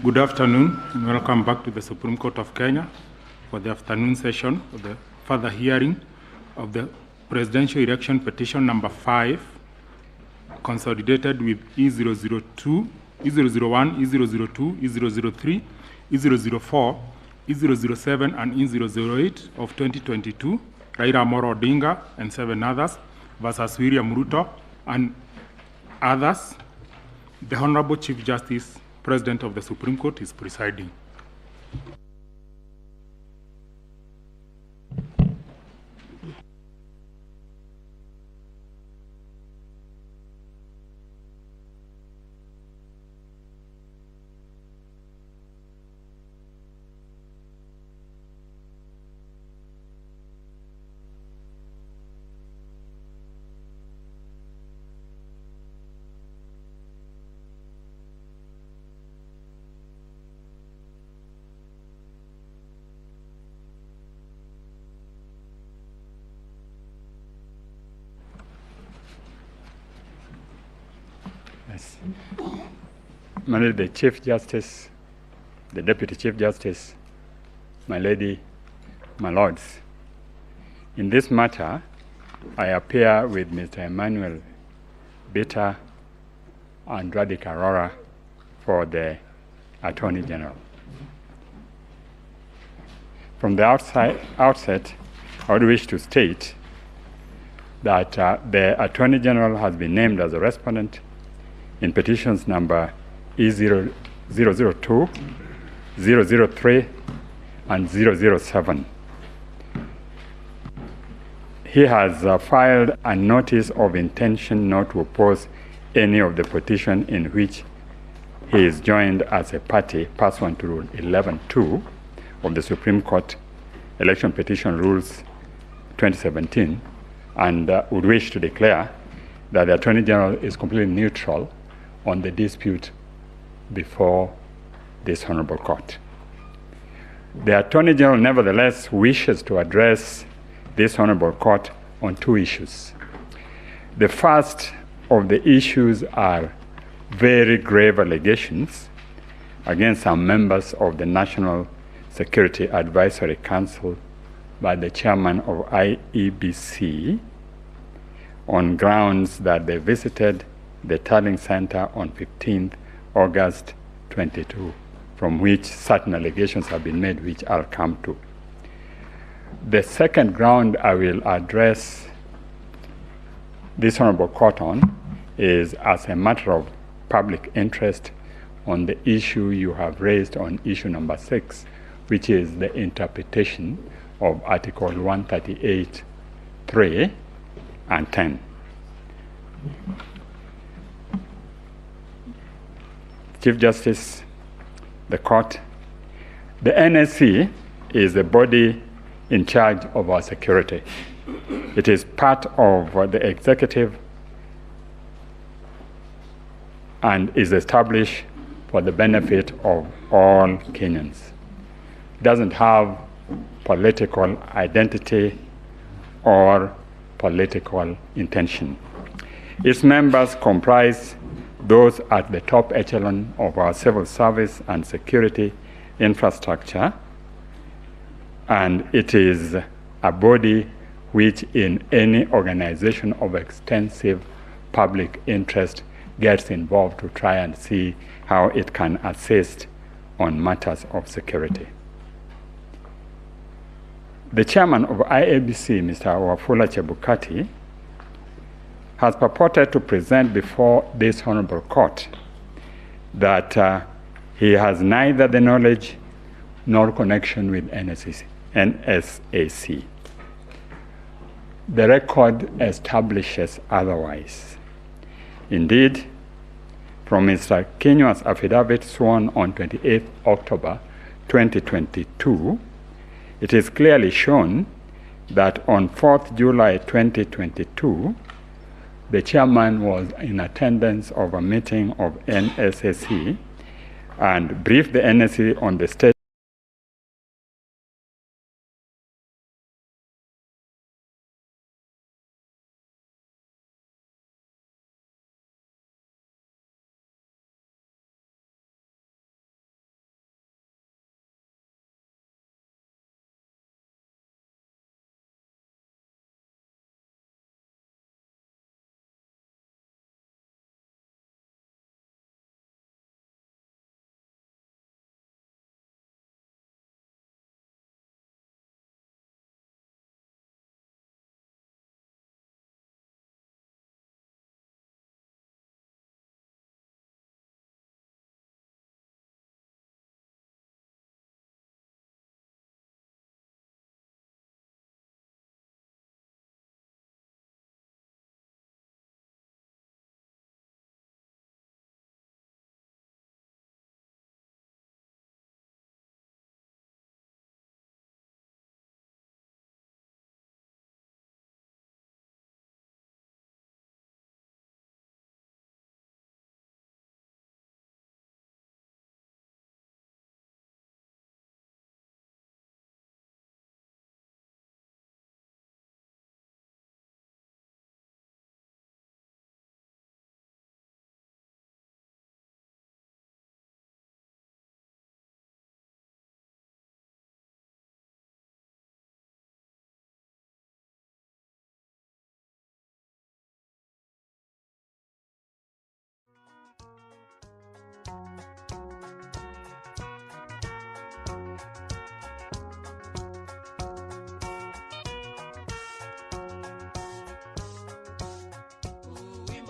Good afternoon and welcome back to the Supreme Court of Kenya for the afternoon session of the further hearing of the Presidential Election Petition number 5, consolidated with E002, E001, E002, E003, E004, E007, and E008 of 2022, Raila Amolo Odinga and 7 others, versus William Ruto and others. The Honorable Chief Justice, President of the Supreme Court, is presiding. Yes. My Lady, the Chief Justice, the Deputy Chief Justice, my Lady, my Lords, in this matter, I appear with Mr. Emmanuel Bitter and Radhika Arora for the Attorney General. From the outset, I would wish to state that the Attorney General has been named as a respondent in petitions number E002, 003, and 007. He has filed a notice of intention not to oppose any of the petition in which he is joined as a party pursuant to Rule 11.2 of the Supreme Court Election Petition Rules 2017, and would wish to declare that the Attorney General is completely neutral on the dispute before this Honorable Court. The Attorney General nevertheless wishes to address this Honorable Court on 2 issues. The first of the issues are very grave allegations against some members of the National Security Advisory Council by the chairman of Iebc on grounds that they visited the Tallying Center on 15th August 22, from which certain allegations have been made, which I'll come to. The second ground I will address this Honorable Court on is as a matter of public interest on the issue you have raised on issue number 6, which is the interpretation of Article 138(3) and 10. Chief Justice, the Court, the NSC is the body in charge of our security. It is part of the executive and is established for the benefit of all Kenyans. It doesn't have political identity or political intention. Its members comprise those at the top echelon of our civil service and security infrastructure, and it is a body which in any organization of extensive public interest gets involved to try and see how it can assist on matters of security. The chairman of Iebc, Mr. Wafula Chebukati, has purported to present before this Honorable Court that he has neither the knowledge nor connection with NSAC. The record establishes otherwise. Indeed, from Mr. Kinywa's affidavit sworn on 28 October 2022, it is clearly shown that on 4th July 2022, the chairman was in attendance of a meeting of NSAC and briefed the NSC on the state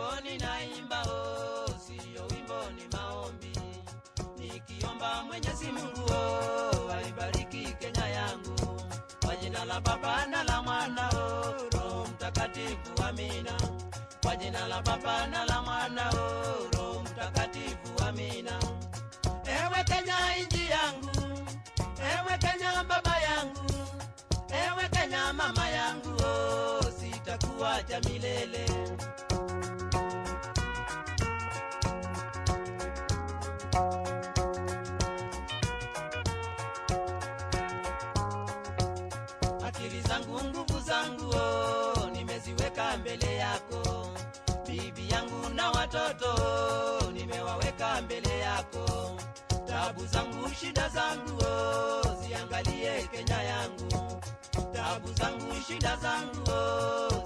wimbo ninaimba sio wimbo ni maombi, nikiomba Mwenyezi Mungu aibariki Kenya yangu, kwa jina la Baba na la Mwana Roho Mtakatifu, amina. Kwa jina la Baba na la Mwana Roho Mtakatifu, amina. Ewe Kenya nchi yangu, ewe Kenya baba yangu, ewe Kenya mama yangu, sitakuacha milele. Akili zangu, nguvu zangu, nimeziweka mbele yako. Bibi yangu na watoto, nimewaweka mbele yako. Tabu zangu, shida zangu, ziangalie Kenya yangu. Tabu zangu, shida zangu,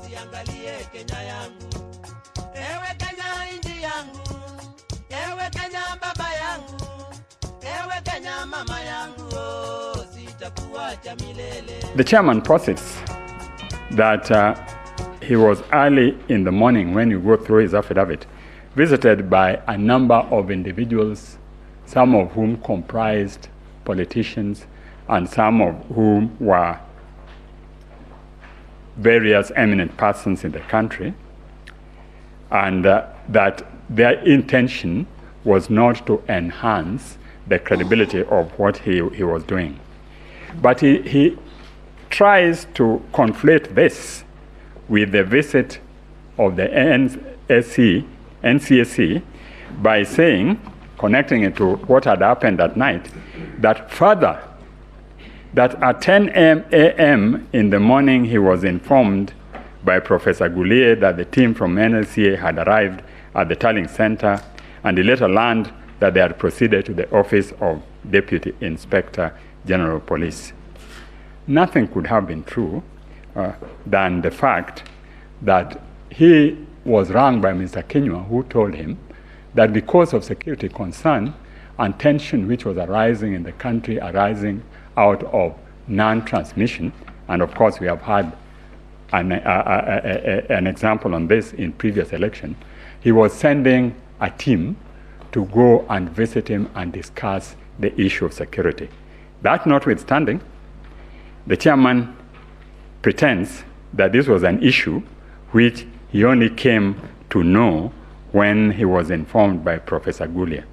ziangalie Kenya yangu. Ewe Kenya nchi yangu, ewe Kenya baba yangu, ewe Kenya mama yangu, sitakuacha milele. The chairman posits that he was early in the morning, when you go through his affidavit, visited by a number of individuals, some of whom comprised politicians and some of whom were various eminent persons in the country, and that their intention was not to enhance the credibility of what he was doing. But he tries to conflate this with the visit of the NCSC by saying, connecting it to what had happened at night, that further, that at 10 a.m. in the morning he was informed by Professor Goulier that the team from NLCA had arrived at the Tallying Center, and he later learned that they had proceeded to the office of Deputy Inspector General of Police. Nothing could have been true than the fact that he was rang by Mr. Kinyua, who told him that because of security concern and tension which was arising in the country, arising out of non-transmission, and of course we have had an example on this in previous election, he was sending a team to go and visit him and discuss the issue of security. That notwithstanding, the chairman pretends that this was an issue which he only came to know when he was informed by Professor Goulier.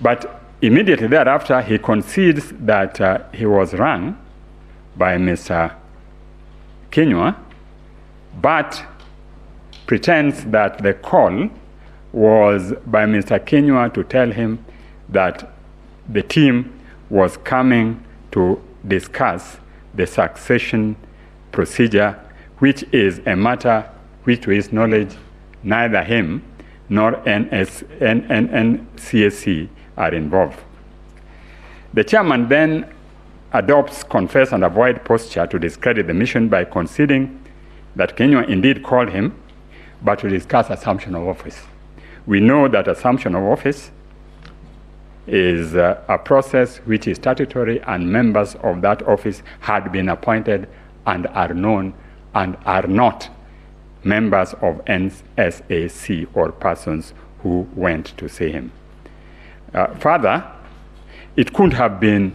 But immediately thereafter, he concedes that he was rang by Mr. Kinyua, but pretends that the call was by Mr. Kinyua to tell him that the team was coming to discuss the succession procedure, which is a matter which, to his knowledge, neither him nor NCSC are involved. The chairman then adopts confess and avoid posture to discredit the mission by conceding that Kinyua indeed called him, but to discuss assumption of office. We know that assumption of office is a process which is statutory, and members of that office had been appointed and are known and are not members of NSAC or persons who went to see him. Further, it could have been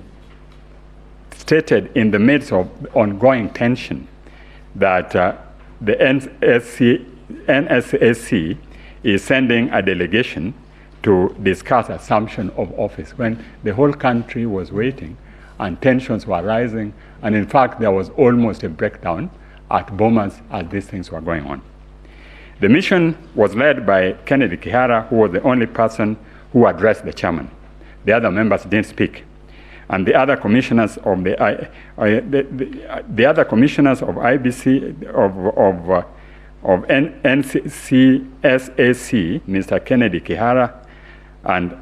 stated in the midst of ongoing tension that the NSAC is sending a delegation to discuss assumption of office when the whole country was waiting and tensions were rising, and in fact there was almost a breakdown at Bomas as these things were going on. The mission was led by Kennedy Kihara, who was the only person who addressed the chairman. The other members didn't speak, and the other commissioners of the other commissioners of Iebc of NCSAC, Mr. Kennedy Kihara, and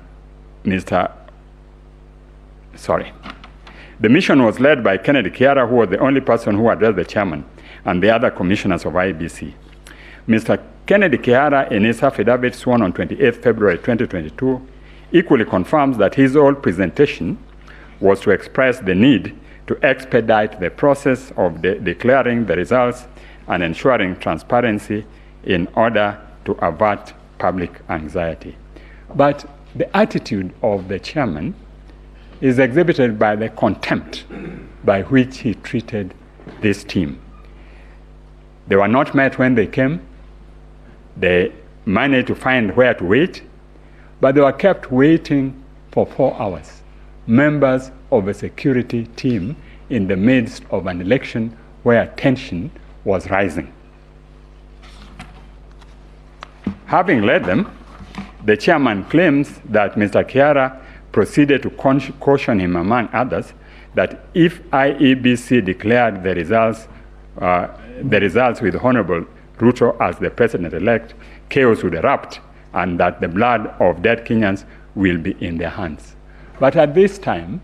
the mission was led by Kennedy Kihara, who was the only person who addressed the chairman, and the other commissioners of Iebc. Mr. Kennedy Kihara, in his affidavit sworn on 28 February 2022, equally confirms that his whole presentation was to express the need to expedite the process of declaring the results and ensuring transparency in order to avert public anxiety. But the attitude of the chairman is exhibited by the contempt by which he treated this team. They were not met when they came. They managed to find where to wait, but they were kept waiting for 4 hours. Members of a security team in the midst of an election where tension was rising. Having led them, the chairman claims that Mr. Kiara proceeded to caution him, among others, that if Iebc declared the results with Honorable Ruto as the president-elect, chaos would erupt, and that the blood of dead Kenyans will be in their hands. But at this time,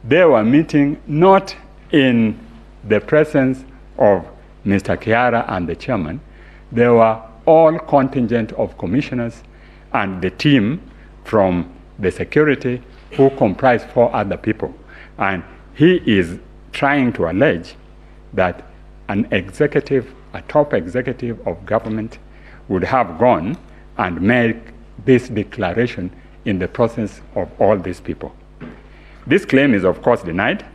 they were meeting not in the presence of Mr. Kiara and the chairman. They were all contingent of commissioners and the team from the security who comprised 4 other people. And he is trying to allege that an executive, a top executive of government, would have gone and made this declaration in the presence of all these people. This claim is, of course, denied.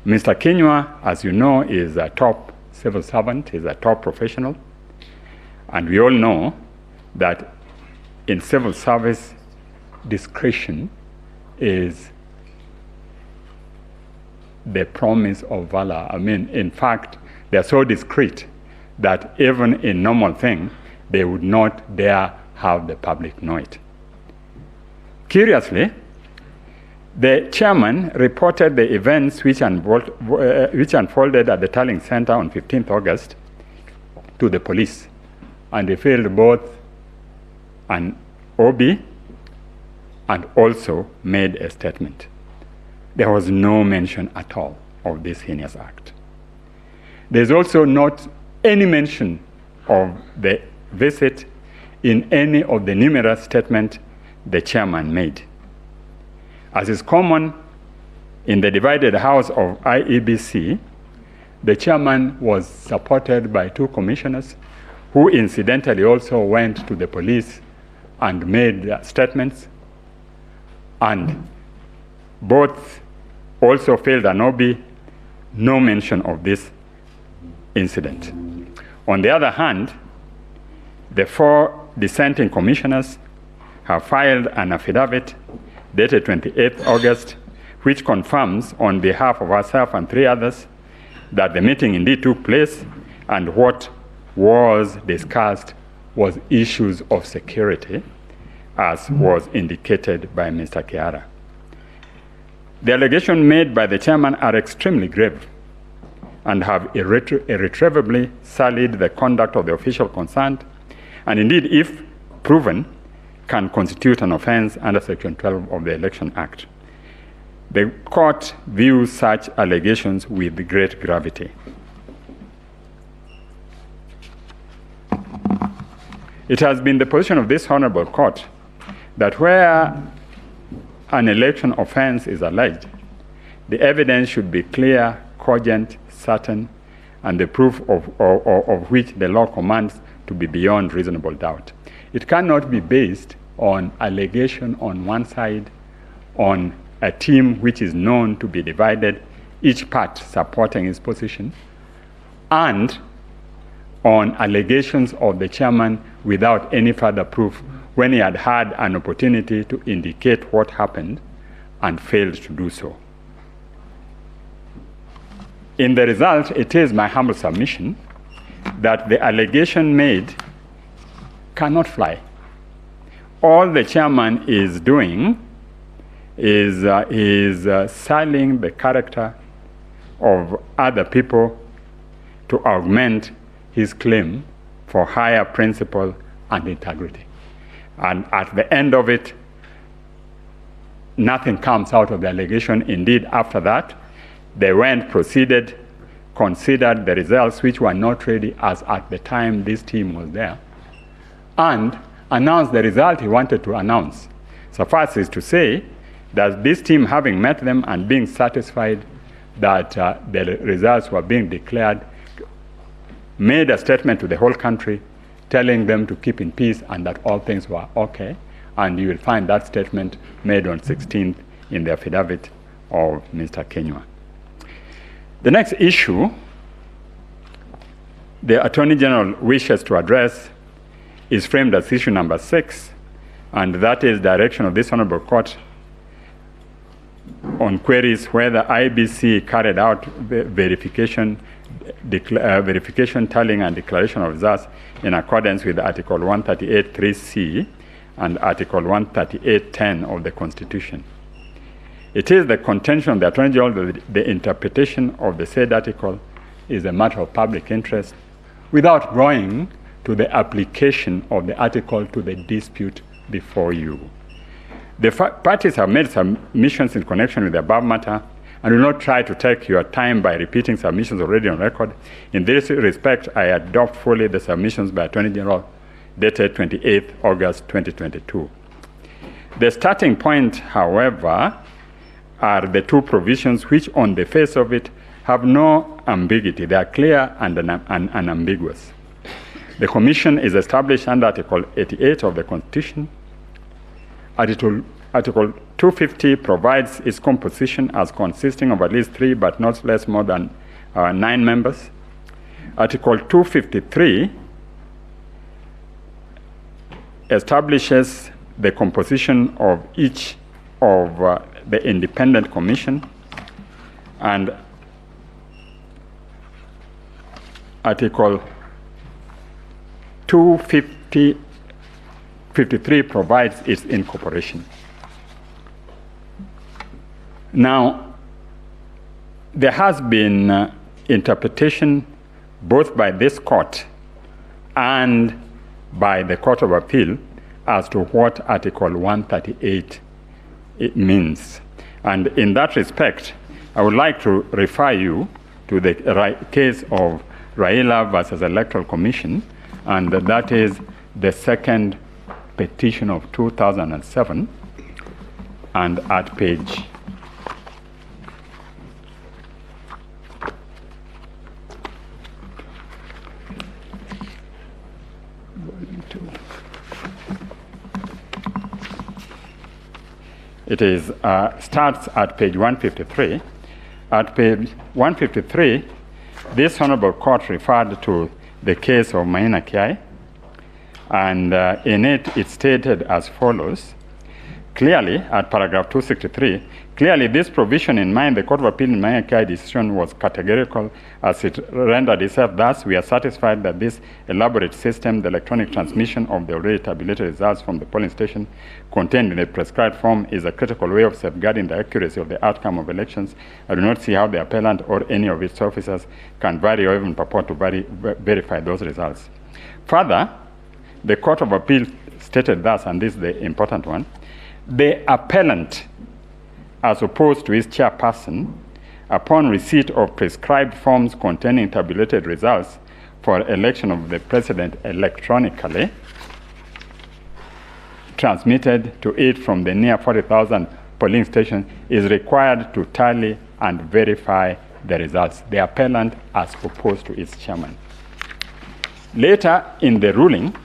Mr. Kinyua, as you know, is a top civil servant, he's a top professional. And we all know that in civil service, discretion is the promise of valor. I mean, in fact, they're so discreet that even in normal things, they would not dare have the public know it. Curiously, the chairman reported the events which unfolded at the Tallying Center on 15th August to the police, and they filed both an OB and also made a statement. There was no mention at all of this heinous act. There's also not any mention of the visit in any of the numerous statements the chairman made. As is common in the divided house of Iebc, the chairman was supported by 2 commissioners who incidentally also went to the police and made statements, and both also failed an OB, no mention of this incident. On the other hand, the 4 dissenting commissioners have filed an affidavit dated 28th August, which confirms on behalf of herself and 3 others that the meeting indeed took place and what was discussed was issues of security, as was indicated by Mr. Kiara. The allegations made by the chairman are extremely grave and have irretrievably sullied the conduct of the official concerned, and indeed, if proven, can constitute an offense under Section 12 of the Election Act. The court views such allegations with great gravity. It has been the position of this honorable court that where an election offense is alleged, the evidence should be clear, cogent, certain, and the proof of which the law commands to be beyond reasonable doubt. It cannot be based on allegation on one side, on a team which is known to be divided, each part supporting its position, and on allegations of the chairman without any further proof when he had had an opportunity to indicate what happened and failed to do so. In the result, it is my humble submission that the allegation made cannot fly. All the chairman is doing is sullying the character of other people to augment his claim for higher principle and integrity. And at the end of it, nothing comes out of the allegation. Indeed, after that, they proceeded, considered the results which were not ready as at the time this team was there, and announced the result he wanted to announce. Suffice is to say that this team, having met them and being satisfied that the results were being declared, made a statement to the whole country telling them to keep in peace and that all things were okay. And you will find that statement made on 16th in the affidavit of Mr. Kenywa. The next issue the Attorney General wishes to address is framed as issue number 6, and that is direction of this Honorable Court on queries whether Iebc carried out verification, tallying, and declaration of results in accordance with Article 138(3)(c) and Article 138(10) of the Constitution. It is the contention of the Attorney General that the interpretation of the said article is a matter of public interest without going to the application of the article to the dispute before you. The parties have made submissions in connection with the above matter and will not try to take your time by repeating submissions already on record. In this respect, I adopt fully the submissions by Attorney General dated 28th August 2022. The starting point, however, are the two provisions which on the face of it have no ambiguity. They are clear and unambiguous. The Commission is established under Article 88 of the Constitution. Article 250 provides its composition as consisting of at least 3 but not less more than 9 members. Article 253 establishes the composition of each of the independent commission, and Article 253 provides its incorporation. Now, there has been interpretation both by this court and by the Court of Appeal as to what Article 138 it means. And in that respect, I would like to refer you to the case of Raila versus Electoral Commission, and that is the second petition of 2007, and at page it is starts at page 153. At page 153, this Honorable Court referred to the case of Maina Kiai, and in it, it stated as follows. Clearly, at paragraph 263, clearly this provision in mind, the Court of Appeal in Maina Kiai decision was categorical as it rendered itself. Thus, we are satisfied that this elaborate system, the electronic transmission of the already tabulated results from the polling station contained in the prescribed form, is a critical way of safeguarding the accuracy of the outcome of elections. I do not see how the appellant or any of its officers can vary or even purport to verify those results. Further, the Court of Appeal stated thus, and this is the important one: the appellant, as opposed to his chairperson, upon receipt of prescribed forms containing tabulated results for election of the president electronically, transmitted to it from the near 40,000 polling stations, is required to tally and verify the results. The appellant as opposed to its chairman. Later in the ruling,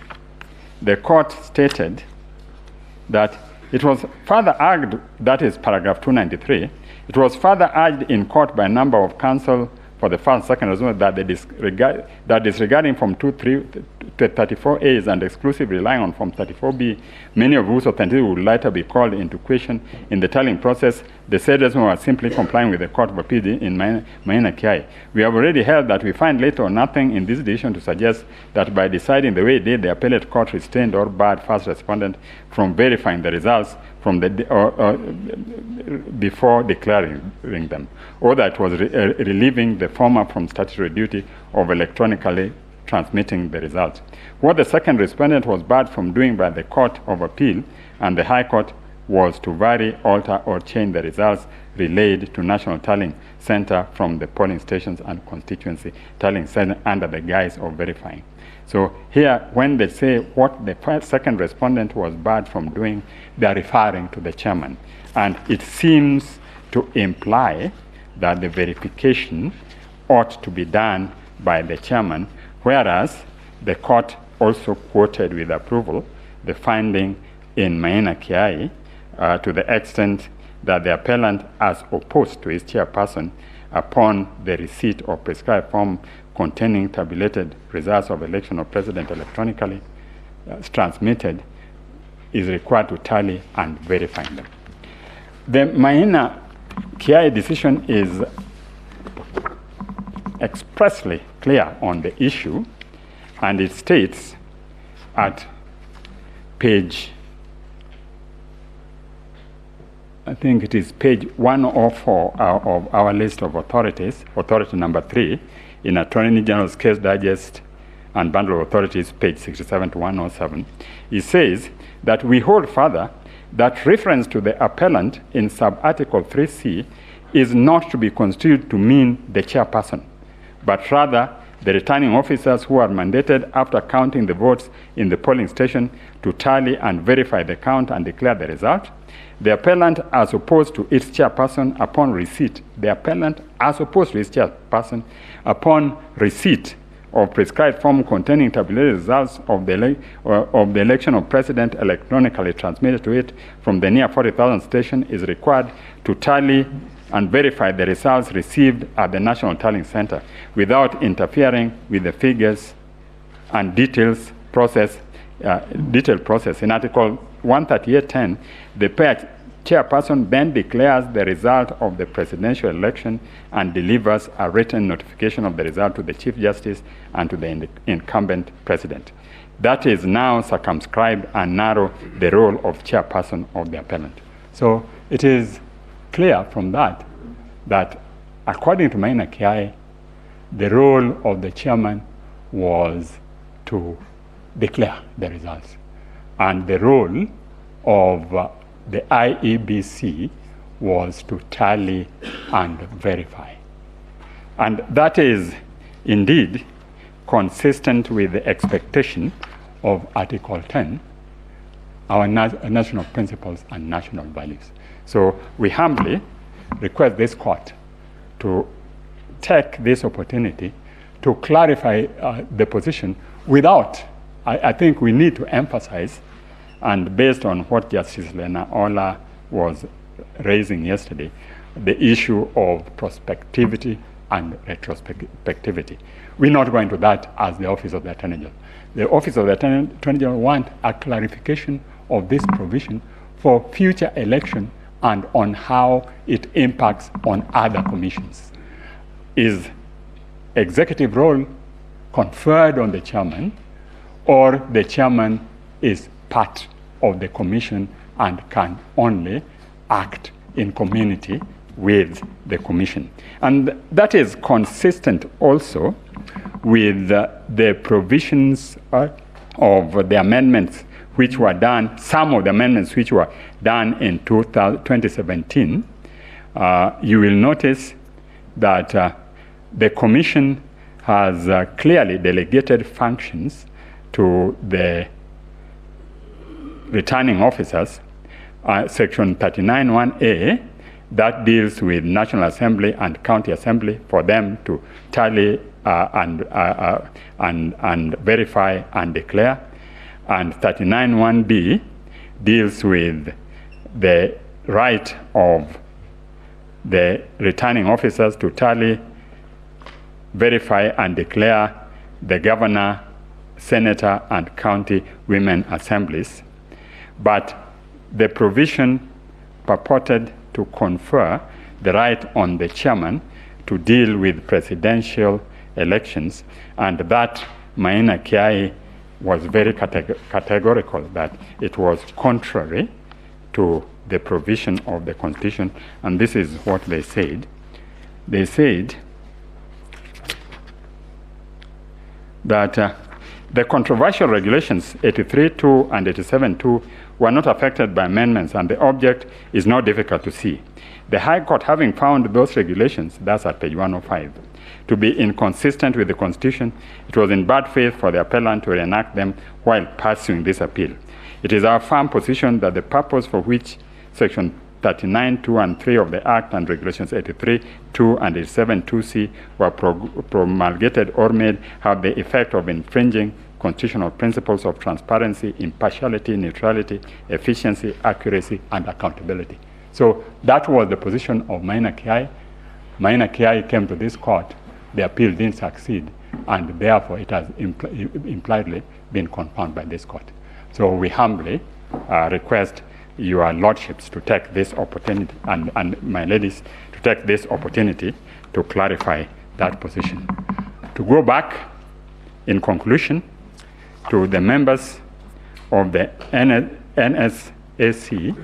the court stated that it was further argued, that is paragraph 293, it was further urged in court by a number of counsel for the first, second, that disregarding Form 34As and exclusively relying on Form 34B, many of whose authenticity would later be called into question in the tallying process, the said were simply complying with the Court of Appeal in Maina Kiai. We have already held that we find little or nothing in this decision to suggest that by deciding the way it did, the appellate court restrained or barred first respondent from verifying the results from the before declaring them, or that was relieving the former from statutory duty of electronically transmitting the results. What the second respondent was barred from doing by the Court of Appeal and the High Court was to vary, alter, or change the results relayed to National Tallying Center from the polling stations and constituency tallying center under the guise of verifying. So here, when they say what the second respondent was barred from doing, they are referring to the chairman. And it seems to imply that the verification ought to be done by the chairman whereas the court also quoted with approval the finding in Maina Kiai to the extent that the appellant, as opposed to his chairperson, upon the receipt of prescribed form containing tabulated results of election of president electronically transmitted, is required to tally and verify them. The Maina Kiai decision is expressly clear on the issue, and it states at page, I think it is page 104 of our list of authorities, authority number 3, in Attorney General's Case Digest and Bundle of Authorities, page 67 to 107. It says that we hold further that reference to the appellant in sub-article 3C is not to be construed to mean the chairperson, but rather the returning officers who are mandated after counting the votes in the polling station to tally and verify the count and declare the result. The appellant, as opposed to its chairperson, upon receipt. The appellant, as opposed to its chairperson, upon receipt of prescribed form containing tabulated results of the election of president electronically transmitted to it from the near 40,000 station, is required to tally and verify the results received at the National Tallying Center without interfering with the figures and detailed process. In Article 138.10, the chairperson then declares the result of the presidential election and delivers a written notification of the result to the Chief Justice and to the incumbent president. That is now circumscribed and narrow the role of chairperson of the appellant. So it is clear from that according to Maina Kiai, the role of the chairman was to declare the results, and the role of the Iebc was to tally and verify. And that is indeed consistent with the expectation of Article 10, our national principles and national values. So we humbly request this court to take this opportunity to clarify the position without, I think we need to emphasize, and based on what Justice Lena Ola was raising yesterday, the issue of prospectivity and retrospectivity. We're not going to that as the Office of the Attorney General. The Office of the Attorney General want a clarification of this provision for future election and on how it impacts on other commissions. Is executive role conferred on the chairman, or the chairman is part of the commission and can only act in community with the commission? And that is consistent also with the provisions of the amendments which were done, some of the amendments which were done in 2017. You will notice that the commission has clearly delegated functions to the returning officers. Section 39(1)A, that deals with National Assembly and County Assembly for them to tally and verify and declare. And 39(1)B deals with the right of the returning officers to tally, verify and declare the governor, senator, and county women assemblies. But the provision purported to confer the right on the chairman to deal with presidential elections, and that Maina Kiai was very categorical that it was contrary to the provision of the Constitution, and this is what they said. They said that the controversial regulations 83.2 and 87.2 were not affected by amendments, and the object is not difficult to see. The High Court, having found those regulations, that's at page 105, to be inconsistent with the Constitution, it was in bad faith for the appellant to reenact them while pursuing this appeal. It is our firm position that the purpose for which Section 39(2) and 3 of the Act and Regulations 83(2) and 87(2)(c) were promulgated or made have the effect of infringing constitutional principles of transparency, impartiality, neutrality, efficiency, accuracy, and accountability. So that was the position of Maina Kiai. Maina Kiai came to this court. The appeal didn't succeed, and therefore it has impliedly been confirmed by this court. So we humbly request your lordships to take this opportunity, and my ladies, to take this opportunity to clarify that position. To go back, in conclusion, to the members of the NSAC,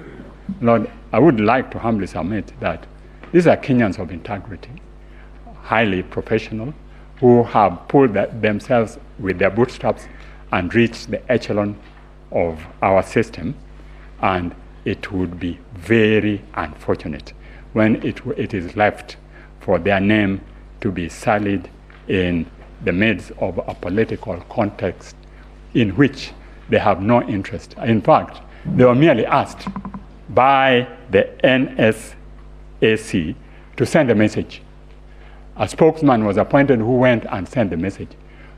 Lord, I would like to humbly submit that these are Kenyans of integrity, highly professional, who have pulled themselves with their bootstraps and reached the echelon of our system, and it would be very unfortunate when it is left for their name to be sullied in the midst of a political context in which they have no interest. In fact, they were merely asked by the NSAC to send a message. A spokesman was appointed who went and sent the message,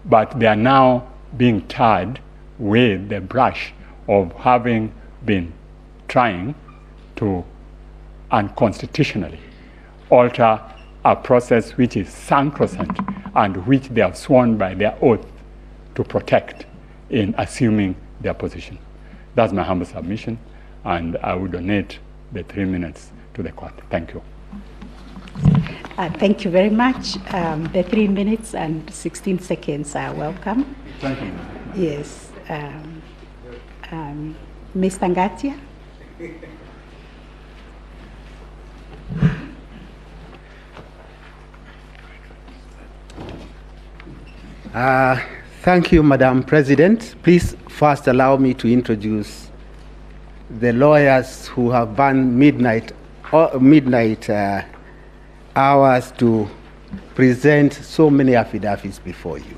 but they are now being tarred with the brush of having been trying to unconstitutionally alter a process which is sacrosanct and which they have sworn by their oath to protect in assuming their position. That's my humble submission, and I will donate the 3 minutes to the court. Thank you. Thank you very much. The 3 minutes and 16 seconds are welcome. Thank you. Yes. Mr. Ngatia? Thank you, Madam President. Please first allow me to introduce the lawyers who have burned midnight hours to present so many affidavits before you.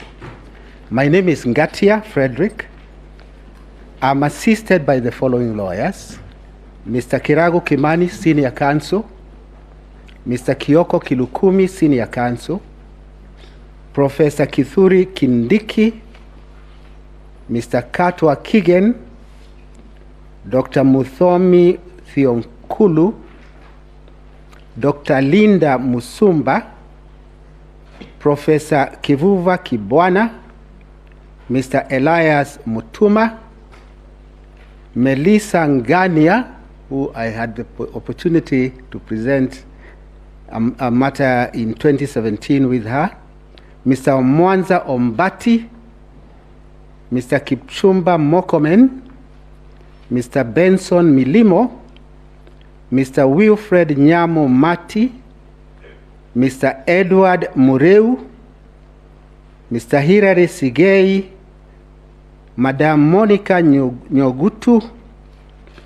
My name is Ngatia Frederick. I'm assisted by the following lawyers: Mr. Kirago Kimani, Senior Counsel; Mr. Kioko Kilukumi, Senior Counsel; Professor Kithuri Kindiki; Mr. Katwa Kigen; Dr. Muthomi Thionkulu; Dr. Linda Musumba; Professor Kivuva Kibwana; Mr. Elias Mutuma; Melissa Ngania, who I had the opportunity to present a matter in 2017 with her; Mr. Mwanza Ombati; Mr. Kipchumba Mokomen; Mr. Benson Milimo; Mr. Wilfred Nyamo Mati; Mr. Edward Mureu; Mr. Hilary Sigei; Madam Monica Nyogutu;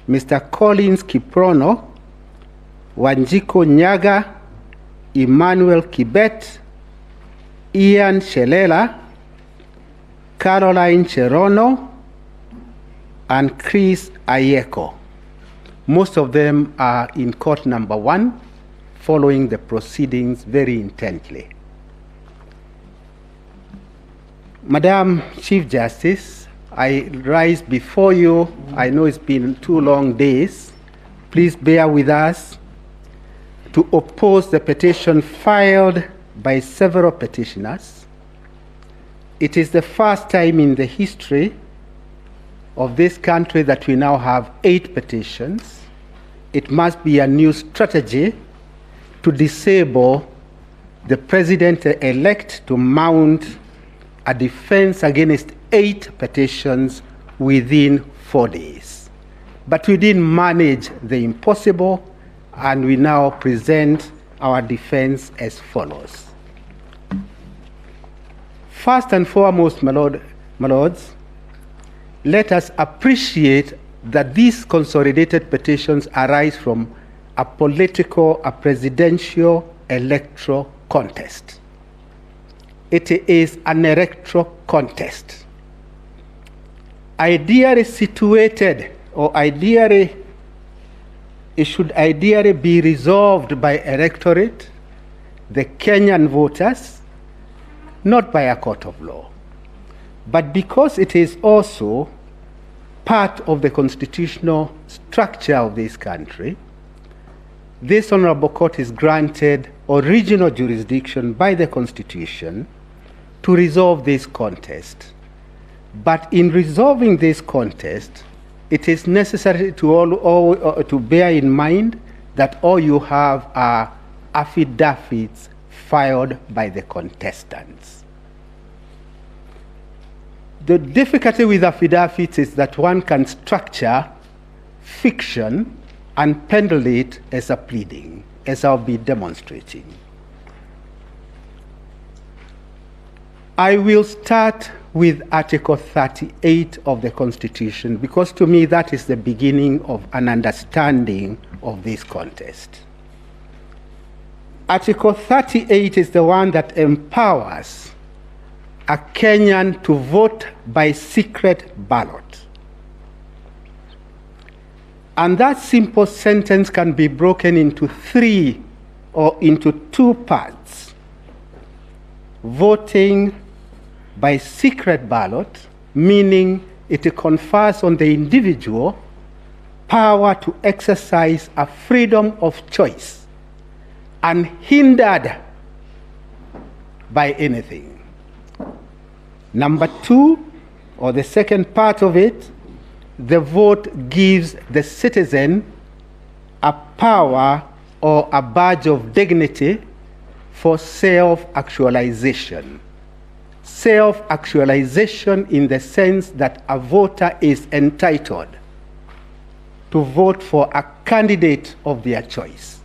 Mr. Collins Kiprono; Wanjiko Nyaga; Emmanuel Kibet; Ian Shelela; Caroline Cherono; and Chris Ayeko. Most of them are in court number 1, following the proceedings very intently. Madam Chief Justice, I rise before you. I know it's been 2 long days. Please bear with us to oppose the petition filed by several petitioners. It is the first time in the history of this country that we now have 8 petitions. It must be a new strategy to disable the president-elect to mount a defense against 8 petitions within 4 days. But we didn't manage the impossible, and we now present our defense as follows. First and foremost, my lords, let us appreciate that these consolidated petitions arise from a presidential electoral contest. It is an electoral contest. Ideally situated or ideally it should ideally be resolved by electorate, the Kenyan voters, not by a court of law. But because it is also part of the constitutional structure of this country, this honorable court is granted original jurisdiction by the Constitution to resolve this contest. But in resolving this contest, it is necessary to bear in mind that all you have are affidavits filed by the contestants. The difficulty with affidavits is that one can structure fiction and peddle it as a pleading, as I'll be demonstrating. I will start with Article 38 of the Constitution because to me that is the beginning of an understanding of this contest. Article 38 is the one that empowers a Kenyan to vote by secret ballot. And that simple sentence can be broken into three or into two parts. Voting by secret ballot, meaning it confers on the individual power to exercise a freedom of choice, unhindered by anything. Number two, or the second part of it, the vote gives the citizen a power or a badge of dignity for self-actualization. Self-actualization in the sense that a voter is entitled to vote for a candidate of their choice.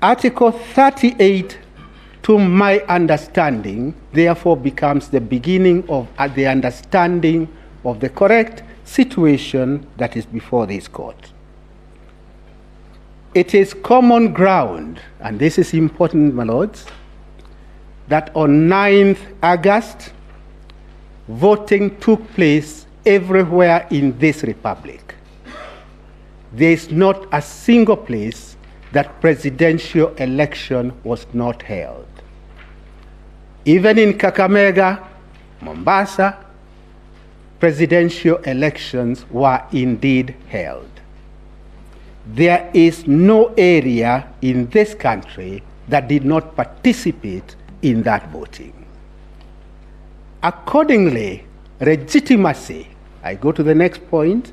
Article 38, to my understanding, therefore becomes the beginning of the understanding of the correct situation that is before this court. It is common ground, and this is important, my lords, that on 9th August, voting took place everywhere in this republic. There is not a single place that presidential election was not held. Even in Kakamega, Mombasa, presidential elections were indeed held. There is no area in this country that did not participate in that voting. Accordingly, legitimacy, I go to the next point,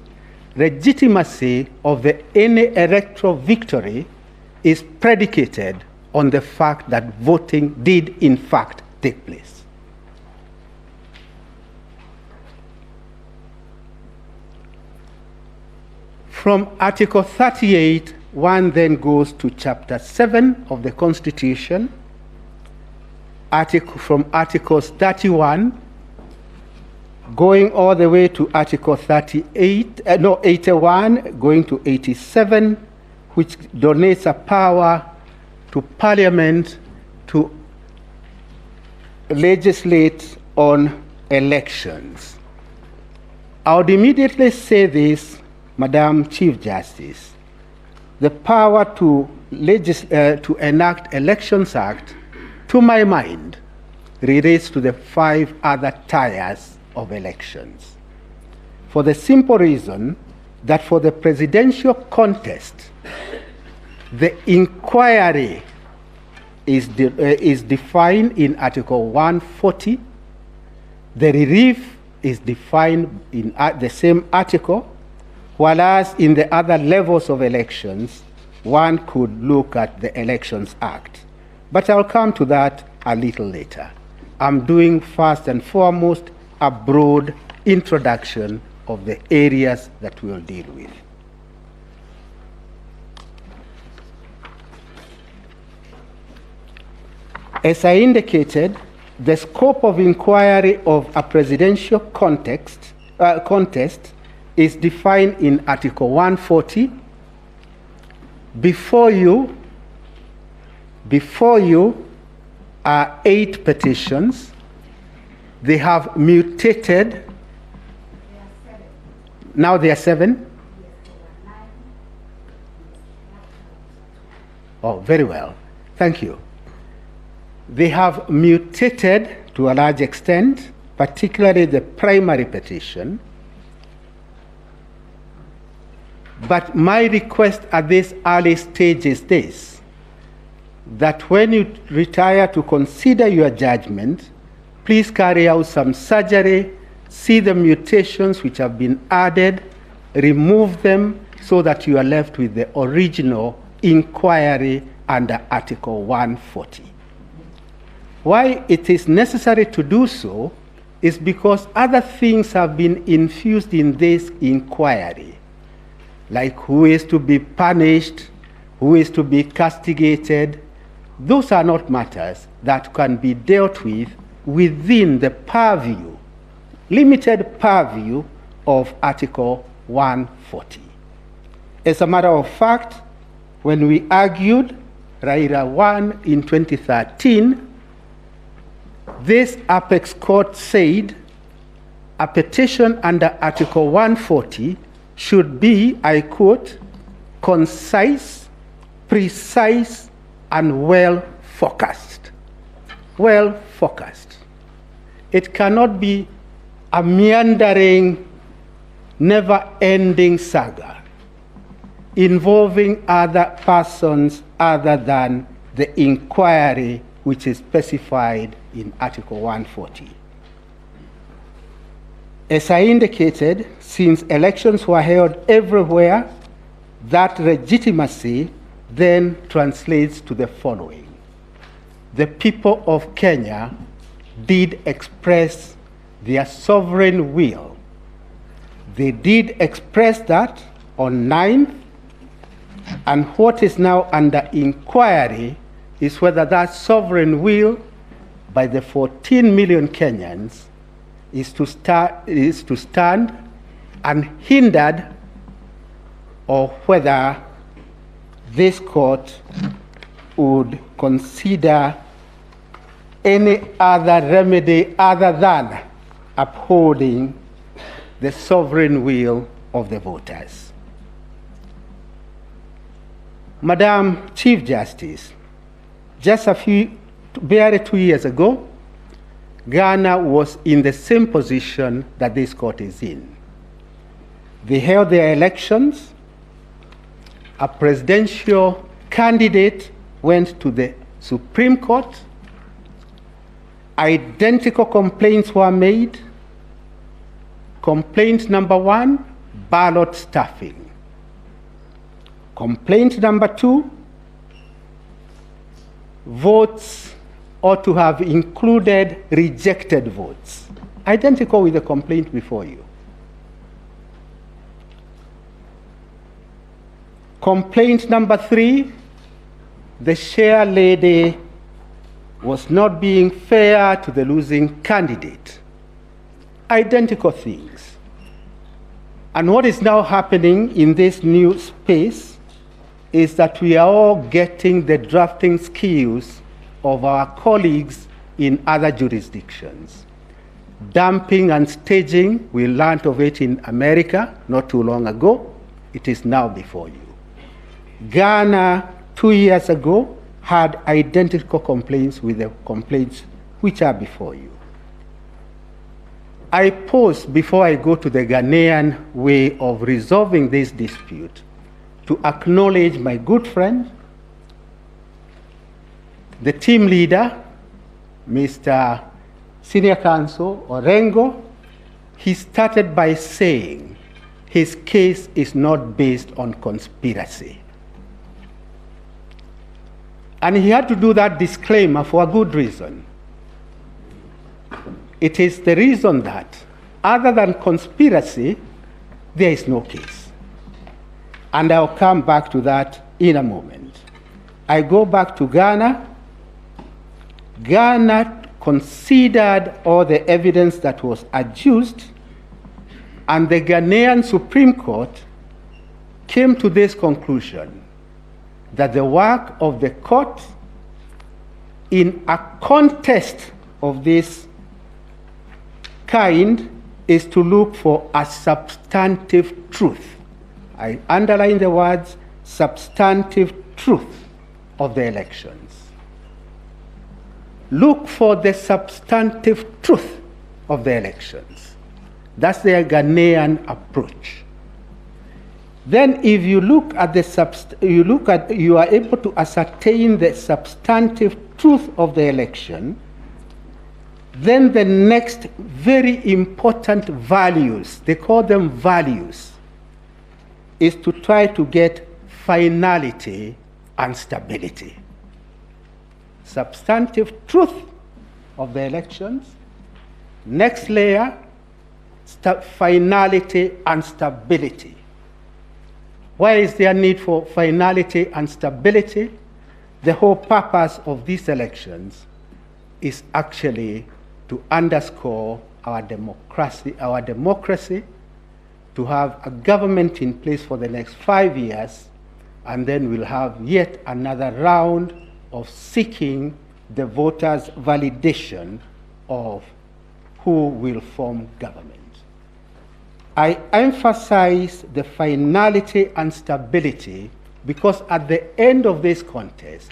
legitimacy of any electoral victory is predicated on the fact that voting did in fact take place. From Article 38, one then goes to Chapter 7 of the Constitution, from Articles 31, going all the way to Article 81, going to 87, which donates a power to Parliament to legislate on elections. I would immediately say this, Madam Chief Justice. The power to enact Elections Act, to my mind, relates to the 5 other tiers of elections. For the simple reason that for the presidential contest, the inquiry is defined in Article 140. The relief is defined in the same article, whereas in the other levels of elections, one could look at the Elections Act. But I'll come to that a little later. I'm doing first and foremost a broad introduction of the areas that we'll deal with. As I indicated, the scope of inquiry of a presidential contest is defined in Article 140. Before you are 8 petitions. They have mutated. Now they are 7. Oh, very well. Thank you. They have mutated to a large extent, particularly the primary petition. But my request at this early stage is this, that when you retire to consider your judgment, please carry out some surgery, see the mutations which have been added, remove them so that you are left with the original inquiry under Article 140. Why it is necessary to do so is because other things have been infused in this inquiry, like who is to be punished, who is to be castigated. Those are not matters that can be dealt with within the purview, limited purview of Article 140. As a matter of fact, when we argued Raila 1 in 2013, this apex court said a petition under Article 140 should be, I quote, concise, precise, and well-focused. Well-focused. It cannot be a meandering, never-ending saga involving other persons other than the inquiry which is specified in Article 140. As I indicated, since elections were held everywhere, that legitimacy then translates to the following. The people of Kenya did express their sovereign will. They did express that on 9th, and what is now under inquiry is whether that sovereign will by the 14 million Kenyans is to stand unhindered, or whether this court would consider any other remedy other than upholding the sovereign will of the voters. Madam Chief Justice, just barely 2 years ago, Ghana was in the same position that this court is in. They held their elections. A presidential candidate went to the Supreme Court. Identical complaints were made. Complaint number 1, ballot stuffing. Complaint number 2, votes ought to have included rejected votes. Identical with the complaint before you. Complaint number 3, the chair lady was not being fair to the losing candidate. Identical things. And what is now happening in this new space is that we are all getting the drafting skills of our colleagues in other jurisdictions. Dumping and staging, we learned of it in America not too long ago. It is now before you. Ghana, 2 years ago, had identical complaints with the complaints which are before you. I pause before I go to the Ghanaian way of resolving this dispute to acknowledge my good friend, the team leader, Mr. Senior Counsel Orengo. He started by saying his case is not based on conspiracy. And he had to do that disclaimer for a good reason. It is the reason that, other than conspiracy, there is no case. And I'll come back to that in a moment. I go back to Ghana. Ghana considered all the evidence that was adduced, and the Ghanaian Supreme Court came to this conclusion, that the work of the court in a contest of this kind is to look for a substantive truth. I underline the words substantive truth. of the elections. Look for the substantive truth of the elections. That's the Ghanaian approach. Then if you look at you are able to ascertain the substantive truth of the election, then the next very important values, they call them values, is to try to get finality and stability. Substantive truth of the elections. Next layer, finality and stability. Why is there need for finality and stability? The whole purpose of these elections is actually to underscore our democracy, to have a government in place for the next 5 years, and then we'll have yet another round of seeking the voters' validation of who will form government. I emphasize the finality and stability because at the end of this contest,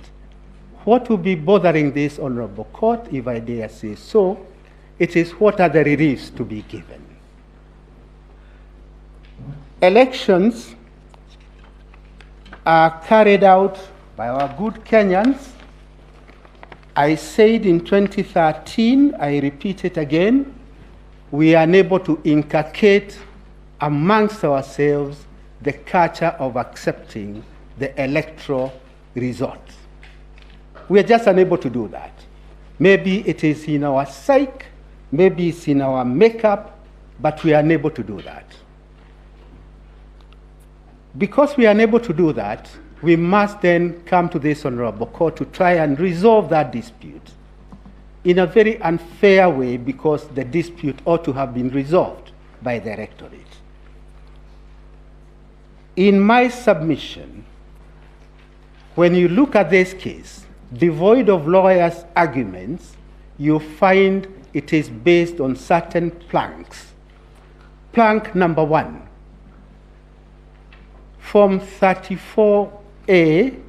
what will be bothering this honorable court, if I dare say so, it is what are the reliefs to be given. Elections are carried out by our good Kenyans. I said in 2013, I repeat it again, we are unable to inculcate amongst ourselves the culture of accepting the electoral result. We are just unable to do that. Maybe it is in our psyche, maybe it's in our makeup, but we are unable to do that. Because we are unable to do that, we must then come to this honorable court to try and resolve that dispute in a very unfair way, because the dispute ought to have been resolved by the electorate. In my submission, when you look at this case, devoid of lawyers' arguments, you find it is based on certain planks. Plank number 1, Form 34A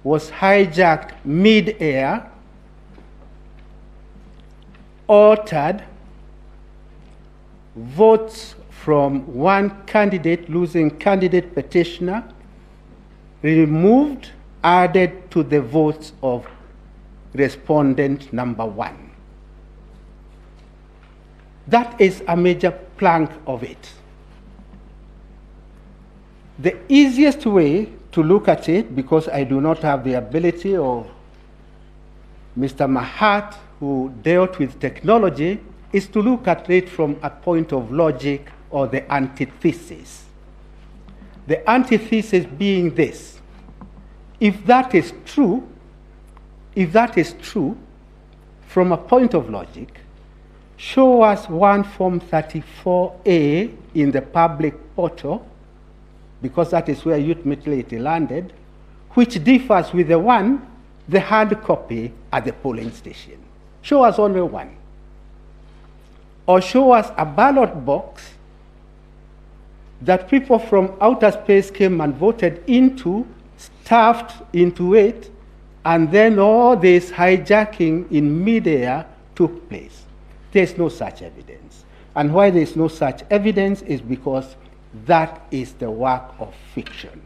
was hijacked mid-air, altered, votes from one candidate, losing candidate petitioner, removed, added to the votes of respondent number 1. That is a major plank of it. The easiest way to look at it, because I do not have the ability of Mr. Mahat, who dealt with technology, is to look at it from a point of logic or the antithesis. The antithesis being this: if that is true, from a point of logic, show us one Form 34A in the public portal, because that is where ultimately it landed, which differs with the hard copy at the polling station. Show us only one. Or show us a ballot box that people from outer space came and voted into, stuffed into it, and then all this hijacking in midair took place. There's no such evidence. And why there's no such evidence is because that is the work of fiction.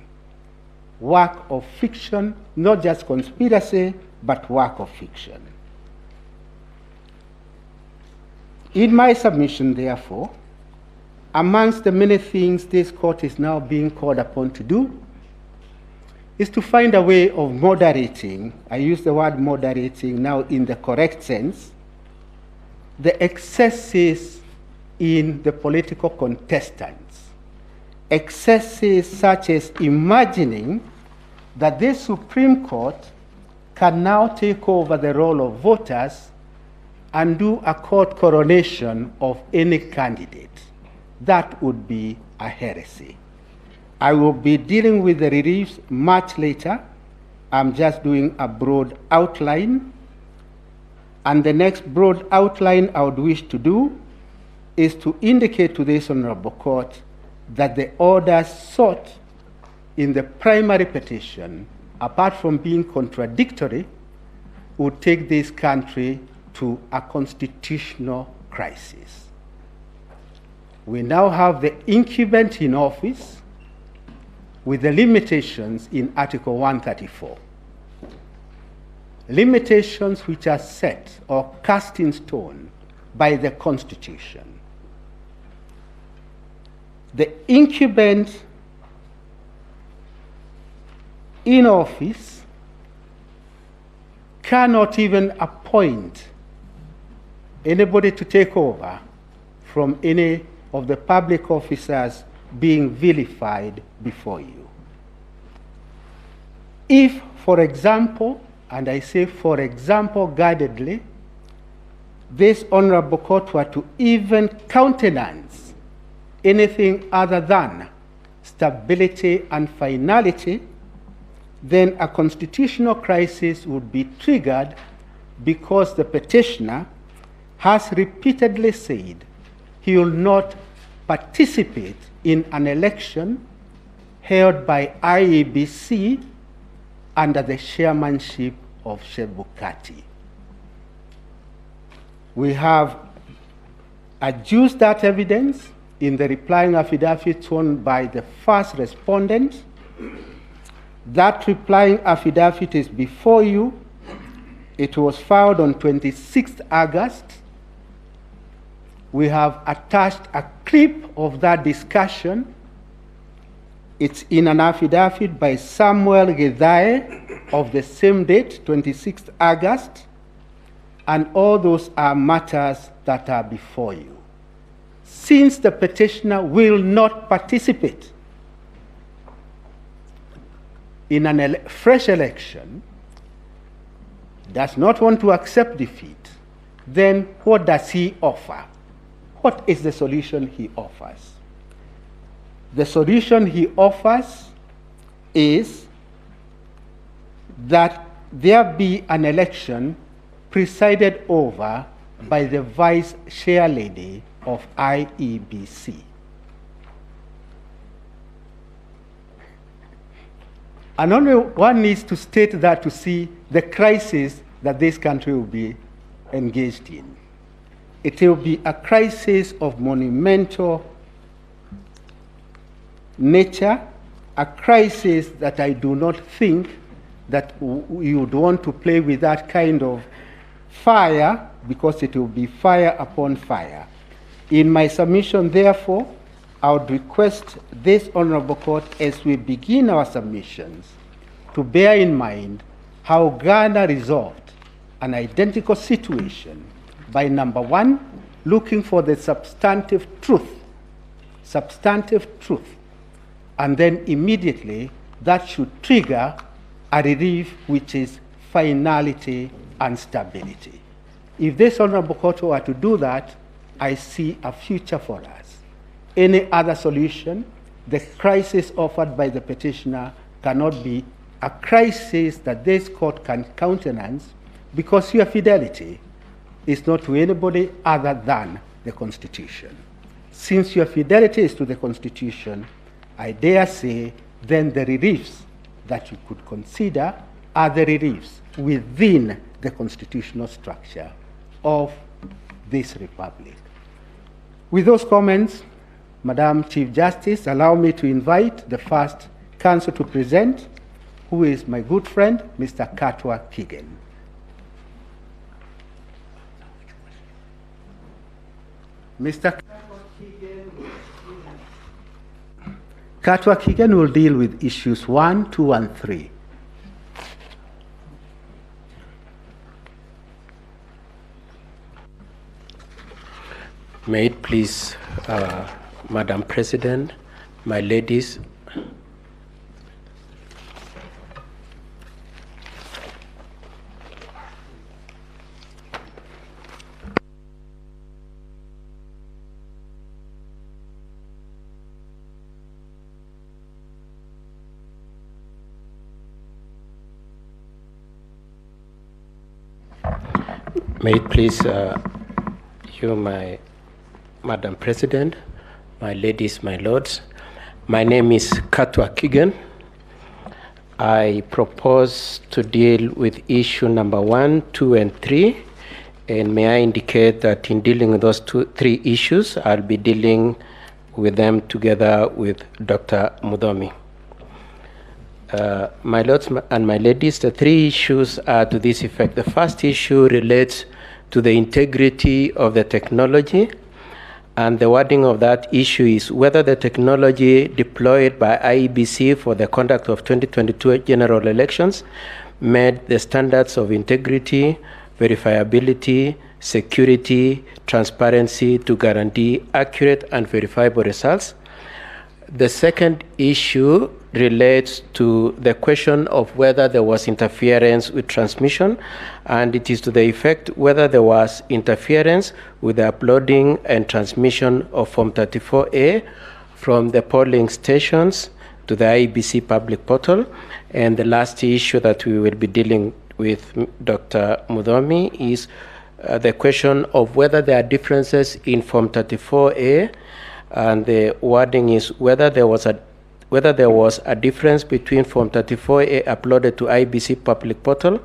Work of fiction, not just conspiracy, but work of fiction. In my submission, therefore, amongst the many things this court is now being called upon to do, is to find a way of moderating, I use the word moderating now in the correct sense, the excesses in the political contestants. Excesses such as imagining that this Supreme Court can now take over the role of voters and do a court coronation of any candidate. That would be a heresy. I will be dealing with the reliefs much later. I'm just doing a broad outline. And the next broad outline I would wish to do is to indicate to this honorable court that the orders sought in the primary petition apart from being contradictory, would take this country to a constitutional crisis. We now have the incumbent in office with the limitations in Article 134. Limitations which are set or cast in stone by the Constitution. The incumbent in office cannot even appoint anybody to take over from any of the public officers being vilified before you. If, for example, and I say for example guardedly, this honorable court were to even countenance anything other than stability and finality, then a constitutional crisis would be triggered because the petitioner has repeatedly said he will not participate in an election held by Iebc under the chairmanship of Shebukati. We have adduced that evidence in the replying affidavit sworn by the first respondent. That replying affidavit is before you. It was filed on 26th August. We have attached a clip of that discussion. It's in an affidavit by Samuel Gedhae of the same date, 26th August, and all those are matters that are before you. Since the petitioner will not participate in a fresh election, does not want to accept defeat, then what does he offer? What is the solution he offers? The solution he offers is that there be an election presided over by the vice chair lady of Iebc. And only one needs to state that to see the crisis that this country will be engaged in. It will be a crisis of monumental nature, a crisis that I do not think that you would want to play with that kind of fire, because it will be fire upon fire. In my submission, therefore, I would request this honorable court, as we begin our submissions, to bear in mind how Ghana resolved an identical situation by, number one, looking for the substantive truth, and then immediately that should trigger a relief which is finality and stability. If this honorable court were to do that, I see a future for us. Any other solution, the crisis offered by the petitioner cannot be a crisis that this court can countenance, because your fidelity is not to anybody other than the Constitution. Since your fidelity is to the Constitution, I dare say then the reliefs that you could consider are the reliefs within the constitutional structure of this republic. With those comments, Madam Chief Justice, allow me to invite the first counsel to present, who is my good friend, Mr. Katwa Kigen. Mr. Katwa Kigen will deal with issues 1, 2, and 3. May it please, Madam President, my ladies, may it please you, my Madam President, my ladies, my lords. My name is Katwa Kigen. I propose to deal with issue number 1, 2, and 3. And may I indicate that in dealing with those 3 issues, I'll be dealing with them together with Dr. Mudomi. My lords and my ladies, the 3 issues are to this effect. The first issue relates to the integrity of the technology, and the wording of that issue is whether the technology deployed by Iebc for the conduct of 2022 general elections met the standards of integrity, verifiability, security, transparency to guarantee accurate and verifiable results. The second issue relates to the question of whether there was interference with transmission, and it is to the effect whether there was interference with the uploading and transmission of Form 34A from the polling stations to the Iebc public portal. And the last issue that we will be dealing with Dr. Mudomi is the question of whether there are differences in Form 34A, and the wording is whether there was a difference between Form 34A uploaded to Iebc public portal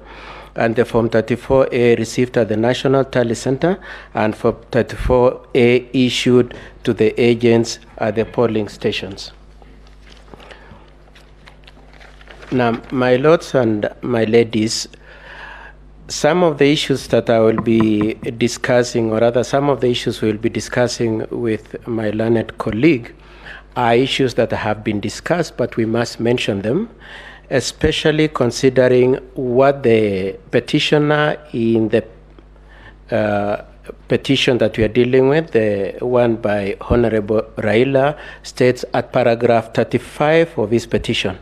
and the Form 34A received at the National Tally Center and Form 34A issued to the agents at the polling stations. Now, my lords and my ladies, some of the issues that I will be discussing, or rather some of the issues we will be discussing with my learned colleague, are issues that have been discussed, but we must mention them, especially considering what the petitioner in the petition that we are dealing with, the one by Honorable Raila, states at paragraph 35 of his petition.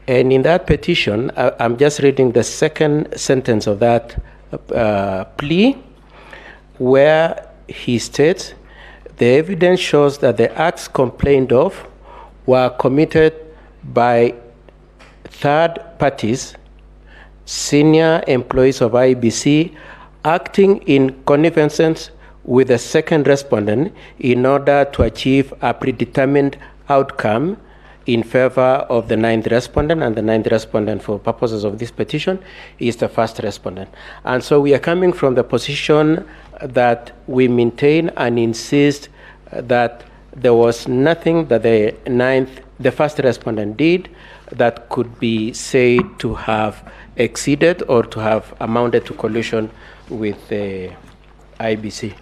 And in that petition, I'm just reading the second sentence of that plea, where he states, the evidence shows that the acts complained of were committed by third parties, senior employees of Iebc, acting in connivance with the second respondent in order to achieve a predetermined outcome in favor of the 9th respondent, and the 9th respondent for purposes of this petition is the first respondent. And so we are coming from the position that we maintain and insist that there was nothing that the first respondent did that could be said to have exceeded or to have amounted to collusion with the Iebc.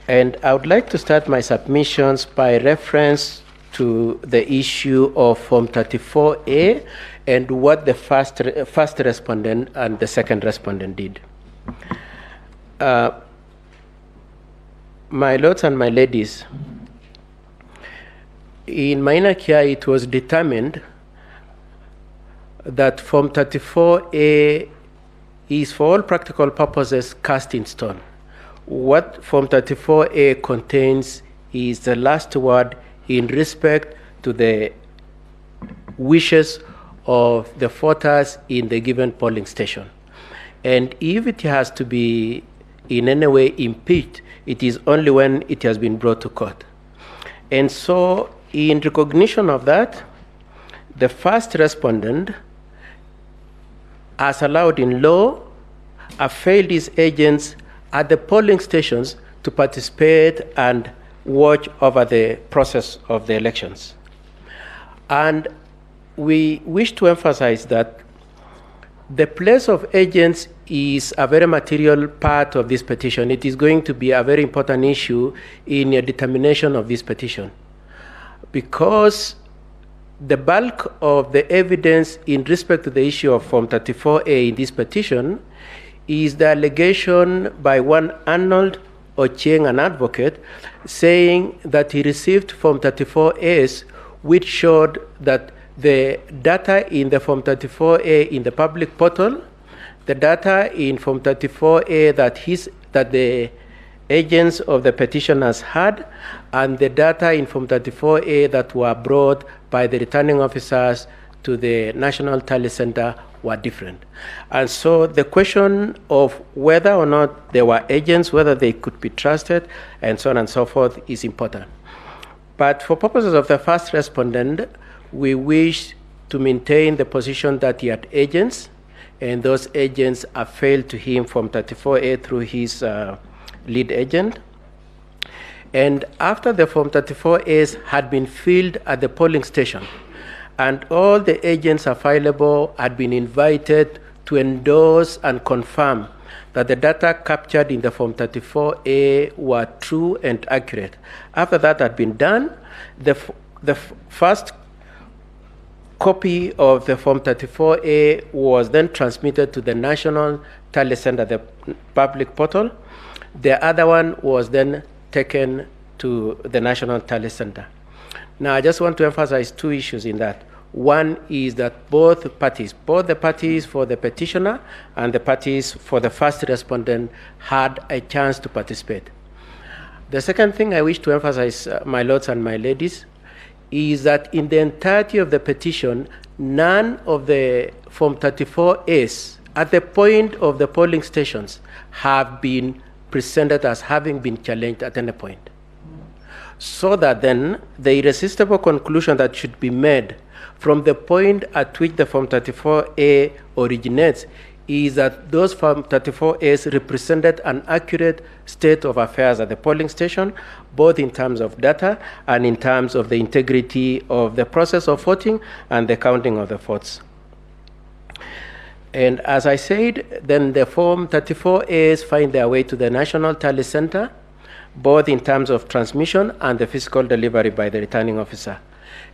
And I would like to start my submissions by reference to the issue of Form 34A and what the first respondent and the second respondent did. My lords and my ladies, in Maina Kia, it was determined that Form 34A is for all practical purposes cast in stone. What Form 34A contains is the last word in respect to the wishes of the voters in the given polling station. And if it has to be in any way impeached, it is only when it has been brought to court. And so, in recognition of that, the first respondent, as allowed in law, availed his agents at the polling stations to participate and watch over the process of the elections. And we wish to emphasize that the place of agents is a very material part of this petition. It is going to be a very important issue in your determination of this petition, because the bulk of the evidence in respect to the issue of Form 34A in this petition is the allegation by one Arnold Ochieng, an advocate, saying that he received Form 34As which showed that the data in the Form 34A in the public portal, the data in Form 34A that the agents of the petitioners had, and the data in Form 34A that were brought by the returning officers to the National Tally Center were different. And so the question of whether or not there were agents, whether they could be trusted, and so on and so forth is important. But for purposes of the first respondent, we wish to maintain the position that he had agents, and those agents are failed to him from 34A through his lead agent. And after the Form 34As had been filled at the polling station, and all the agents available had been invited to endorse and confirm that the data captured in the Form 34A were true and accurate. After that had been done, the first copy of the Form 34A was then transmitted to the National Tally Center, the public portal. The other one was then taken to the National Tally Center. Now, I just want to emphasize two issues in that. One is that both the parties for the petitioner and the parties for the first respondent, had a chance to participate. The second thing I wish to emphasize, my lords and my ladies, is that in the entirety of the petition, none of the Form 34As at the point of the polling stations have been presented as having been challenged at any point. So that then the irresistible conclusion that should be made from the point at which the Form 34A originates is that those Form 34As represented an accurate state of affairs at the polling station, both in terms of data and in terms of the integrity of the process of voting and the counting of the votes. And as I said, then the Form 34As find their way to the National Tally Center, both in terms of transmission and the physical delivery by the returning officer.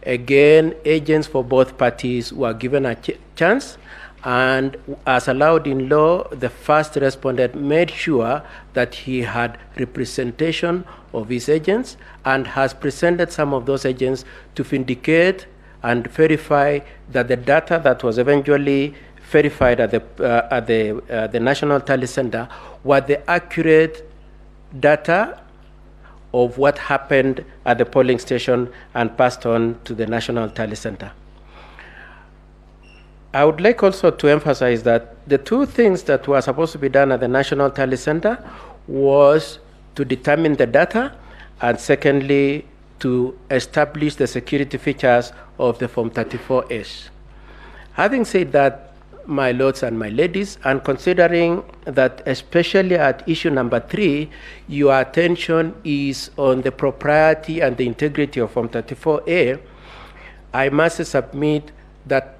Again, agents for both parties were given a chance, and as allowed in law, the first respondent made sure that he had representation of his agents and has presented some of those agents to vindicate and verify that the data that was eventually verified at the National Tally Center were the accurate data of what happened at the polling station and passed on to the National Tally Center. I would like also to emphasize that the two things that were supposed to be done at the National Tally Center was to determine the data, and secondly, to establish the security features of the Form 34As. Having said that, my lords and my ladies, and considering that especially at issue number 3, your attention is on the propriety and the integrity of Form 34A, I must submit that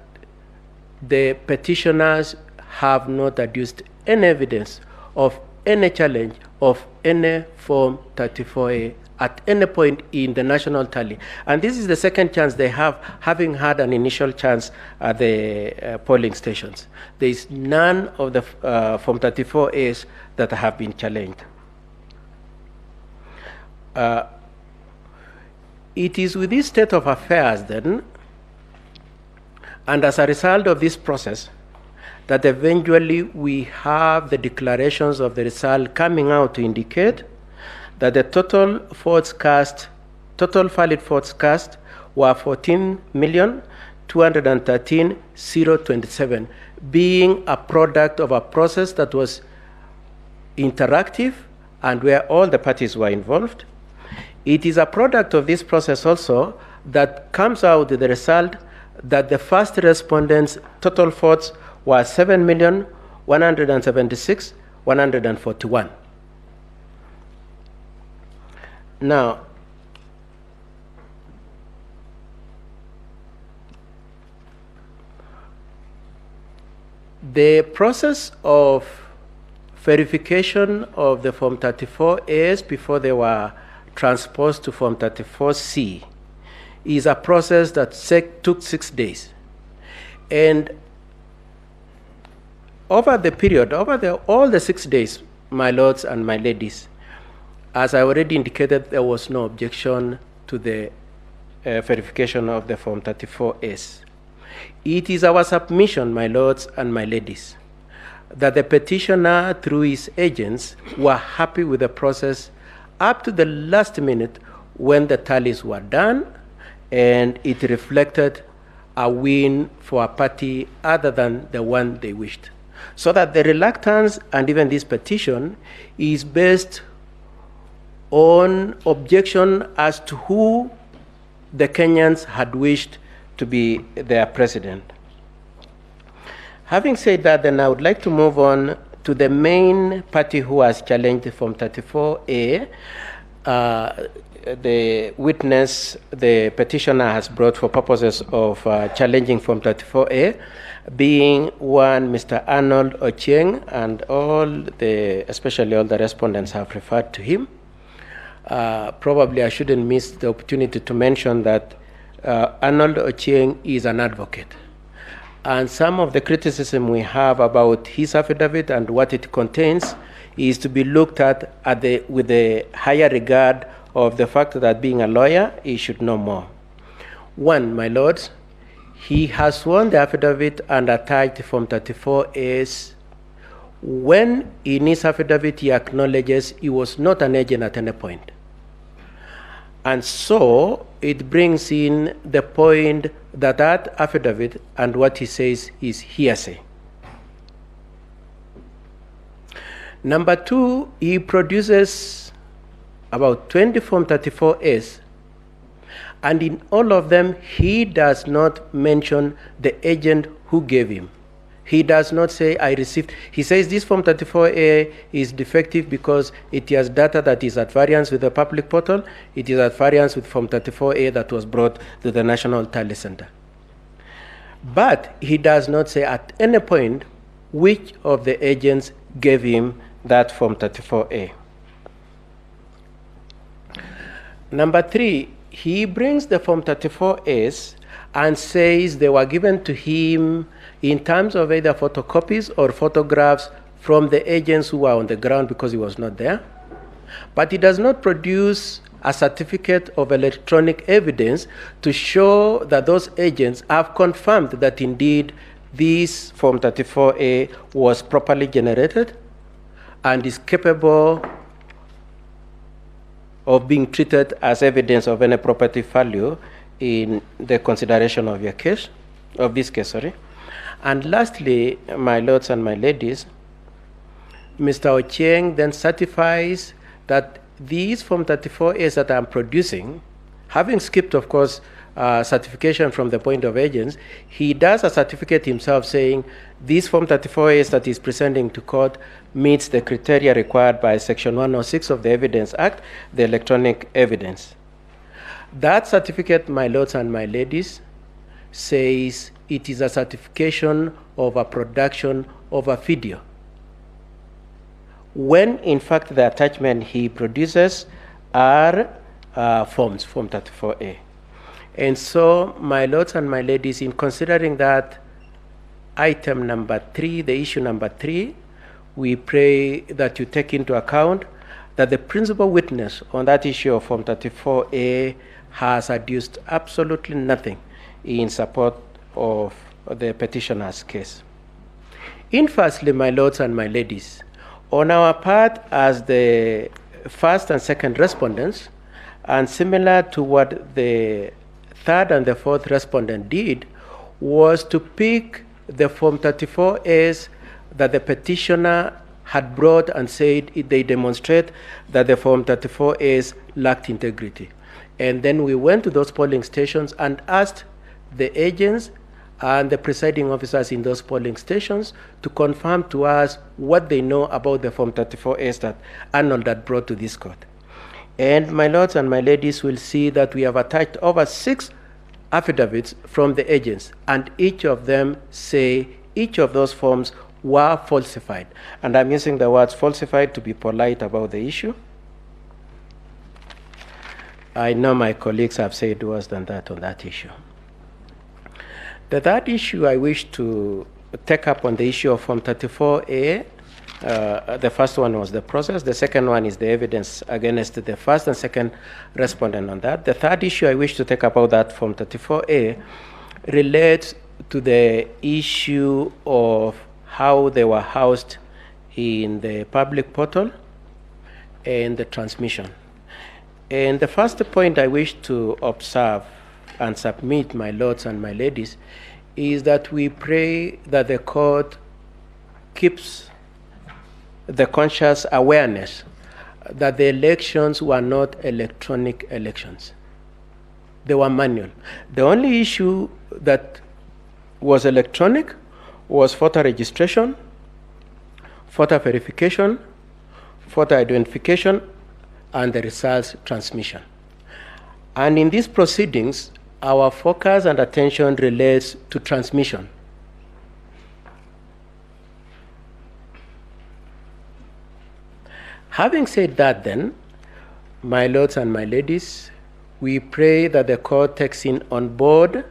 the petitioners have not adduced any evidence of any challenge of any Form 34A at any point in the national tally. And this is the second chance they have, having had an initial chance at the polling stations. There is none of the Form 34As that have been challenged. It is with this state of affairs then, and as a result of this process, that eventually we have the declarations of the result coming out to indicate that the total votes cast, total valid votes cast were 14,213,027, being a product of a process that was interactive and where all the parties were involved. It is a product of this process also that comes out with the result that the first respondents' total votes were 7,176,141. Now, the process of verification of the Form 34As before they were transposed to Form 34C is a process that took 6 days. And over the period, all the 6 days, my lords and my ladies, as I already indicated, there was no objection to the verification of the Form 34As. It is our submission, my lords and my ladies, that the petitioner, through his agents, were happy with the process up to the last minute when the tallies were done, and it reflected a win for a party other than the one they wished. So that the reluctance and even this petition is based on objection as to who the Kenyans had wished to be their president. Having said that, then I would like to move on to the main party who has challenged Form 34A. The witness the petitioner has brought for purposes of challenging Form 34A, being one Mr. Arnold Ochieng, and especially all the respondents have referred to him. Probably I shouldn't miss the opportunity to mention that Arnold Ochieng is an advocate. And some of the criticism we have about his affidavit and what it contains is to be looked at with a higher regard of the fact that being a lawyer, he should know more. One, my lords, he has sworn the affidavit and attached Form 34As when in his affidavit he acknowledges he was not an agent at any point. And so it brings in the point that that affidavit and what he says is hearsay. Number two, he produces about 20 Form 34As, and in all of them, he does not mention the agent who gave him. He does not say, I received. He says this Form 34A is defective because it has data that is at variance with the public portal. It is at variance with Form 34A that was brought to the National Tally Center. But he does not say at any point which of the agents gave him that Form 34A. Number three, he brings the Form 34As and says they were given to him in terms of either photocopies or photographs from the agents who were on the ground because he was not there. But he does not produce a certificate of electronic evidence to show that those agents have confirmed that indeed this Form 34A was properly generated and is capable of being treated as evidence of any property value in the consideration of your case, of this case, sorry. And lastly, my lords and my ladies, Mr. Ochieng then certifies that these Form 34As that I'm producing, having skipped, of course, certification from the point of agents, he does a certificate himself saying this Form 34As that he's presenting to court meets the criteria required by Section 106 of the Evidence Act, the electronic evidence. That certificate, my lords and my ladies, says it is a certification of a production of a video, when in fact the attachment he produces are forms, Form 34A. And so, my lords and my ladies, in considering that item number 3, the issue number 3, we pray that you take into account that the principal witness on that issue of Form 34A has adduced absolutely nothing in support of the petitioner's case. Firstly, my lords and my ladies, on our part as the first and second respondents, and similar to what the third and the fourth respondent did, was to pick the Form 34As that the petitioner had brought and said they demonstrate that the Form 34As lacked integrity. And then we went to those polling stations and asked the agents and the presiding officers in those polling stations to confirm to us what they know about the Form 34As that Arnold had brought to this court. And my lords and my ladies will see that we have attached over 6 affidavits from the agents, and each of them say each of those forms were falsified. And I'm using the words falsified to be polite about the issue. I know my colleagues have said worse than that on that issue. The third issue I wish to take up on the issue of Form 34A, the first one was the process. The second one is the evidence against the first and second respondent on that. The third issue I wish to take up about that Form 34A relates to the issue of how they were housed in the public portal and the transmission. And the first point I wish to observe and submit, my lords and my ladies, is that we pray that the court keeps the conscious awareness that the elections were not electronic elections. they were manual. The only issue that was electronic was photo registration, photo verification, photo identification, and the results transmission. And in these proceedings, our focus and attention relates to transmission. Having said that then, my lords and my ladies, we pray that the court takes in on board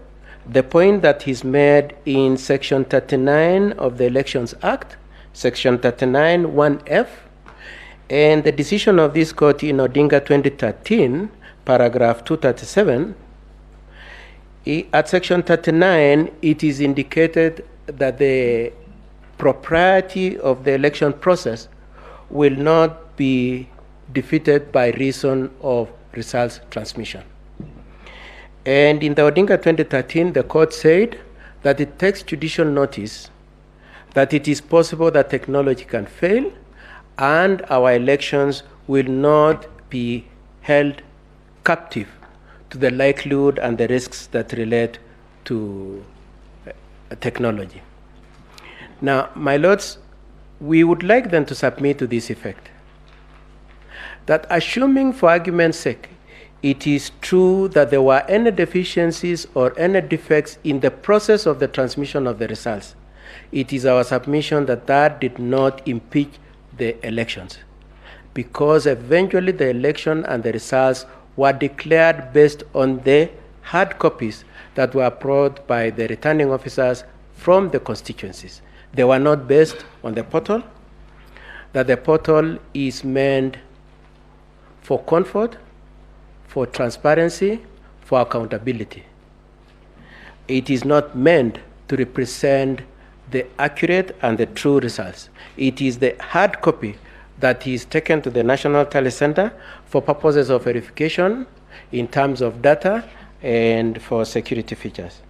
the point that is made in Section 39 of the Elections Act, Section 39 1F, and the decision of this court in Odinga 2013, paragraph 237. At Section 39, it is indicated that the propriety of the election process will not be defeated by reason of results transmission. And in the Odinga 2013, the court said that it takes judicial notice that it is possible that technology can fail and our elections will not be held captive to the likelihood and the risks that relate to technology. Now, my lords, we would like them to submit to this effect, that assuming for argument's sake, it is true that there were any deficiencies or any defects in the process of the transmission of the results, it is our submission that that did not impeach the elections, because eventually the election and the results were declared based on the hard copies that were brought by the returning officers from the constituencies. They were not based on the portal, that the portal is meant for comfort, for transparency, for accountability. It is not meant to represent the accurate and the true results. It is the hard copy that is taken to the National Tally Center for purposes of verification in terms of data and for security features.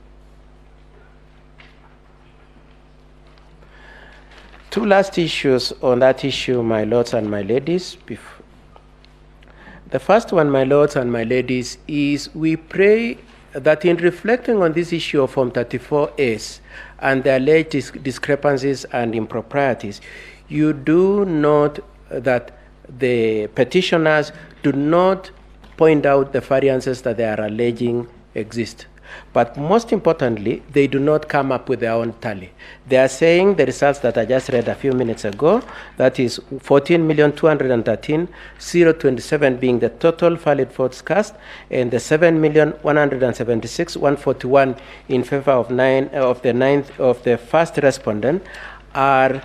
Two last issues on that issue, my lords and my ladies. The first one, my lords and my ladies, is we pray that in reflecting on this issue of Form 34As and the alleged discrepancies and improprieties, you do note that the petitioners do not point out the variances that they are alleging exist. But most importantly, they do not come up with their own tally. They are saying the results that I just read a few minutes ago, that is 14,213,027 being the total valid votes cast, and the 7,176,141 in favor of the first respondent are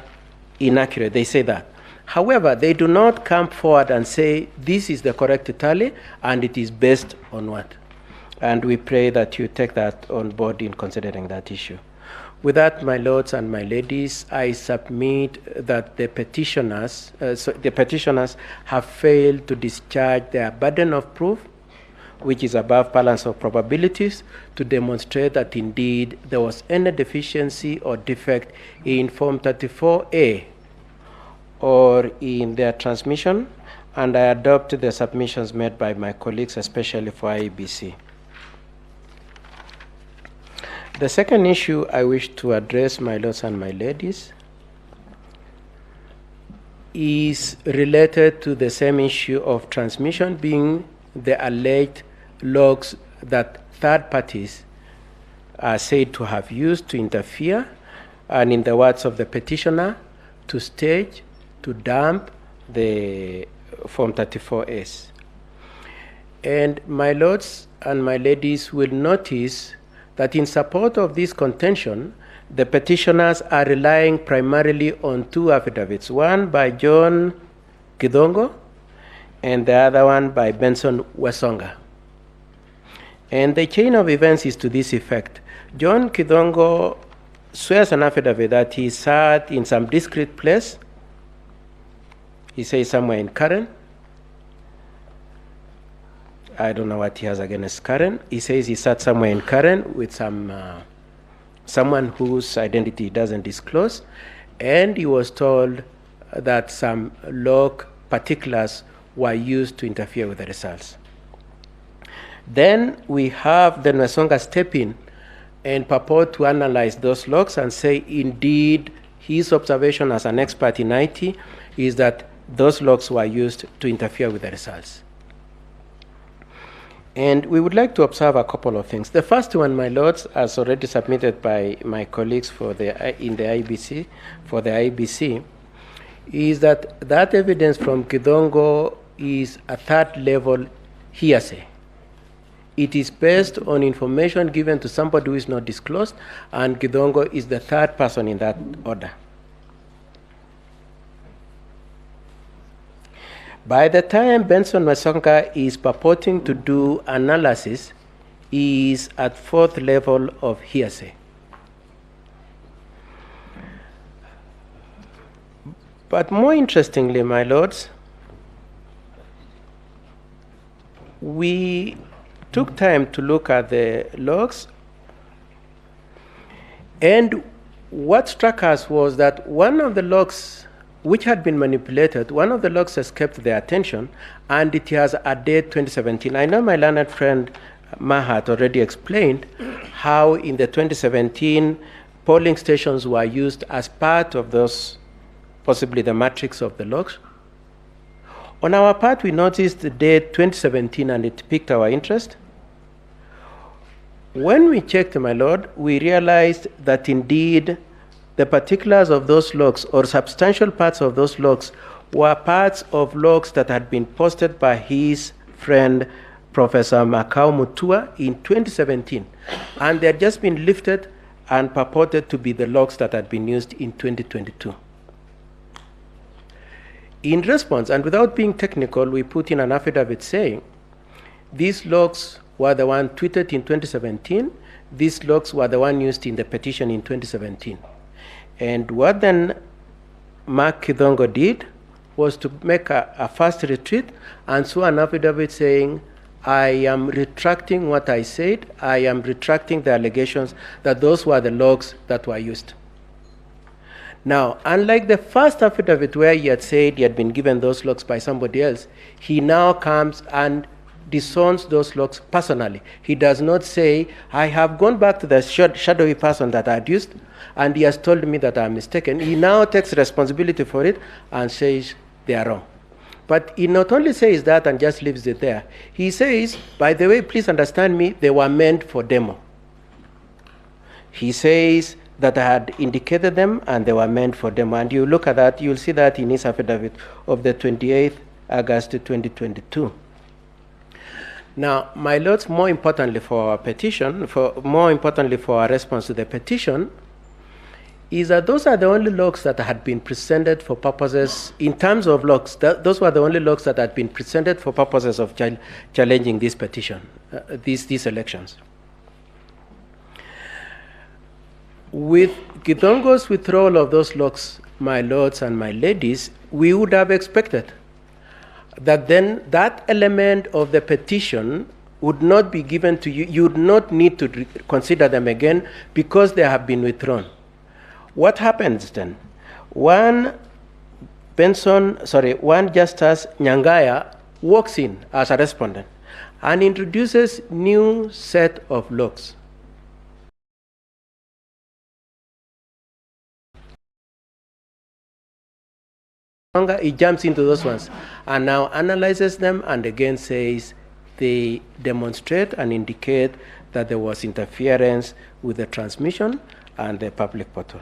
inaccurate. They say that. However, they do not come forward and say this is the correct tally and it is based on what. And we pray that you take that on board in considering that issue. With that, my lords and my ladies, I submit that the petitioners have failed to discharge their burden of proof, which is above balance of probabilities, to demonstrate that indeed there was any deficiency or defect in Form 34A or in their transmission, and I adopt the submissions made by my colleagues, especially for Iebc. The second issue I wish to address, my lords and my ladies, is related to the same issue of transmission, being the alleged logs that third parties are said to have used to interfere, and in the words of the petitioner, to stage, to dump the Form 34As. And my lords and my ladies will notice that in support of this contention, the petitioners are relying primarily on two affidavits, one by John Kidongo and the other one by Benson Wesonga. And the chain of events is to this effect. John Kidongo swears an affidavit that he sat in some discreet place. He says somewhere in Karen. I don't know what he has against Karen. He says he sat somewhere in Karen with someone whose identity he doesn't disclose, and he was told that some log particulars were used to interfere with the results. Then we have the Nwesonga step in and purport to analyze those logs and say, indeed, his observation as an expert in IT is that those logs were used to interfere with the results. And we would like to observe a couple of things. The first one, my lords, as already submitted by my colleagues in the IBC, for the IBC, is that evidence from Kidongo is a third level hearsay. It is based on information given to somebody who is not disclosed, and Kidongo is the third person in that order. By the time Benson Nwesonga is purporting to do analysis, he is at fourth level of hearsay. But more interestingly, my lords, we took time to look at the logs, and what struck us was that one of the logs which had been manipulated, one of the logs escaped their attention, and it has a date 2017. I know my learned friend Mahat already explained how in the 2017 polling stations were used as part of those, possibly the matrix of the logs. On our part, we noticed the date 2017 and it piqued our interest. When we checked, my lord, we realized that indeed the particulars of those logs, or substantial parts of those logs, were parts of logs that had been posted by his friend Professor Makau Mutua in 2017, and they had just been lifted and purported to be the logs that had been used in 2022. In response, and without being technical, we put in an affidavit saying these logs were the one tweeted in 2017, these logs were the one used in the petition in 2017. And what then Mark Kidongo did was to make a fast retreat and so an affidavit saying, I am retracting what I said, I am retracting the allegations that those were the logs that were used. Now, unlike the first affidavit where he had said he had been given those logs by somebody else, he now comes and disowns those logs personally. He does not say, I have gone back to the shadowy person that I had used, and he has told me that I am mistaken. He now takes responsibility for it and says they are wrong. But he not only says that and just leaves it there. He says, by the way, please understand me, they were meant for demo. He says that I had indicated them and they were meant for demo. And you look at that, you'll see that in his affidavit of the 28th August 2022. Now, my lords, more importantly for our petition, more importantly for our response to the petition, is that those are the only logs that had been presented for purposes, in terms of logs, those were the only logs that had been presented for purposes of challenging this petition, these elections. With Kidongo's withdrawal of those logs, my lords and my ladies, we would have expected that then that element of the petition would not be given to you. You would not need to consider them again because they have been withdrawn. What happens then? One Justice Nyangaya walks in as a respondent and introduces new set of logs. He jumps into those ones and now analyzes them and again says they demonstrate and indicate that there was interference with the transmission and the public portal.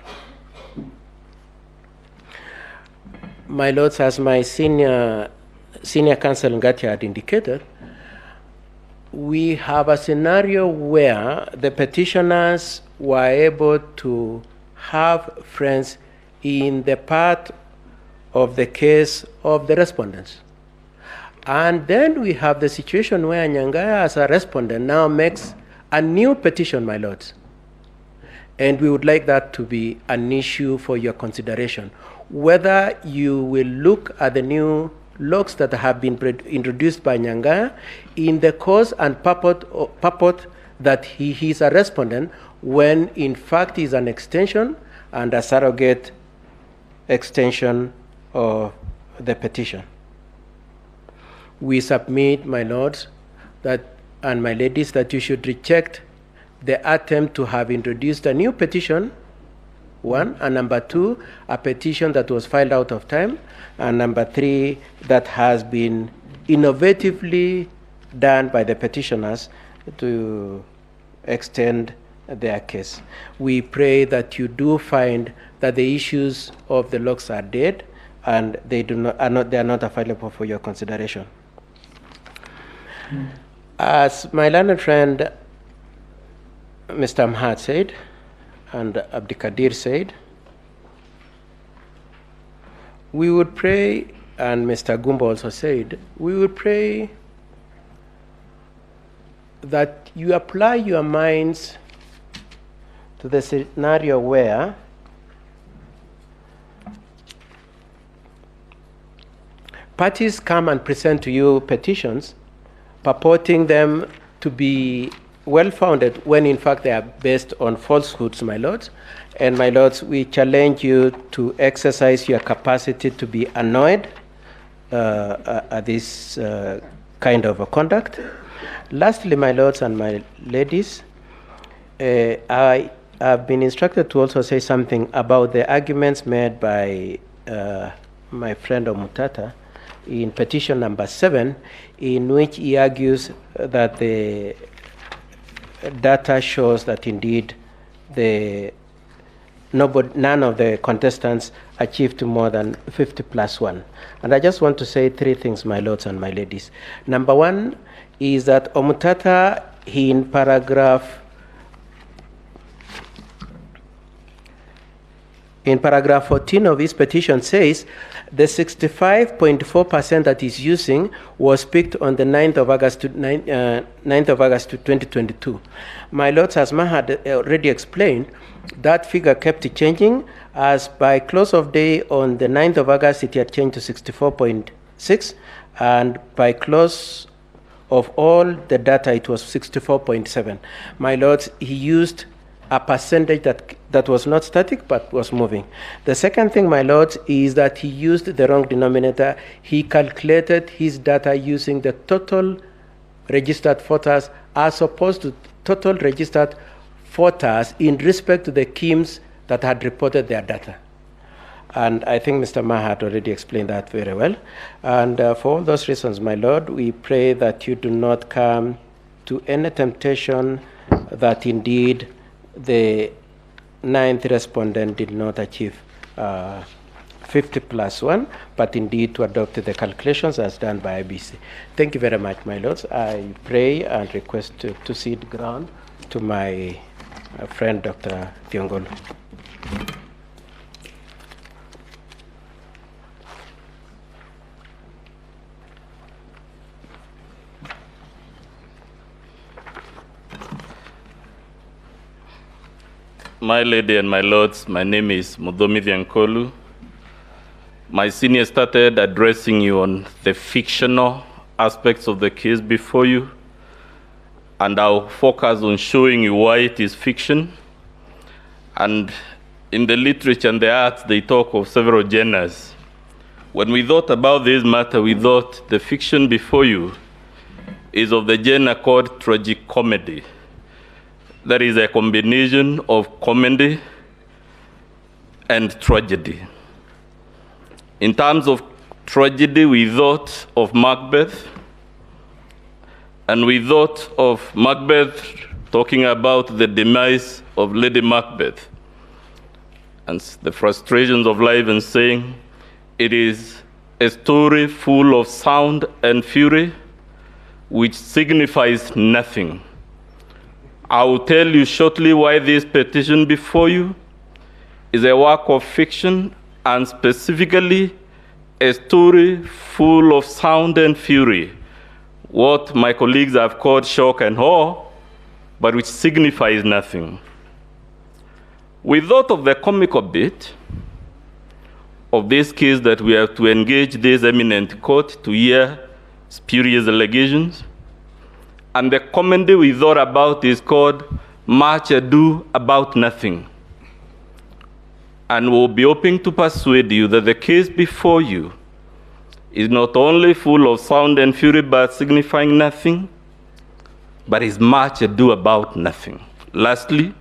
My lords, as my senior counsel Ngati had indicated, we have a scenario where the petitioners were able to have friends in the part of the case of the respondents. And then we have the situation where Nyangaya as a respondent now makes a new petition, my lords. And we would like that to be an issue for your consideration. Whether you will look at the new logs that have been introduced by Nyangaya in the cause and purport that he is a respondent when in fact he is an extension and a surrogate extension of the petition. We submit, my lords, that and my ladies, that you should reject the attempt to have introduced a new petition, one, and number two, a petition that was filed out of time, and number three, that has been innovatively done by the petitioners to extend their case. We pray that you do find that the issues of the locks are dead and they are not available for your consideration. As my learned friend Mr. Mhat said, and Abdikadir said, we would pray, and Mr. Gumba also said, we would pray that you apply your minds to the scenario where parties come and present to you petitions purporting them to be well-founded when in fact they are based on falsehoods, my lords. And my lords, we challenge you to exercise your capacity to be annoyed at this kind of conduct. Lastly, my lords and my ladies, I have been instructed to also say something about the arguments made by my friend Omutata in petition number 7, in which he argues that the data shows that indeed none of the contestants achieved more than 50+1. And I just want to say three things, my lords and my ladies. Number one is that Omutata, in paragraph 14 of his petition says the 65.4% that he's using was picked on the 9th of August to 2022. My lords, as Mahat already explained, that figure kept changing, as by close of day on the 9th of August it had changed to 64.6, and by close of all the data it was 64.7. My lords, he used a percentage that was not static but was moving. The second thing, my lords, is that he used the wrong denominator. He calculated his data using the total registered voters as opposed to total registered voters in respect to the KIMs that had reported their data. And I think Mr. Mahat already explained that very well. And for all those reasons, my lord, we pray that you do not come to any temptation that indeed the 9th respondent did not achieve 50+1, but indeed to adopt the calculations as done by Iebc. Thank you very much, my lords. I pray and request to cede ground to my friend, Dr. Thiongolo. My lady and my lords, my name is Mudomi Thiankolu. My senior started addressing you on the fictional aspects of the case before you, and I'll focus on showing you why it is fiction. And in the literature and the arts, they talk of several genres. When we thought about this matter, we thought the fiction before you is of the genre called tragic comedy. That is a combination of comedy and tragedy. In terms of tragedy, we thought of Macbeth, and we thought of Macbeth talking about the demise of Lady Macbeth and the frustrations of life, and saying it is a story full of sound and fury which signifies nothing. I will tell you shortly why this petition before you is a work of fiction, and specifically a story full of sound and fury, what my colleagues have called shock and awe, but which signifies nothing. We thought of the comical bit of this case that we have to engage this eminent court to hear spurious allegations. And the comedy we thought about is called Much Ado About Nothing. And we'll be hoping to persuade you that the case before you is not only full of sound and fury but signifying nothing, but is much ado about nothing. Lastly,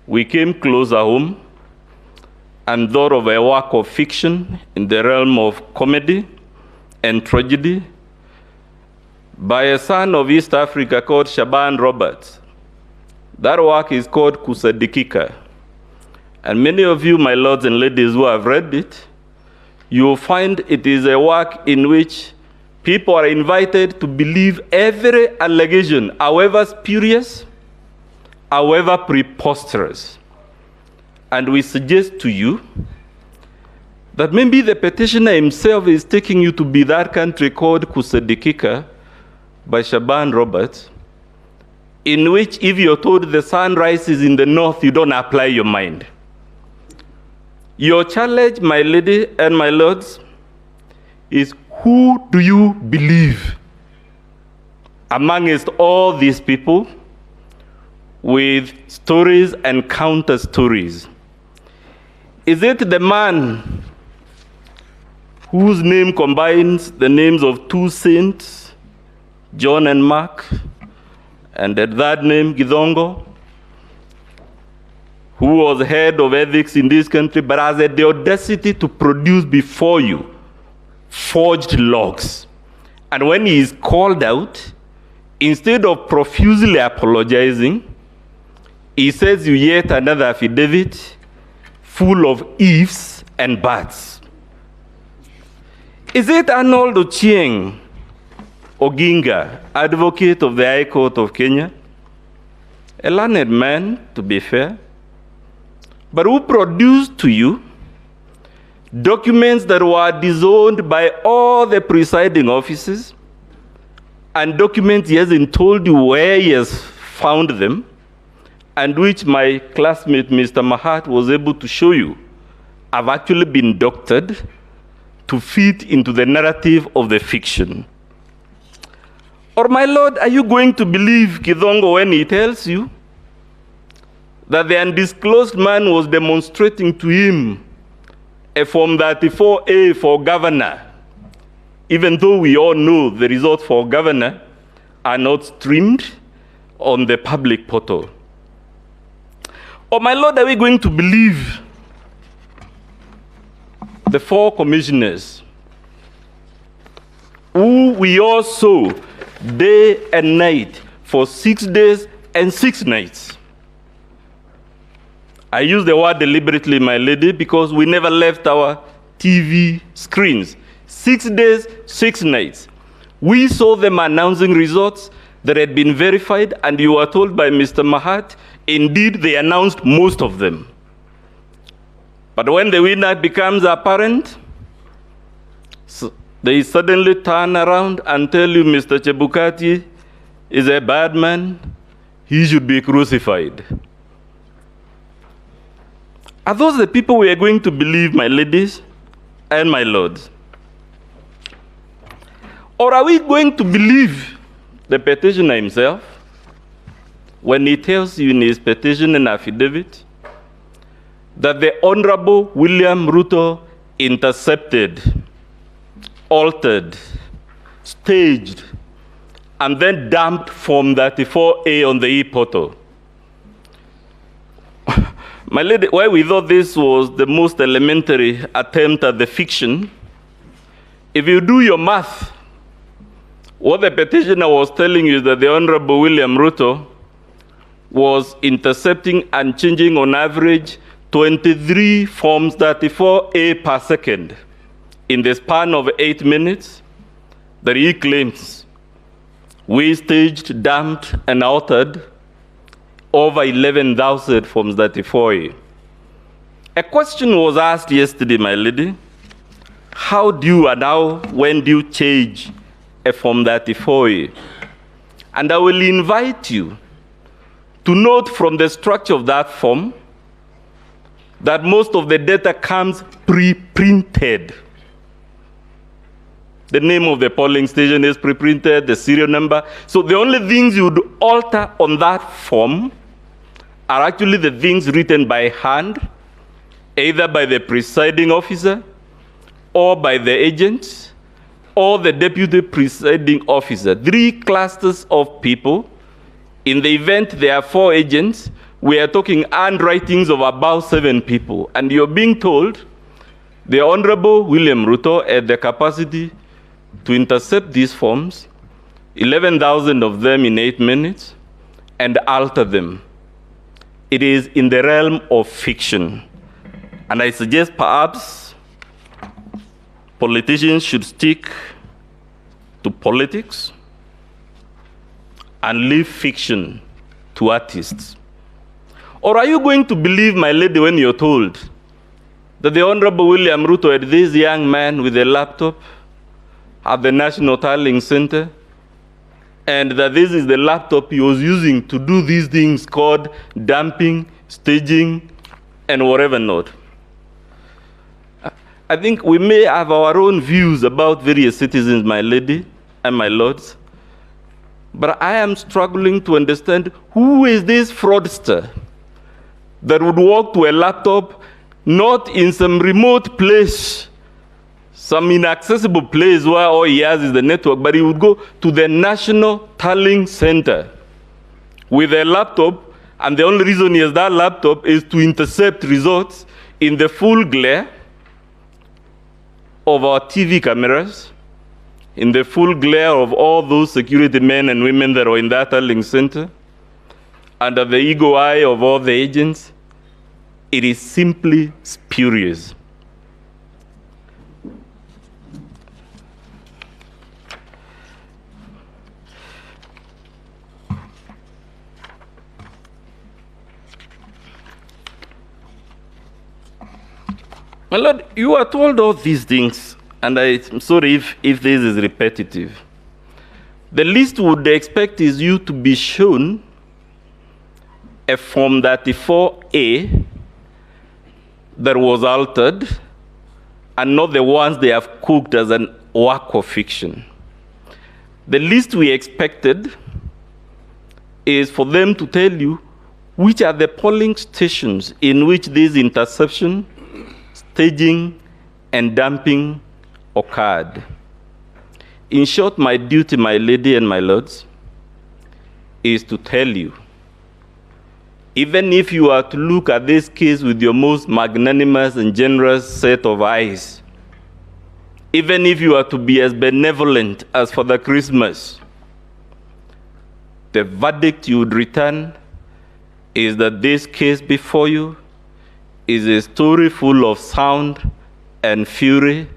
we came closer home and thought of a work of fiction in the realm of comedy and tragedy by a son of East Africa called Shaban Roberts. That work is called Kusadikika. And many of you, my lords and ladies who have read it, you will find it is a work in which people are invited to believe every allegation, however spurious, however preposterous. And we suggest to you that maybe the petitioner himself is taking you to be that country called Kusadikika by Shaban Roberts, in which if you're told the sun rises in the north, you don't apply your mind. Your challenge, my lady and my lords, is who do you believe amongst all these people with stories and counter stories? Is it the man whose name combines the names of two saints, John and Mark, and the third name, Githongo, who was head of ethics in this country, but has the audacity to produce before you forged logs? And when he is called out, instead of profusely apologizing, he says you yet another affidavit full of ifs and buts. Is it Arnold Ochieng Oginga, advocate of the High Court of Kenya, a learned man, to be fair, but who produced to you documents that were disowned by all the presiding officers, and documents he hasn't told you where he has found them, and which my classmate Mr. Mahat was able to show you have actually been doctored to fit into the narrative of the fiction? Or, my lord, are you going to believe Githongo when he tells you that the undisclosed man was demonstrating to him a Form 34A for governor, even though we all know the results for governor are not streamed on the public portal? Or, my lord, are we going to believe the 4 commissioners who we all saw day and night for 6 days and 6 nights? I use the word deliberately, my lady, because we never left our TV screens. 6 days, 6 nights. We saw them announcing results that had been verified, and you were told by Mr. Mahat, indeed, they announced most of them. But when the winner becomes apparent, they suddenly turn around and tell you Mr. Chebukati is a bad man, he should be crucified. Are those the people we are going to believe, my ladies and my lords? Or are we going to believe the petitioner himself when he tells you in his petition and affidavit that the Honorable William Ruto intercepted, altered, staged, and then dumped Form 34A on the e-portal? My lady, why we thought this was the most elementary attempt at the fiction, if you do your math, what the petitioner was telling you is that the Honorable William Ruto was intercepting and changing on average 23 Forms 34A per second in the span of 8 minutes that he claims we staged, dumped, and altered over 11,000 Forms 34A. A question was asked yesterday, my lady, how do you and when do you change a Form 34A? And I will invite you to note from the structure of that form that most of the data comes pre-printed. The name of the polling station is pre-printed, the serial number. So the only things you would alter on that form are actually the things written by hand, either by the presiding officer, or by the agents, or the deputy presiding officer. 3 clusters of people In the event there are 4 agents, we are talking handwritings of about 7 people. And you're being told the Honorable William Ruto had the capacity to intercept these forms, 11,000 of them in 8 minutes, and alter them. It is in the realm of fiction. And I suggest perhaps politicians should stick to politics and leave fiction to artists. Or are you going to believe, my lady, when you're told that the Honorable William Ruto had this young man with a laptop at the National Tallying Center, and that this is the laptop he was using to do these things called dumping, staging, and whatever not? I think we may have our own views about various citizens, my lady and my lords, but I am struggling to understand who is this fraudster that would walk to a laptop not in some remote place, some inaccessible place where all he has is the network, but he would go to the National Tallying Center with a laptop, and the only reason he has that laptop is to intercept results in the full glare of our TV cameras, in the full glare of all those security men and women that are in that tallying center, under the eagle eye of all the agents. It is simply spurious. My Lord, you are told all these things, and I'm sorry if this is repetitive. The least would expect is you to be shown a Form 34A that was altered, and not the ones they have cooked as a work of fiction. The least we expected is for them to tell you which are the polling stations in which this interception, staging, and dumping occurred. In short, my duty, my lady and my lords, is to tell you, even if you are to look at this case with your most magnanimous and generous set of eyes, even if you are to be as benevolent as Father Christmas, the verdict you would return is that this case before you is a story full of sound and fury,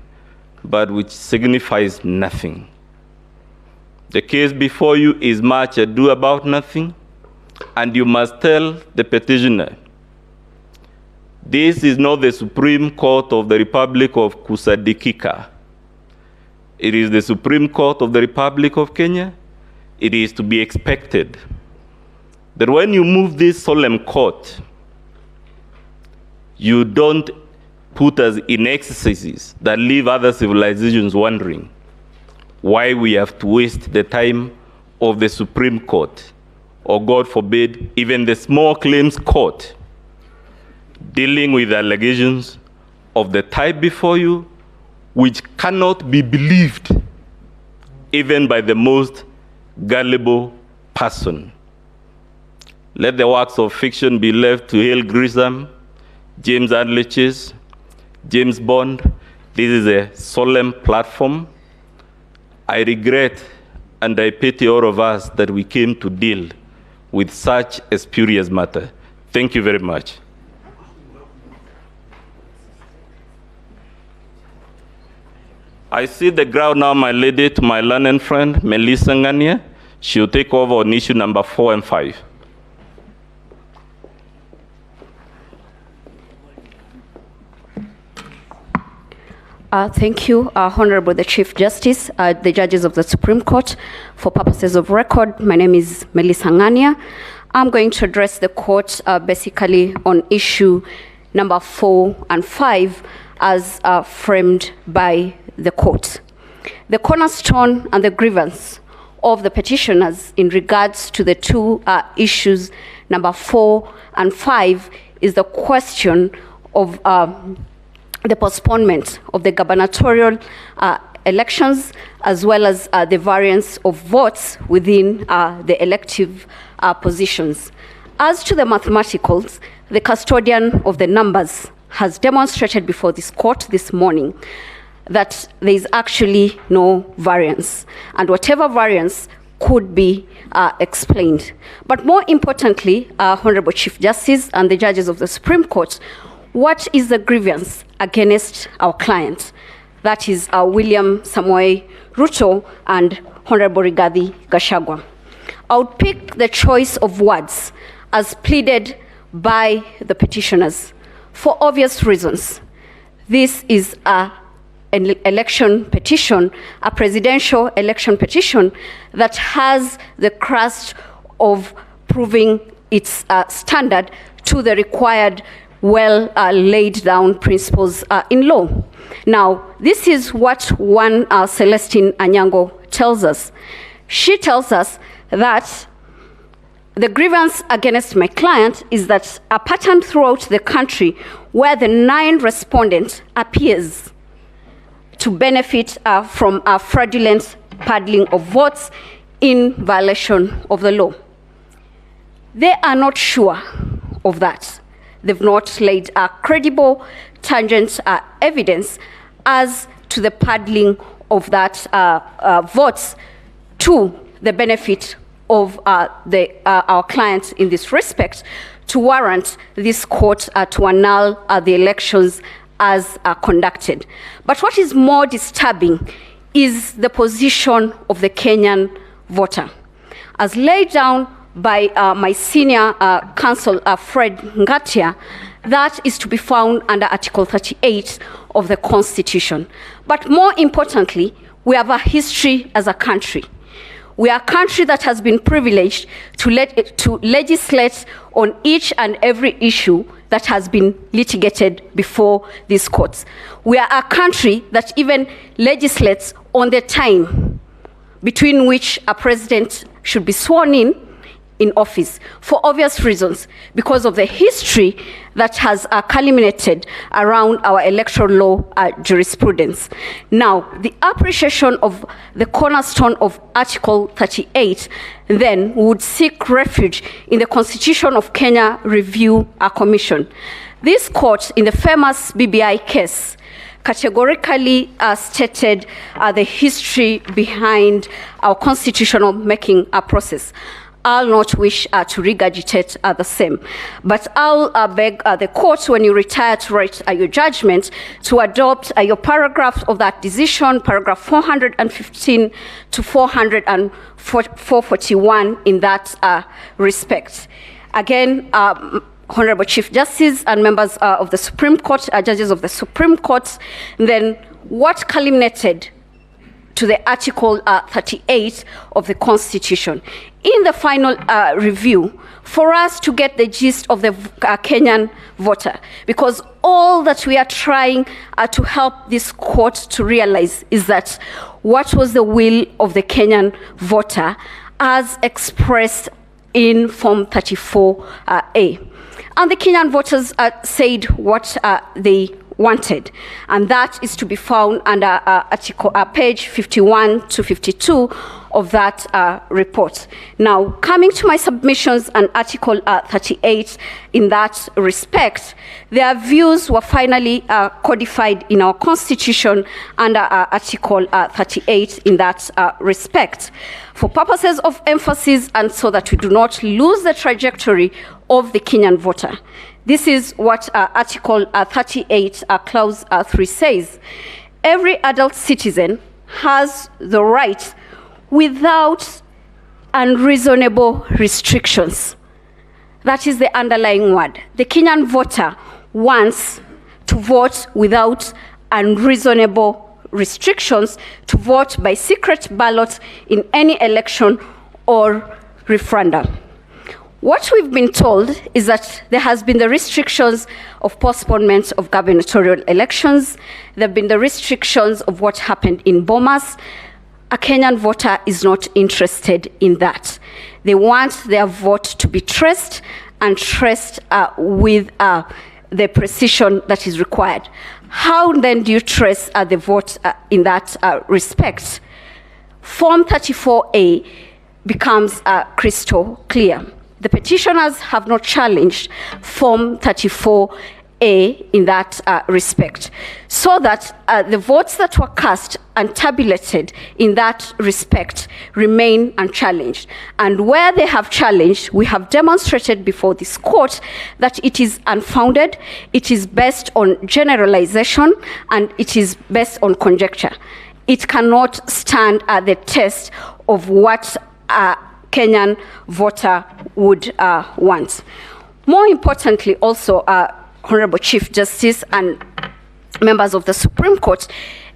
but which signifies nothing. The case before you is much ado about nothing, and you must tell the petitioner, this is not the Supreme Court of the Republic of Kusadikika. It is the Supreme Court of the Republic of Kenya. It is to be expected that when you move this solemn court, you don't put us in exercises that leave other civilizations wondering why we have to waste the time of the Supreme Court, or God forbid, even the small claims court, dealing with allegations of the type before you, which cannot be believed even by the most gullible person. Let the works of fiction be left to Hale Grissom, James Adley Chase, James Bond. This is a solemn platform. I regret and I pity all of us that we came to deal with such a spurious matter. Thank you very much. I see the ground now, my lady, to my learned friend, Melissa Ngania. She'll take over on issue number 4 and 5. Thank you, Honorable the Chief Justice, the judges of the Supreme Court. For purposes of record, my name is Melissa Ngania. I'm going to address the court basically on issue number 4 and 5 as framed by the court. The cornerstone and the grievance of the petitioners in regards to the two issues, number 4 and 5, is the question of the postponement of the gubernatorial elections, as well as the variance of votes within the elective positions. As to the mathematicals, the custodian of the numbers has demonstrated before this court this morning that there is actually no variance, and whatever variance could be explained. But more importantly, Honorable Chief Justice and the judges of the Supreme Court, what is the grievance against our client? That is William Samoei Ruto and Honorable Rigathi Gachagua. I would pick the choice of words as pleaded by the petitioners for obvious reasons. This is an election petition, a presidential election petition that has the crust of proving its standard to the required laid down principles in law. Now, this is what one Celestine Anyango tells us. She tells us that the grievance against my client is that a pattern throughout the country where the 9 respondents appears to benefit from a fraudulent paddling of votes in violation of the law. They are not sure of that. They've not laid a credible, tangent evidence as to the paddling of that votes to the benefit of our clients in this respect to warrant this court to annul the elections as conducted. But what is more disturbing is the position of the Kenyan voter. As laid down by my senior counsel, Fred Ngatia, that is to be found under Article 38 of the Constitution. But more importantly, we have a history as a country. We are a country that has been privileged to legislate on each and every issue that has been litigated before these courts. We are a country that even legislates on the time between which a president should be sworn in office, for obvious reasons, because of the history that has culminated around our electoral law jurisprudence. Now, the appreciation of the cornerstone of Article 38 then would seek refuge in the Constitution of Kenya Review Commission. This court, in the famous BBI case, categorically stated the history behind our constitutional making process. I'll not wish to regurgitate the same, but I'll beg the court, when you retire to write your judgment, to adopt your paragraphs of that decision, paragraph 415 to 441 in that respect. Again, Honorable Chief Justice and members of the Supreme Court, judges of the Supreme Court, then what culminated to the Article 38 of the Constitution. In the final review, for us to get the gist of the Kenyan voter, because all that we are trying to help this court to realize is that what was the will of the Kenyan voter as expressed in Form 34A. And the Kenyan voters said what they wanted, and that is to be found under article page 51 to 52 of that report. Now, coming to my submissions and Article 38 in that respect, their views were finally codified in our Constitution under Article 38 in that respect. For purposes of emphasis and so that we do not lose the trajectory of the Kenyan voter, this is what Article 38, Clause 3 says. Every adult citizen has the right without unreasonable restrictions. That is the underlying word. The Kenyan voter wants to vote without unreasonable restrictions, to vote by secret ballot in any election or referendum. What we've been told is that there has been the restrictions of postponement of gubernatorial elections. There have been the restrictions of what happened in Bomas. A Kenyan voter is not interested in that. They want their vote to be traced, and traced with the precision that is required. How then do you trace the vote in that respect? Form 34A becomes crystal clear. The petitioners have not challenged Form 34A in that respect, so that the votes that were cast and tabulated in that respect remain unchallenged. And where they have challenged, we have demonstrated before this court that it is unfounded, it is based on generalization, and it is based on conjecture. It cannot stand the test of what a Kenyan voter would want. More importantly, also, Honorable Chief Justice and members of the Supreme Court,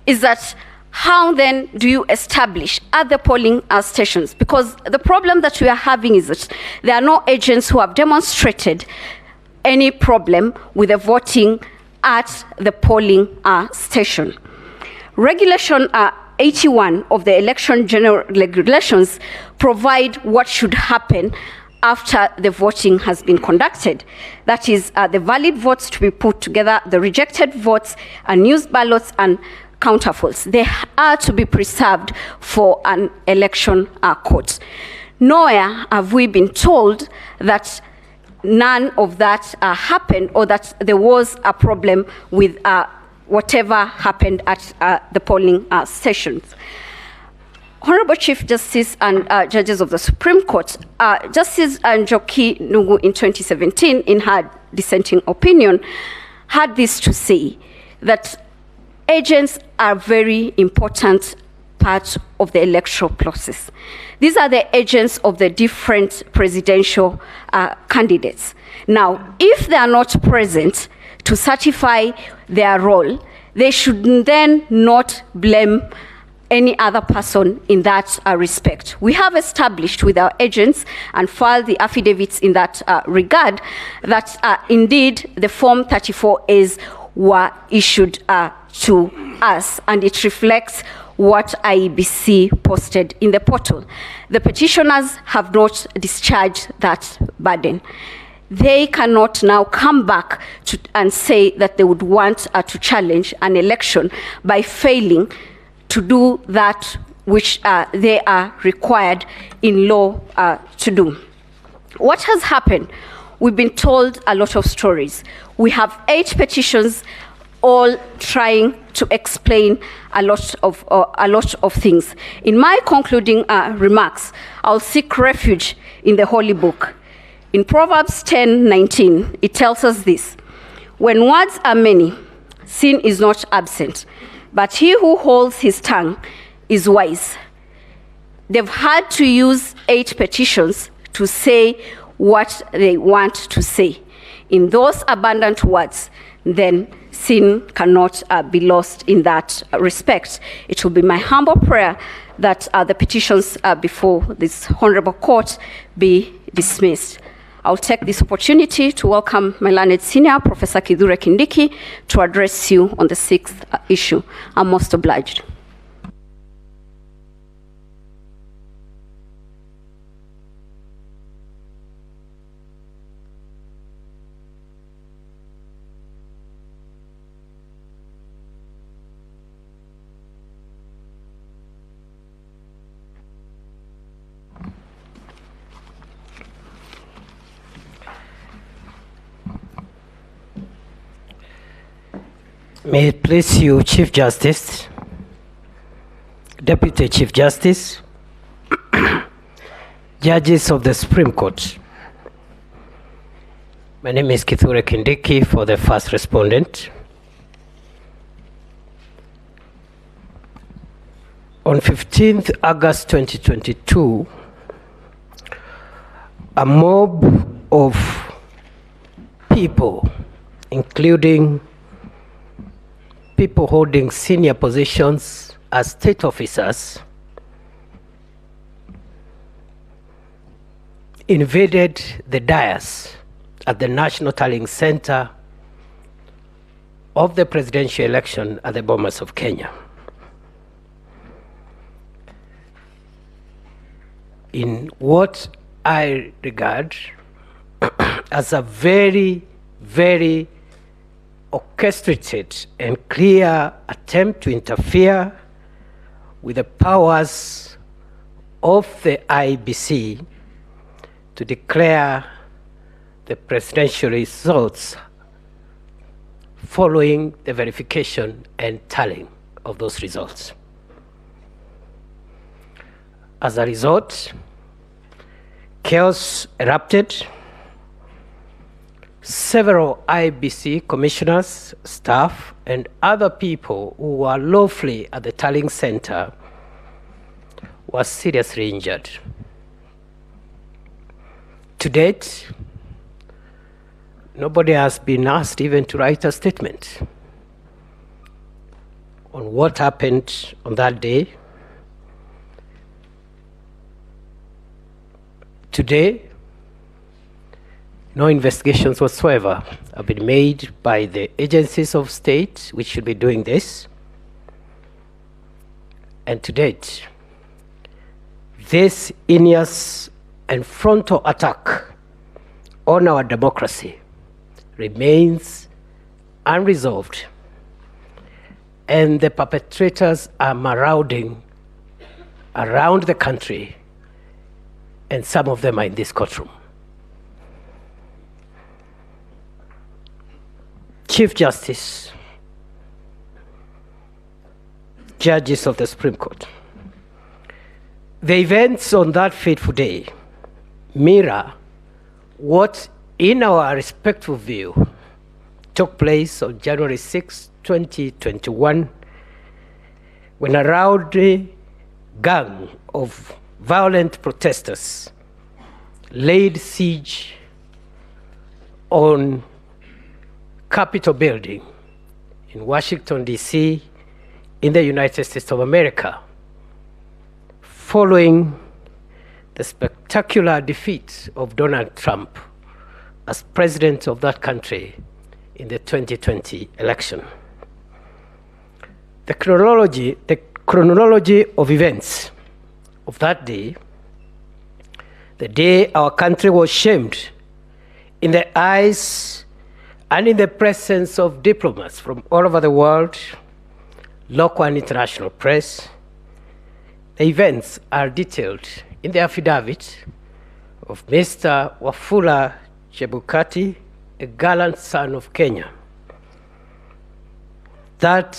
is that how then do you establish other polling stations? Because the problem that we are having is that there are no agents who have demonstrated any problem with the voting at the polling station. Regulation 81 of the Election General Regulations provide what should happen after the voting has been conducted. That is, the valid votes to be put together, the rejected votes, unused ballots, and counterfeits. They are to be preserved for an election court. Nowhere have we been told that none of that happened, or that there was a problem with whatever happened at the polling stations. Honorable Chief Justice and judges of the Supreme Court, Justice Njoki Nungu in 2017, in her dissenting opinion, had this to say, that agents are very important part of the electoral process. These are the agents of the different presidential candidates. Now, if they are not present to certify their role, they should then not blame any other person in that respect. We have established with our agents and filed the affidavits in that regard that indeed the Form 34As were issued to us, and it reflects what Iebc posted in the portal. The petitioners have not discharged that burden. They cannot now come back and say that they would want to challenge an election by failing to do that which they are required in law to do. What has happened? We've been told a lot of stories. We have 8 petitions, all trying to explain a lot of things. In my concluding remarks, I'll seek refuge in the Holy Book. In Proverbs 10:19, it tells us this: when words are many, sin is not absent, but he who holds his tongue is wise. They've had to use 8 petitions to say what they want to say. In those abundant words, then sin cannot be lost in that respect. It will be my humble prayer that the petitions before this honorable court be dismissed. I'll take this opportunity to welcome my learned senior, Professor Kithure Kindiki, to address you on the 6th issue. I'm most obliged. May it please you, Chief Justice, Deputy Chief Justice, judges of the Supreme Court. My name is Kithure Kindiki for the first respondent. On 15th August 2022, a mob of people, including people holding senior positions as state officers, invaded the dais at the National Tallying Center of the presidential election at the Bomas of Kenya. In what I regard as a very, very orchestrated and clear attempt to interfere with the powers of the Iebc to declare the presidential results following the verification and tallying of those results. As a result, chaos erupted. Several Iebc commissioners, staff, and other people who were lawfully at the tallying center were seriously injured. To date, nobody has been asked even to write a statement on what happened on that day. Today, no investigations whatsoever have been made by the agencies of state which should be doing this. And to date, this heinous and frontal attack on our democracy remains unresolved, and the perpetrators are marauding around the country, and some of them are in this courtroom. Chief Justice, judges of the Supreme Court, the events on that fateful day mirror what, in our respectful view, took place on January 6, 2021, when a rowdy gang of violent protesters laid siege on Capitol building in Washington, D.C., in the United States of America, following the spectacular defeat of Donald Trump as president of that country in the 2020 election. The chronology of events of that day, the day our country was shamed in the eyes and in the presence of diplomats from all over the world, local and international press. The events are detailed in the affidavit of Mr. Wafula Chebukati, a gallant son of Kenya. That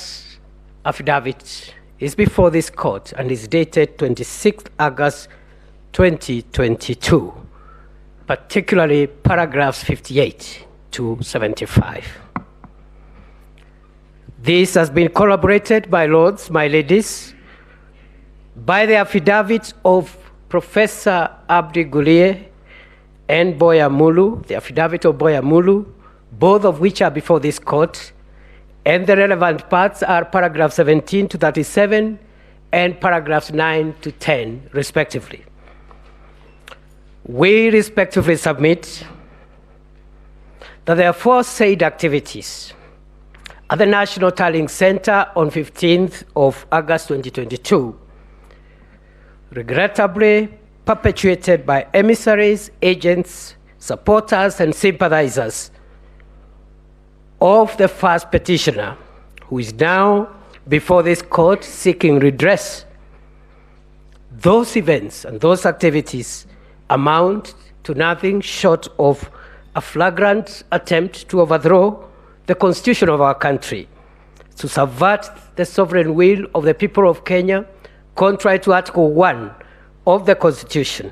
affidavit is before this court and is dated 26th August 2022, particularly paragraphs 58 to 75. This has been corroborated, my lords, my ladies, by the affidavit of Professor Abdi Gulie and Boya Mulu, the affidavit of Boya Mulu, both of which are before this court, and the relevant parts are paragraphs 17 to 37 and paragraphs 9 to 10, respectively. We respectively submit that the aforesaid activities at the National Tallying Center on 15th of August 2022, regrettably perpetuated by emissaries, agents, supporters, and sympathizers of the first petitioner, who is now before this court seeking redress. Those events and those activities amount to nothing short of a flagrant attempt to overthrow the constitution of our country, to subvert the sovereign will of the people of Kenya, contrary to Article 1 of the Constitution.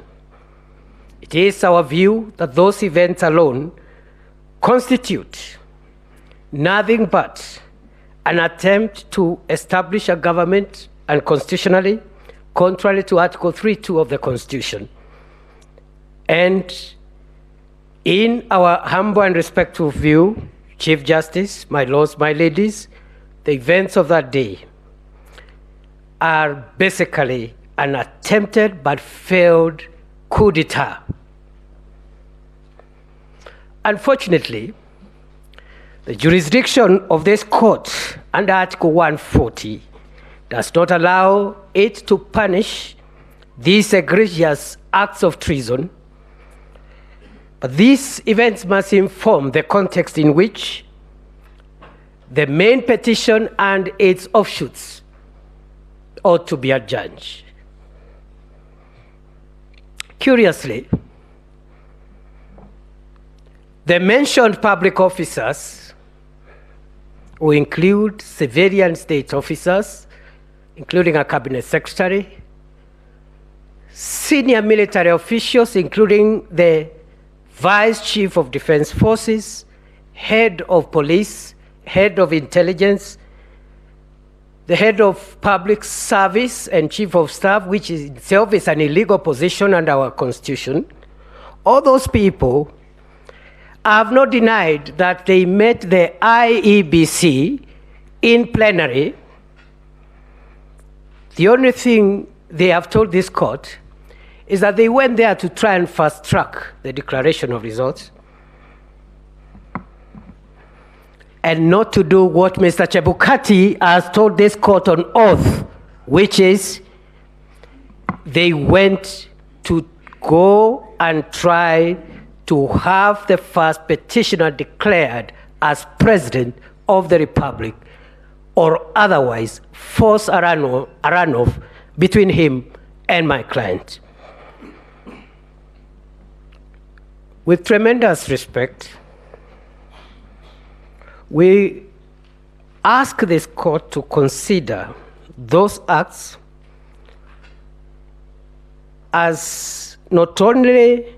It is our view that those events alone constitute nothing but an attempt to establish a government unconstitutionally, contrary to Article 3(2) of the Constitution. And in our humble and respectful view, Chief Justice, my lords, my ladies, the events of that day are basically an attempted but failed coup d'etat. Unfortunately, the jurisdiction of this court under Article 140 does not allow it to punish these egregious acts of treason. But these events must inform the context in which the main petition and its offshoots ought to be adjudged. Curiously, the mentioned public officers, who include civilian state officers, including a cabinet secretary, senior military officials, including the Vice Chief of Defense Forces, Head of Police, Head of Intelligence, the Head of Public Service and Chief of Staff, which is itself is an illegal position under our Constitution. All those people have not denied that they met the Iebc in plenary. The only thing they have told this court is that they went there to try and fast-track the declaration of results and not to do what Mr. Chebukati has told this court on oath, which is they went to go and try to have the first petitioner declared as President of the Republic, or otherwise force a runoff between him and my client. With tremendous respect, we ask this court to consider those acts as not only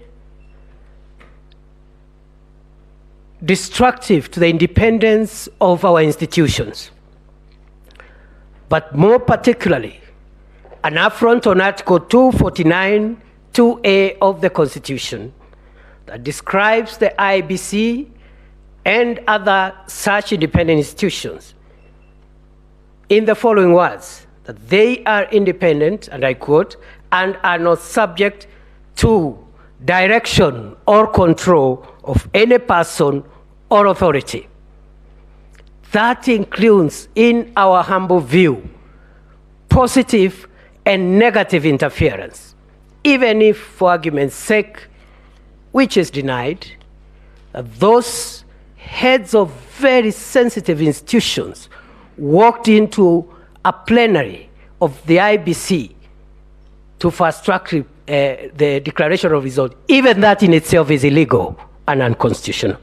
destructive to the independence of our institutions, but more particularly an affront on Article 249, 2A of the Constitution that describes the Iebc and other such independent institutions in the following words, that they are independent, and I quote, and are not subject to direction or control of any person or authority. That includes, in our humble view, positive and negative interference, even if, for argument's sake, which is denied, those heads of very sensitive institutions walked into a plenary of the Iebc to fast-track the declaration of result. Even that in itself is illegal and unconstitutional.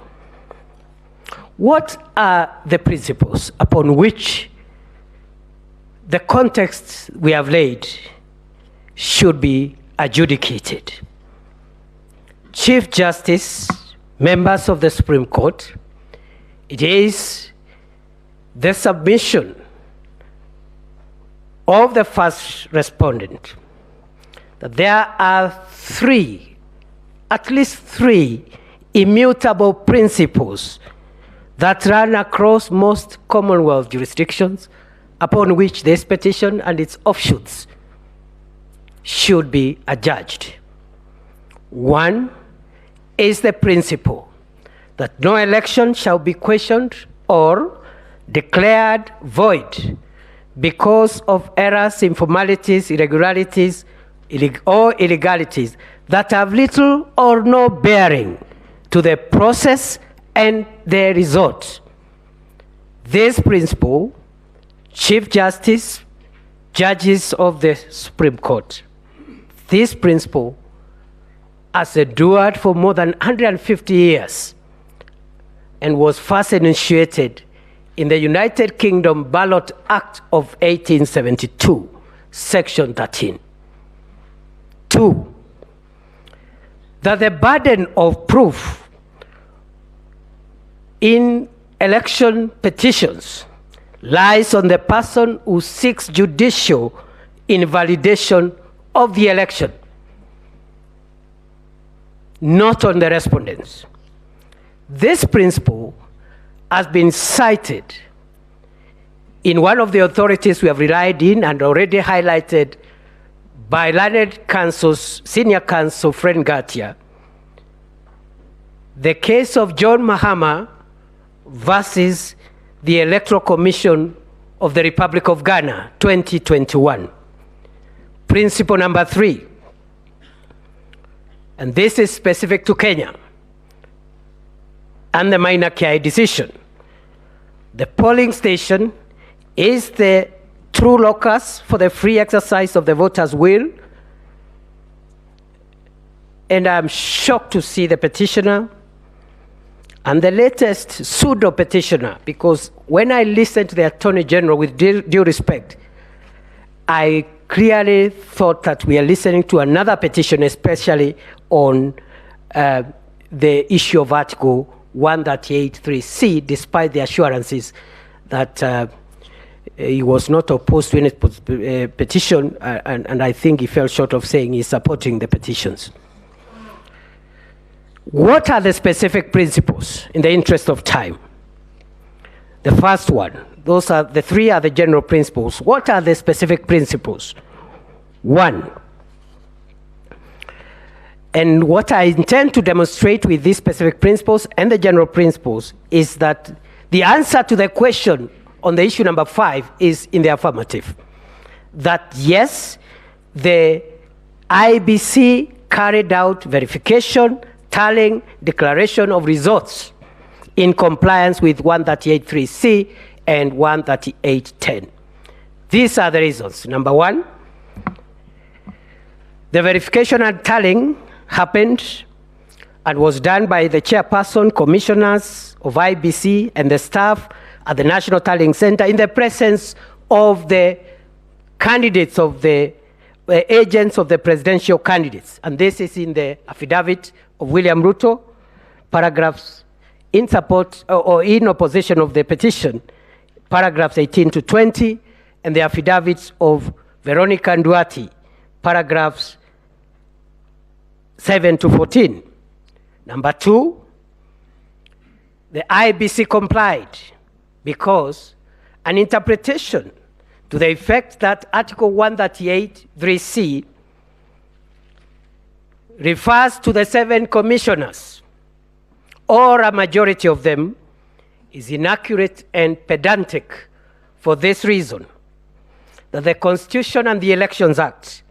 What are the principles upon which the context we have laid should be adjudicated? Chief Justice, members of the Supreme Court, it is the submission of the first respondent that there are at least three immutable principles that run across most Commonwealth jurisdictions upon which this petition and its offshoots should be adjudged. One is the principle that no election shall be questioned or declared void because of errors, informalities, irregularities, or illegalities that have little or no bearing to the process and the result. This principle, Chief Justice, judges of the Supreme Court, this principle has endured for more than 150 years and was first initiated in the United Kingdom Ballot Act of 1872, Section 13. 2, that the burden of proof in election petitions lies on the person who seeks judicial invalidation of the election, not on the respondents. This principle has been cited in one of the authorities we have relied in and already highlighted by learned counsel's senior counsel, Fred Ngatia, the case of John Mahama versus the Electoral Commission of the Republic of Ghana, 2021. Principle number 3, and this is specific to Kenya and the Maina Kiai decision. The polling station is the true locus for the free exercise of the voter's will. And I'm shocked to see the petitioner and the latest pseudo petitioner, because when I listened to the Attorney General, with due respect, I clearly thought that we are listening to another petition, especially on the issue of Article 138.3c, despite the assurances that he was not opposed to any petition, and I think he fell short of saying he's supporting the petitions. What are the specific principles in the interest of time? The first one, the three are the general principles. What are the specific principles? One, and what I intend to demonstrate with these specific principles and the general principles is that the answer to the question on the issue number 5 is in the affirmative. That yes, the Iebc carried out verification, tallying, declaration of results in compliance with 138.3c and 138.10. These are the reasons. Number 1, the verification and tallying happened and was done by the chairperson, commissioners of Iebc and the staff at the National Tallying Center in the presence of the candidates of the agents of the presidential candidates. And this is in the affidavit of William Ruto, paragraphs in support or in opposition of the petition, paragraphs 18 to 20, and the affidavits of Veronica Nduati, paragraphs 7 to 14. Number 2, the Iebc complied because an interpretation to the effect that Article 138.3c refers to the 7 commissioners, or a majority of them, is inaccurate and pedantic for this reason, that the Constitution and the Elections Act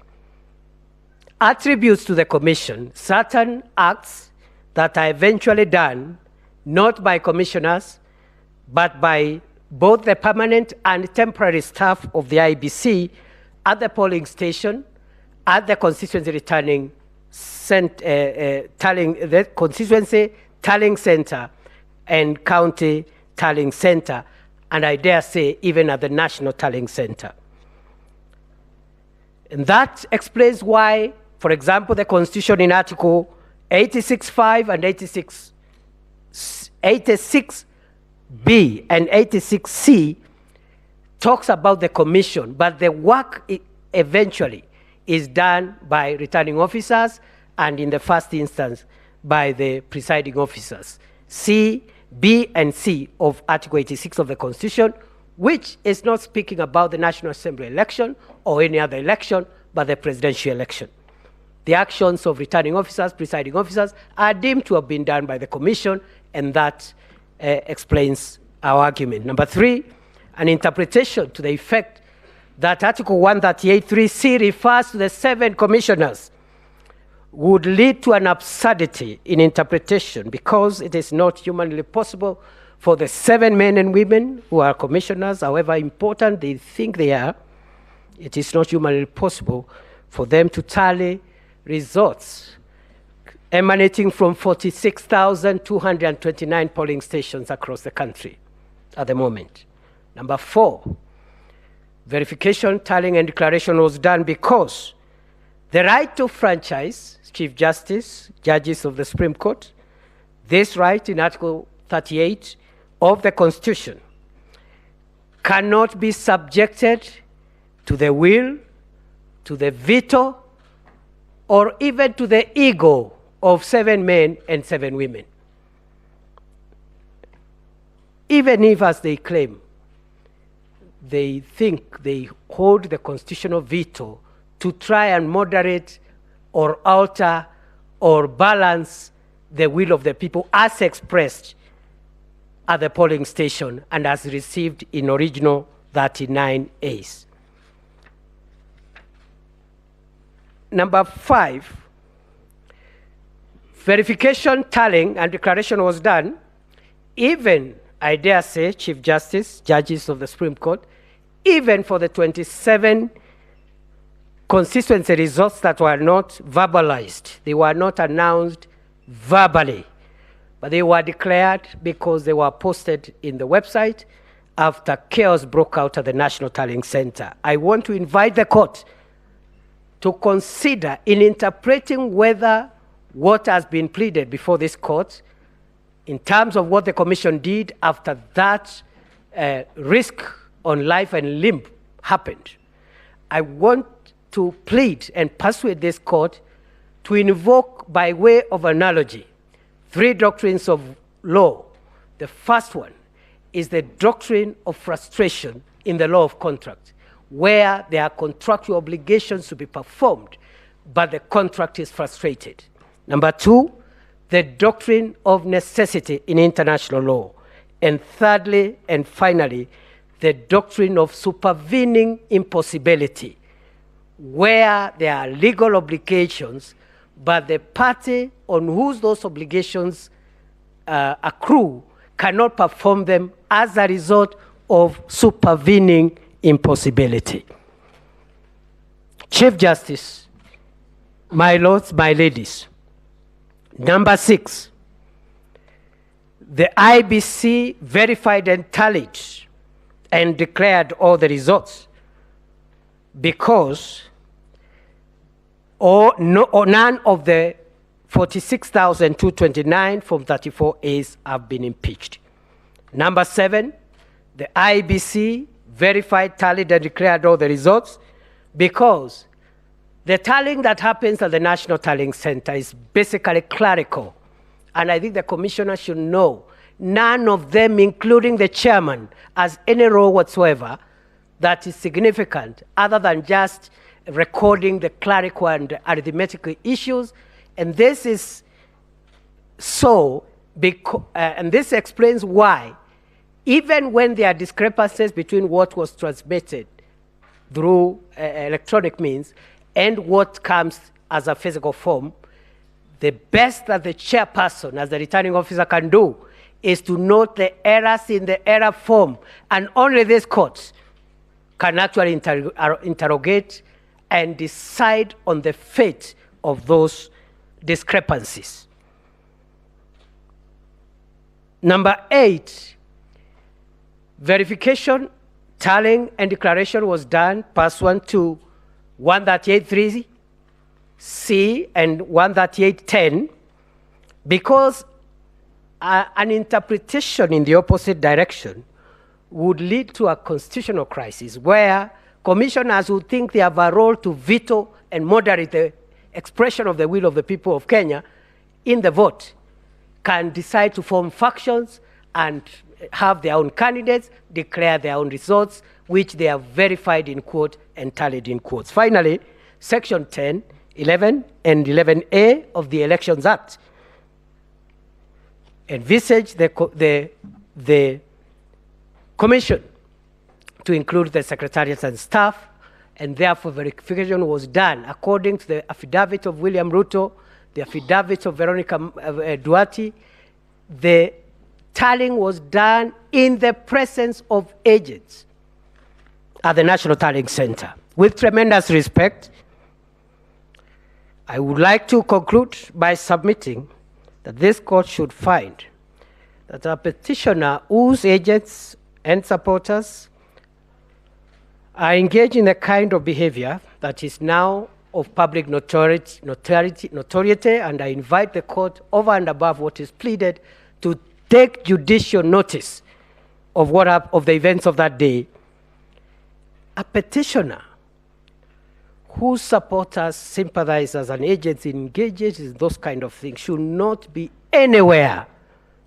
attributes to the Commission certain acts that are eventually done not by commissioners, but by both the permanent and temporary staff of the Iebc at the polling station, at the constituency returning the constituency tallying center and county tallying center, and I dare say even at the national tallying center. And that explains why, for example, the Constitution in Article 86.5 and 86B and 86C talks about the commission, but the work eventually is done by returning officers and in the first instance by the presiding officers. C, B, and C of Article 86 of the Constitution, which is not speaking about the National Assembly election or any other election, but the presidential election. The actions of returning officers, presiding officers, are deemed to have been done by the Commission, and that explains our argument. Number 3, an interpretation to the effect that Article 138.3c refers to the 7 commissioners would lead to an absurdity in interpretation, because it is not humanly possible for the 7 men and women who are commissioners, however important they think they are, it is not humanly possible for them to tally results emanating from 46,229 polling stations across the country at the moment. Number 4, verification, tallying, and declaration was done because the right to franchise, Chief Justice, judges of the Supreme Court, this right in Article 38 of the Constitution cannot be subjected to the will, to the veto, or even to the ego of 7 men and 7 women. Even if, as they claim, they think they hold the constitutional veto to try and moderate or alter or balance the will of the people as expressed at the polling station and as received in original 39As. Number 5, verification, tallying, and declaration was done even I dare say, Chief Justice, judges of the Supreme Court, even for the 27 constituency results that were not verbalized, they were not announced verbally, but they were declared because they were posted in the website after chaos broke out at the National Tallying Center. I want to invite the court to consider, in interpreting whether what has been pleaded before this court in terms of what the commission did after that risk on life and limb happened. I want to plead and persuade this court to invoke, by way of analogy, 3 doctrines of law. The first one is the doctrine of frustration in the law of contract, where there are contractual obligations to be performed, but the contract is frustrated. Number 2, the doctrine of necessity in international law. And thirdly and finally, the doctrine of supervening impossibility, where there are legal obligations, but the party on whose those obligations accrue cannot perform them as a result of supervening impossibility. Chief Justice, my lords, my ladies, number 6, the Iebc verified and tallied and declared all the results because none of the 46,229 from 34As have been impeached. Number 7, the Iebc verified, tallied, and declared all the results because the tallying that happens at the National Tallying Center is basically clerical. And I think the commissioner should know none of them, including the chairman, has any role whatsoever that is significant other than just recording the clerical and arithmetical issues. And this is so, and this explains why, even when there are discrepancies between what was transmitted through electronic means and what comes as a physical form, the best that the chairperson, as the returning officer, can do is to note the errors in the error form, and only this court can actually interrogate and decide on the fate of those discrepancies. Number 8, verification, tallying, and declaration was done pursuant to 138.3C and 138.10 because an interpretation in the opposite direction would lead to a constitutional crisis where commissioners who think they have a role to veto and moderate the expression of the will of the people of Kenya in the vote can decide to form factions and have their own candidates, declare their own results, which they have verified in quote and tallied in quotes. Finally, Section 10, 11, and 11A of the Elections Act envisage the commission to include the secretariats and staff, and therefore verification was done according to the affidavit of William Ruto, the affidavit of Veronica Duarte. The tallying was done in the presence of agents at the National Tallying Center. With tremendous respect, I would like to conclude by submitting that this court should find that a petitioner whose agents and supporters are engaged in a kind of behavior that is now of public notoriety, and I invite the court, over and above what is pleaded, to take judicial notice of of the events of that day. A petitioner whose supporters, sympathizers, and agents engaged in those kind of things should not be anywhere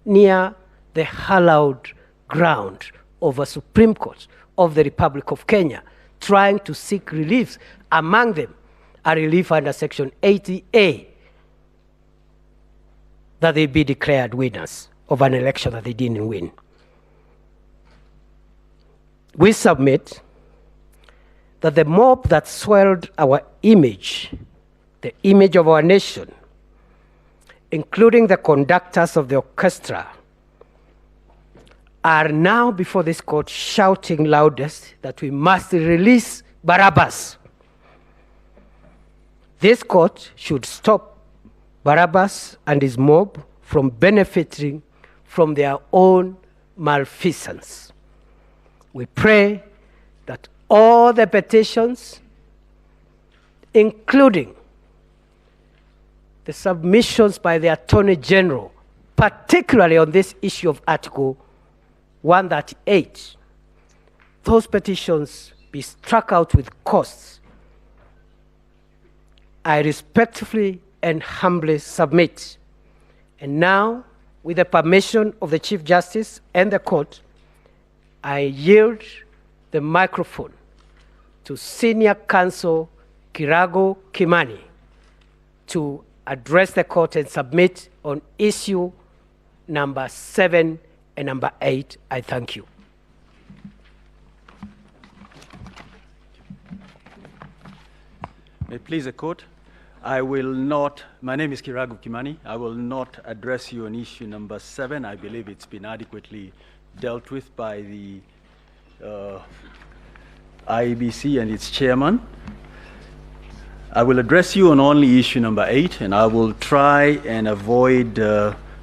near the hallowed ground of a Supreme Court of the Republic of Kenya, trying to seek relief, among them a relief under Section 80A, that they be declared winners of an election that they didn't win. We submit that the mob that swelled our image, the image of our nation, including the conductors of the orchestra, are now before this court shouting loudest that we must release Barabbas. This court should stop Barabbas and his mob from benefiting from their own malfeasance. We pray that all the petitions, including the submissions by the Attorney General, particularly on this issue of Article 138, those petitions be struck out with costs. I respectfully and humbly submit. And now, with the permission of the Chief Justice and the court, I yield the microphone to Senior Counsel Kirago Kimani to address the court and submit on issue number 7 and number 8. I thank you. May it please the court, I will not, my name is Kirago Kimani, I will not address you on issue number 7. I believe it's been adequately dealt with by the Iebc and its chairman. I will address you on only issue number 8, and I will try and avoid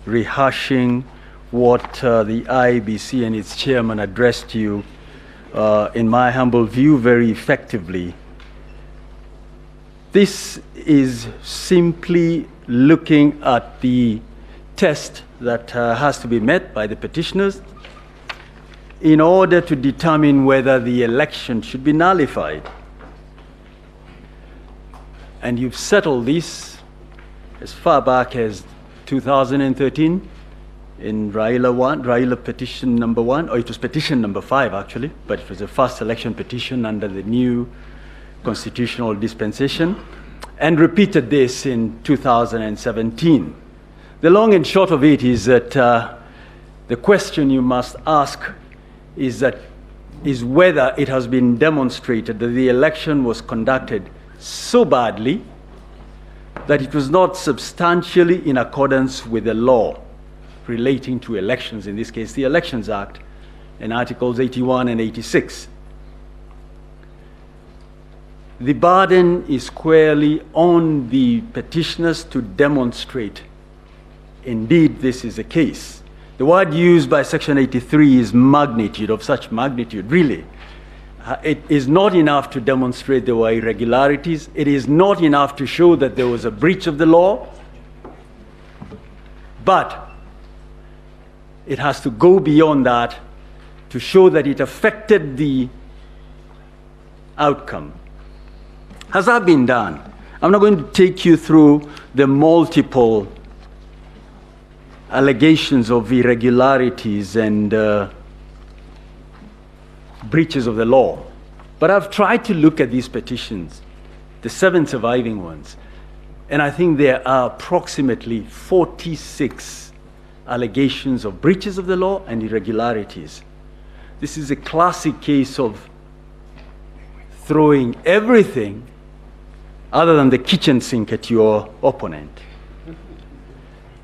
rehashing what the Iebc and its chairman addressed you, in my humble view, very effectively. This is simply looking at the test that has to be met by the petitioners in order to determine whether the election should be nullified. And you've settled this as far back as 2013 in Raila petition number 1, or it was petition number 5 actually, but it was the first election petition under the new constitutional dispensation, and repeated this in 2017. The long and short of it is that the question you must ask is whether it has been demonstrated that the election was conducted so badly that it was not substantially in accordance with the law relating to elections, in this case the Elections Act and Articles 81 and 86. The burden is squarely on the petitioners to demonstrate indeed this is the case. The word used by Section 83 is magnitude, of such magnitude, really. It is not enough to demonstrate there were irregularities. It is not enough to show that there was a breach of the law. But it has to go beyond that to show that it affected the outcome. Has that been done? I'm not going to take you through the multiple allegations of irregularities and breaches of the law. But I've tried to look at these petitions, the 7 surviving ones, and I think there are approximately 46 allegations of breaches of the law and irregularities. This is a classic case of throwing everything other than the kitchen sink at your opponent.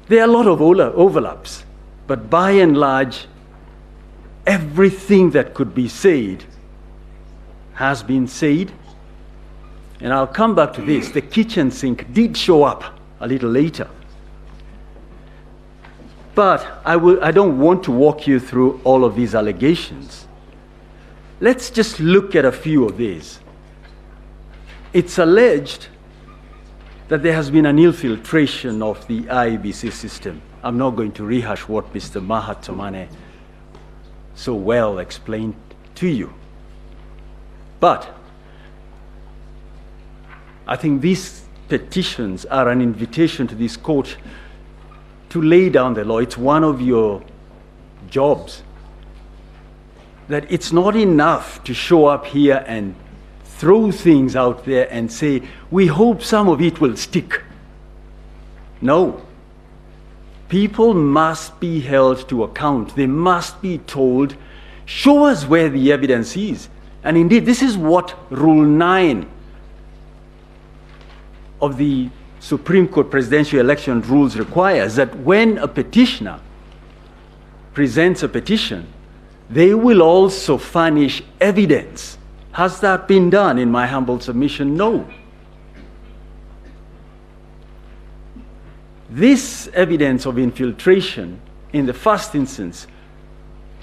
There are a lot of overlaps, but by and large, everything that could be said has been said. And I'll come back to this. The kitchen sink did show up a little later. But I don't want to walk you through all of these allegations. Let's just look at a few of these. It's alleged that there has been an infiltration of the Iebc system. I'm not going to rehash what Mr. Mahatomane so well explained to you. But I think these petitions are an invitation to this court to lay down the law. It's one of your jobs. That it's not enough to show up here and throw things out there and say, we hope some of it will stick. No. People must be held to account. They must be told, show us where the evidence is. And indeed, this is what Rule 9 of the Supreme Court presidential election rules requires, that when a petitioner presents a petition, they will also furnish evidence. Has that been done in my humble submission? No. This evidence of infiltration, in the first instance,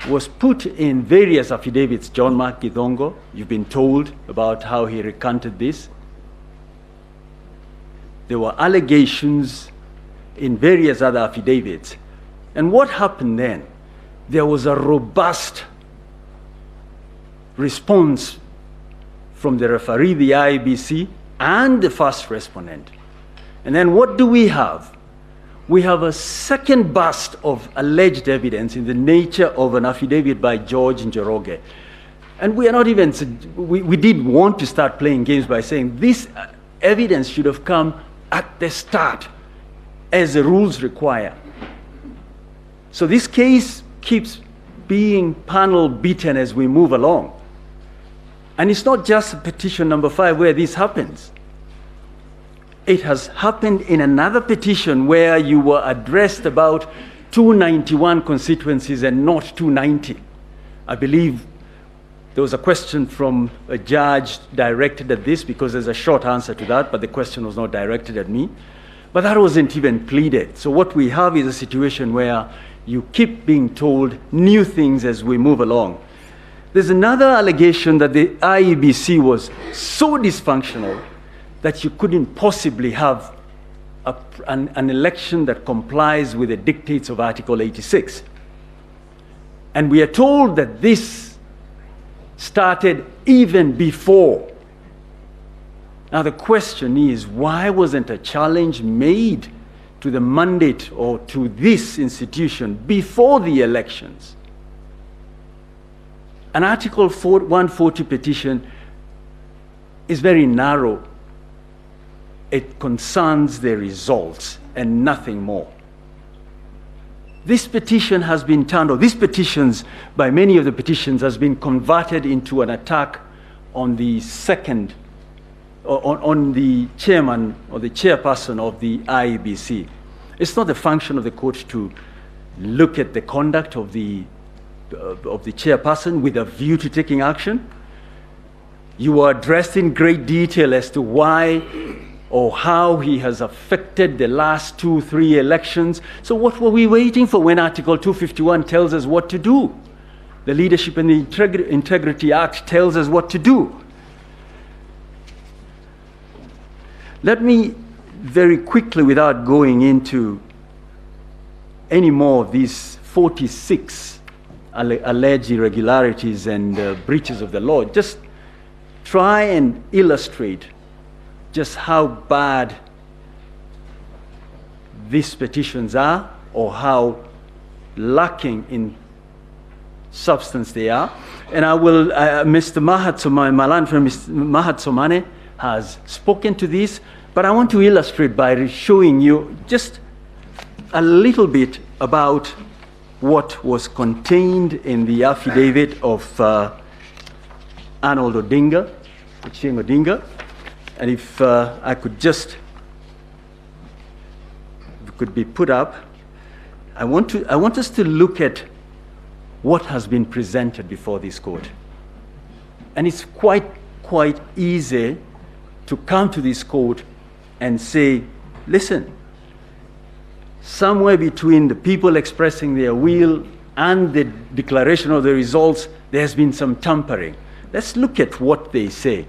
was put in various affidavits. John Mark Githongo, you've been told about how he recanted this. There were allegations in various other affidavits. And what happened then? There was a robust response from the referee, the Iebc, and the first respondent. And then what do we have? We have a second burst of alleged evidence in the nature of an affidavit by George Njoroge. And we are not even, we did want to start playing games by saying this evidence should have come at the start, as the rules require. So this case keeps being panel beaten as we move along. And it's not just petition number 5 where this happens. It has happened in another petition where you were addressed about 291 constituencies and not 290. I believe there was a question from a judge directed at this, because there's a short answer to that, but the question was not directed at me. But that wasn't even pleaded. So what we have is a situation where you keep being told new things as we move along. There's another allegation that the Iebc was so dysfunctional that you couldn't possibly have an election that complies with the dictates of Article 86. And we are told that this started even before. Now the question is, why wasn't a challenge made to the mandate or to this institution before the elections? An Article 140 petition is very narrow. It concerns the results and nothing more. This petition has been turned, or these petitions, by many of the petitions, has been converted into an attack on the second, on the chairman or the chairperson of the Iebc. It's not the function of the court to look at the conduct of the chairperson with a view to taking action. You are addressed in great detail as to why or how he has affected the last 2-3 elections. So what were we waiting for when Article 251 tells us what to do? The Leadership and the Integrity Act tells us what to do. Let me very quickly, without going into any more of these 46 alleged irregularities and breaches of the law, just try and illustrate just how bad these petitions are, or how lacking in substance they are. And I will, Mr. Mahat Somane, my land friend, Mr. Mahat Somane, has spoken to this, but I want to illustrate by showing you just a little bit about what was contained in the affidavit of Arnold Odinga, Ochieng Odinga. And if I could just, if it could be put up, I want us to look at what has been presented before this court. And it's quite easy to come to this court and say, listen, somewhere between the people expressing their will and the declaration of the results, there has been some tampering. Let's look at what they say.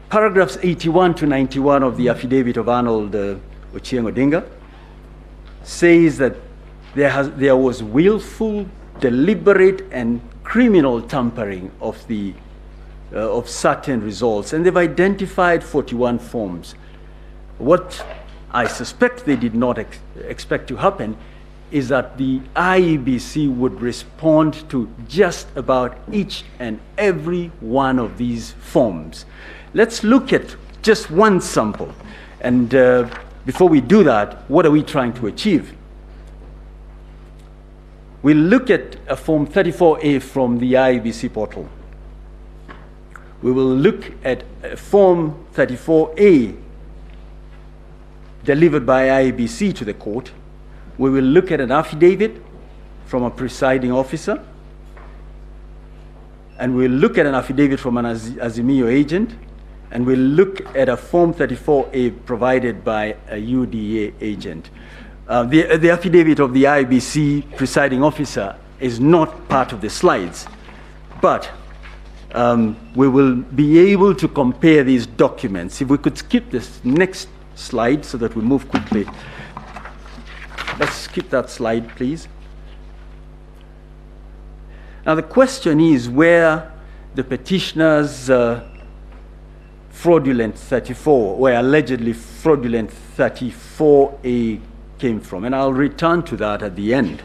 Paragraphs 81 to 91 of the affidavit of Arnold Ochieng Odinga says that there was willful, deliberate, and criminal tampering of certain results, and they've identified 41 forms. What I suspect they did not expect to happen is that the Iebc would respond to just about each and every one of these forms. Let's look at just one sample. And before we do that, what are we trying to achieve? We'll look at a Form 34A from the Iebc portal. We will look at Form 34A delivered by Iebc to the court. We will look at an affidavit from a presiding officer, and we'll look at an affidavit from an Azimio agent, and we'll look at a Form 34A provided by a UDA agent. The affidavit of the Iebc presiding officer is not part of the slides, but we will be able to compare these documents. If we could skip this next slide so that we move quickly. Let's skip that slide, please. Now the question is where the petitioner's fraudulent 34, where allegedly fraudulent 34A came from, and I'll return to that at the end.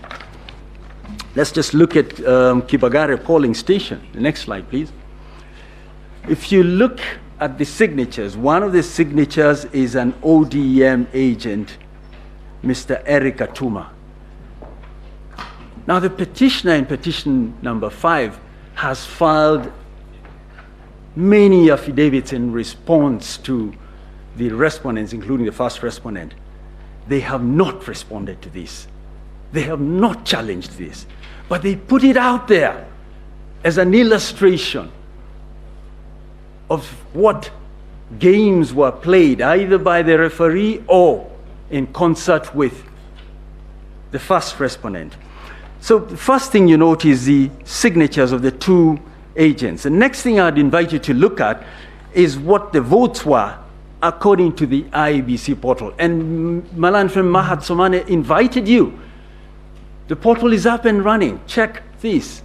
Let's just look at Kibagare polling station. The next slide, please. If you look at the signatures, one of the signatures is an ODM agent, Mr. Eric Atuma. Now the petitioner in petition number 5 has filed many affidavits in response to the respondents, including the first respondent. They have not responded to this. They have not challenged this, but they put it out there as an illustration of what games were played either by the referee or in concert with the first respondent. So the first thing you note is the signatures of the two agents. The next thing I'd invite you to look at is what the votes were according to the Iebc portal. And Malanfem Mahat Somane invited you. The portal is up and running. Check this.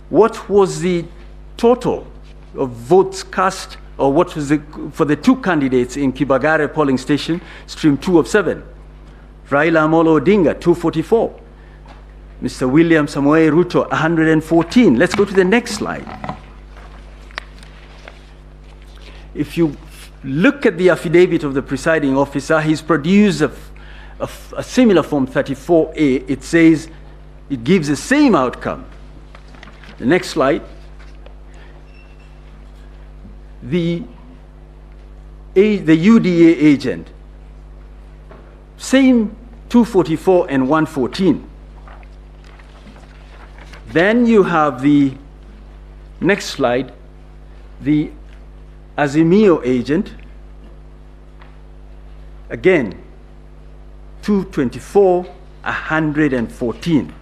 What was the total of votes cast, or what was for the two candidates in Kibagare polling station, stream 2 of 7? Raila Amolo Odinga, 244. Mr. William Samoei Ruto, 114. Let's go to the next slide. If you look at the affidavit of the presiding officer, he's produced a similar Form 34A. It says it gives the same outcome. The next slide. The UDA agent, same 244 and 114. Then you have the next slide, the Azimio agent, again, 224, 114.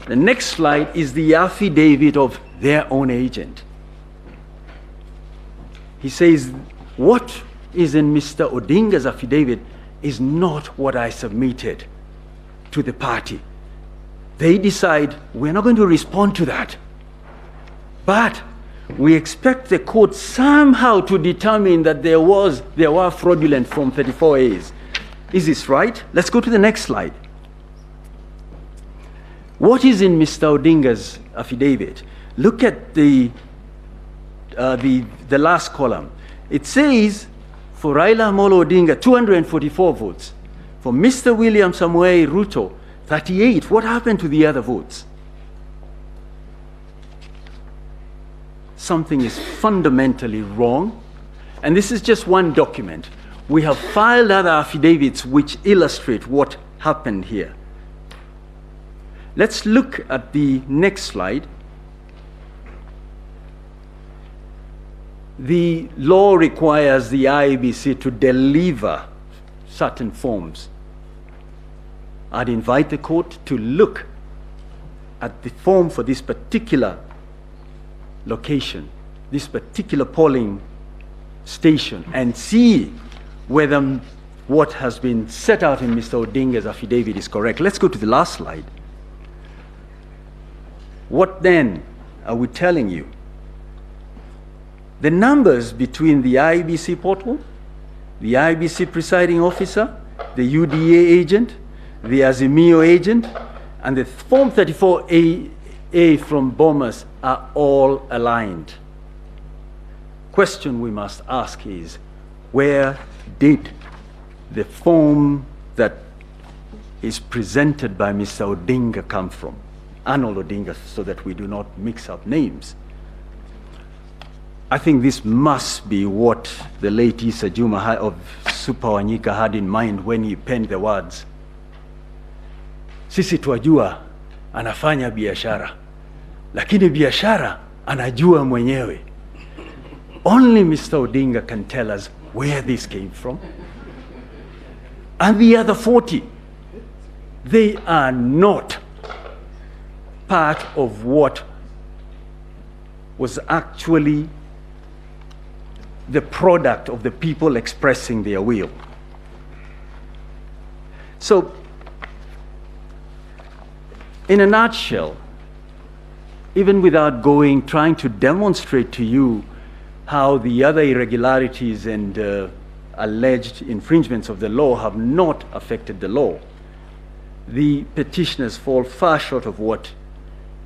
The next slide is the affidavit of their own agent. He says, what is in Mr. Odinga's affidavit is not what I submitted to the party. They decide, we're not going to respond to that. But we expect the court somehow to determine that there were fraudulent Form 34As. Is this right? Let's go to the next slide. What is in Mr. Odinga's affidavit? Look at the last column. It says, for Raila Amolo Odinga, 244 votes. For Mr. William Samoei Ruto, 38. What happened to the other votes? Something is fundamentally wrong. And this is just one document. We have filed other affidavits which illustrate what happened here. Let's look at the next slide. The law requires the Iebc to deliver certain forms. I'd invite the court to look at the form for this particular location, this particular polling station, and see whether what has been set out in Mr. Odinga's affidavit is correct. Let's go to the last slide. What then are we telling you? The numbers between the Iebc portal, the Iebc presiding officer, the UDA agent, the Azimio agent, and the Form 34A from Bomas are all aligned. Question we must ask is, where did the form that is presented by Mr. Odinga come from? Arnold Odinga, so that we do not mix up names. I think this must be what the late Issa Juma of Super Wanyika had in mind when he penned the words. Sisi twajua anafanya biashara, lakini biashara anajua mwenyewe. Only Mr. Odinga can tell us where this came from. And the other 40, they are not part of what was actually the product of the people expressing their will. So, in a nutshell, even without trying to demonstrate to you how the other irregularities and alleged infringements of the law have not affected the law, the petitioners fall far short of what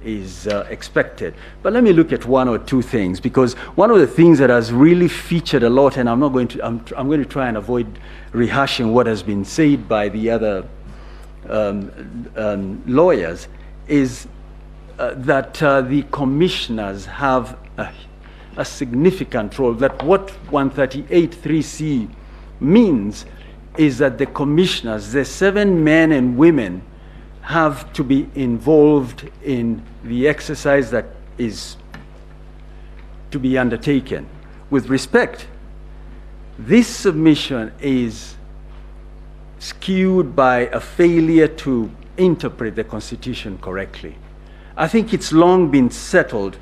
is expected. But let me look at one or two things, because one of the things that has really featured a lot, and I'm going to try and avoid rehashing what has been said by the other lawyers, is that the commissioners have a significant role. That what 138(3)(c means is that the commissioners, the 7 men and women, have to be involved in the exercise that is to be undertaken. With respect, this submission is skewed by a failure to interpret the Constitution correctly. I think it's long been settled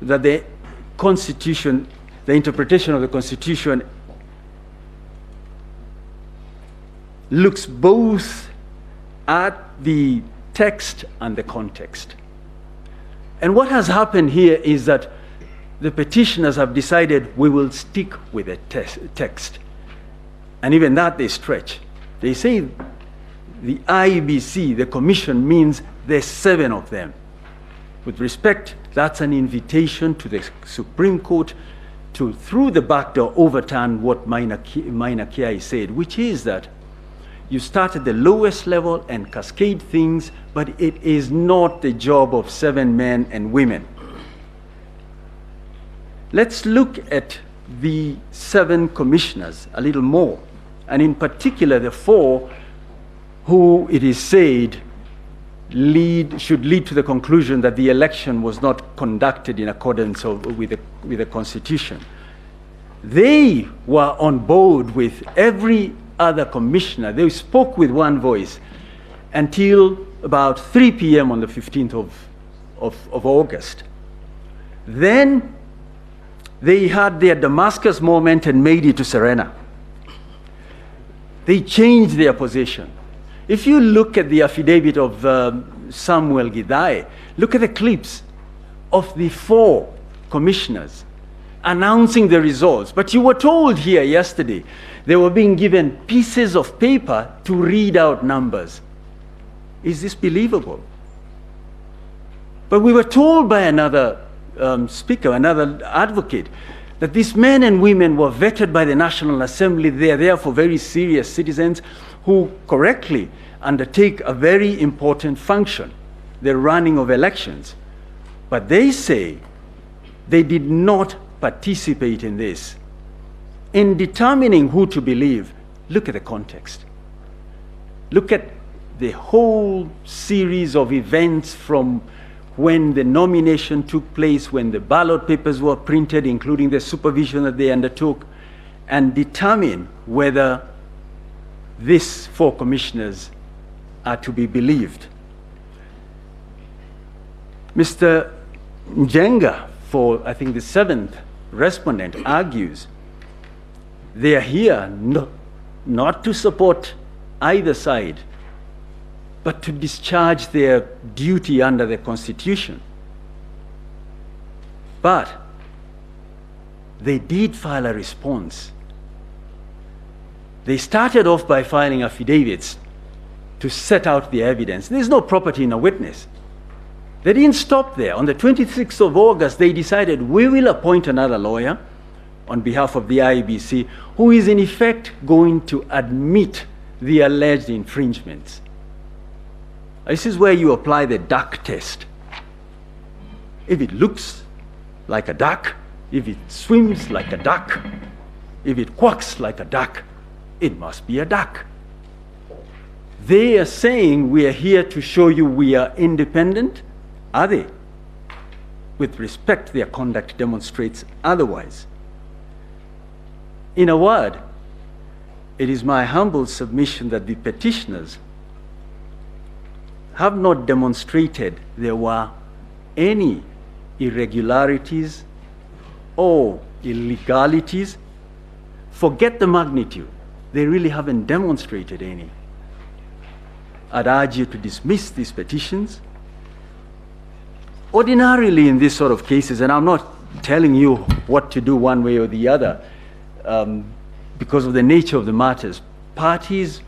that the Constitution, the interpretation of the Constitution, looks both at the text and the context. And what has happened here is that the petitioners have decided we will stick with the text. And even that they stretch. They say the Iebc, the commission, means there's 7 of them. With respect, that's an invitation to the Supreme Court to, through the back door, overturn what Maina Kiai said, which is that you start at the lowest level and cascade things, but it is not the job of 7 men and women. Let's look at the 7 commissioners a little more, and in particular the 4 who it is said should lead to the conclusion that the election was not conducted in accordance with the Constitution. They were on board with every other commissioner. They spoke with one voice until about 3 p.m. on the 15th of August. Then they had their Damascus moment and made it to Serena. They changed their position. If you look at the affidavit of Samuel Gidai, look at the clips of the 4 commissioners announcing the results. But you were told here yesterday they were being given pieces of paper to read out numbers. Is this believable? But we were told by another speaker, another advocate, that these men and women were vetted by the National Assembly. They are therefore very serious citizens who correctly undertake a very important function, the running of elections. But they say they did not participate in this. In determining who to believe, look at the context. Look at the whole series of events from when the nomination took place, when the ballot papers were printed, including the supervision that they undertook, and determine whether these 4 commissioners are to be believed. Mr. Njenga, for I think the 7th respondent, argues they are here not to support either side, but to discharge their duty under the Constitution. But they did file a response. They started off by filing affidavits to set out the evidence. There's no property in a witness. They didn't stop there. On the 26th of August, they decided we will appoint another lawyer on behalf of the Iebc who is in effect going to admit the alleged infringements. This is where you apply the duck test. If it looks like a duck, if it swims like a duck, if it quacks like a duck, it must be a duck. They are saying we are here to show you we are independent. Are they? With respect, their conduct demonstrates otherwise. In a word, it is my humble submission that the petitioners have not demonstrated there were any irregularities or illegalities. Forget the magnitude. They really haven't demonstrated any. I'd urge you to dismiss these petitions. Ordinarily in these sort of cases, and I'm not telling you what to do one way or the other, because of the nature of the matters, the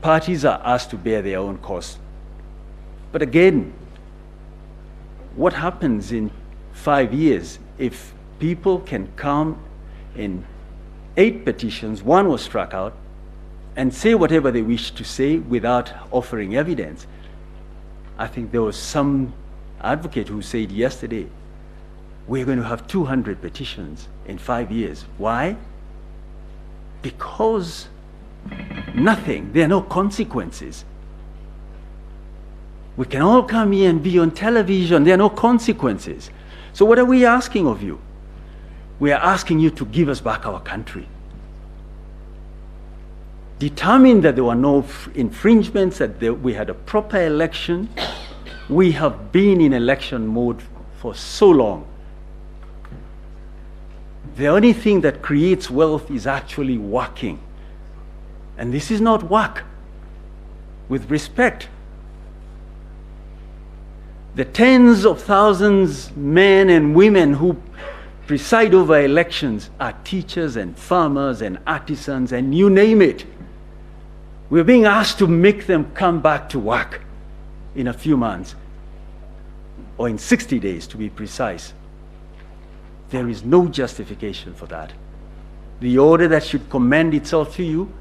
parties are asked to bear their own costs. But again, what happens in 5 years if people can come in 8 petitions, 1 was struck out, and say whatever they wish to say without offering evidence? I think there was some advocate who said yesterday, we're going to have 200 petitions in 5 years. Why? Because nothing, there are no consequences. We can all come here and be on television, there are no consequences. So what are we asking of you? We are asking you to give us back our country. Determine that there were no infringements, that we had a proper election. We have been in election mode for so long. The only thing that creates wealth is actually working. And this is not work. With respect, the tens of thousands, men and women who preside over elections are teachers and farmers and artisans and you name it. We're being asked to make them come back to work in a few months, or in 60 days to be precise. There is no justification for that. The order that should commend itself to you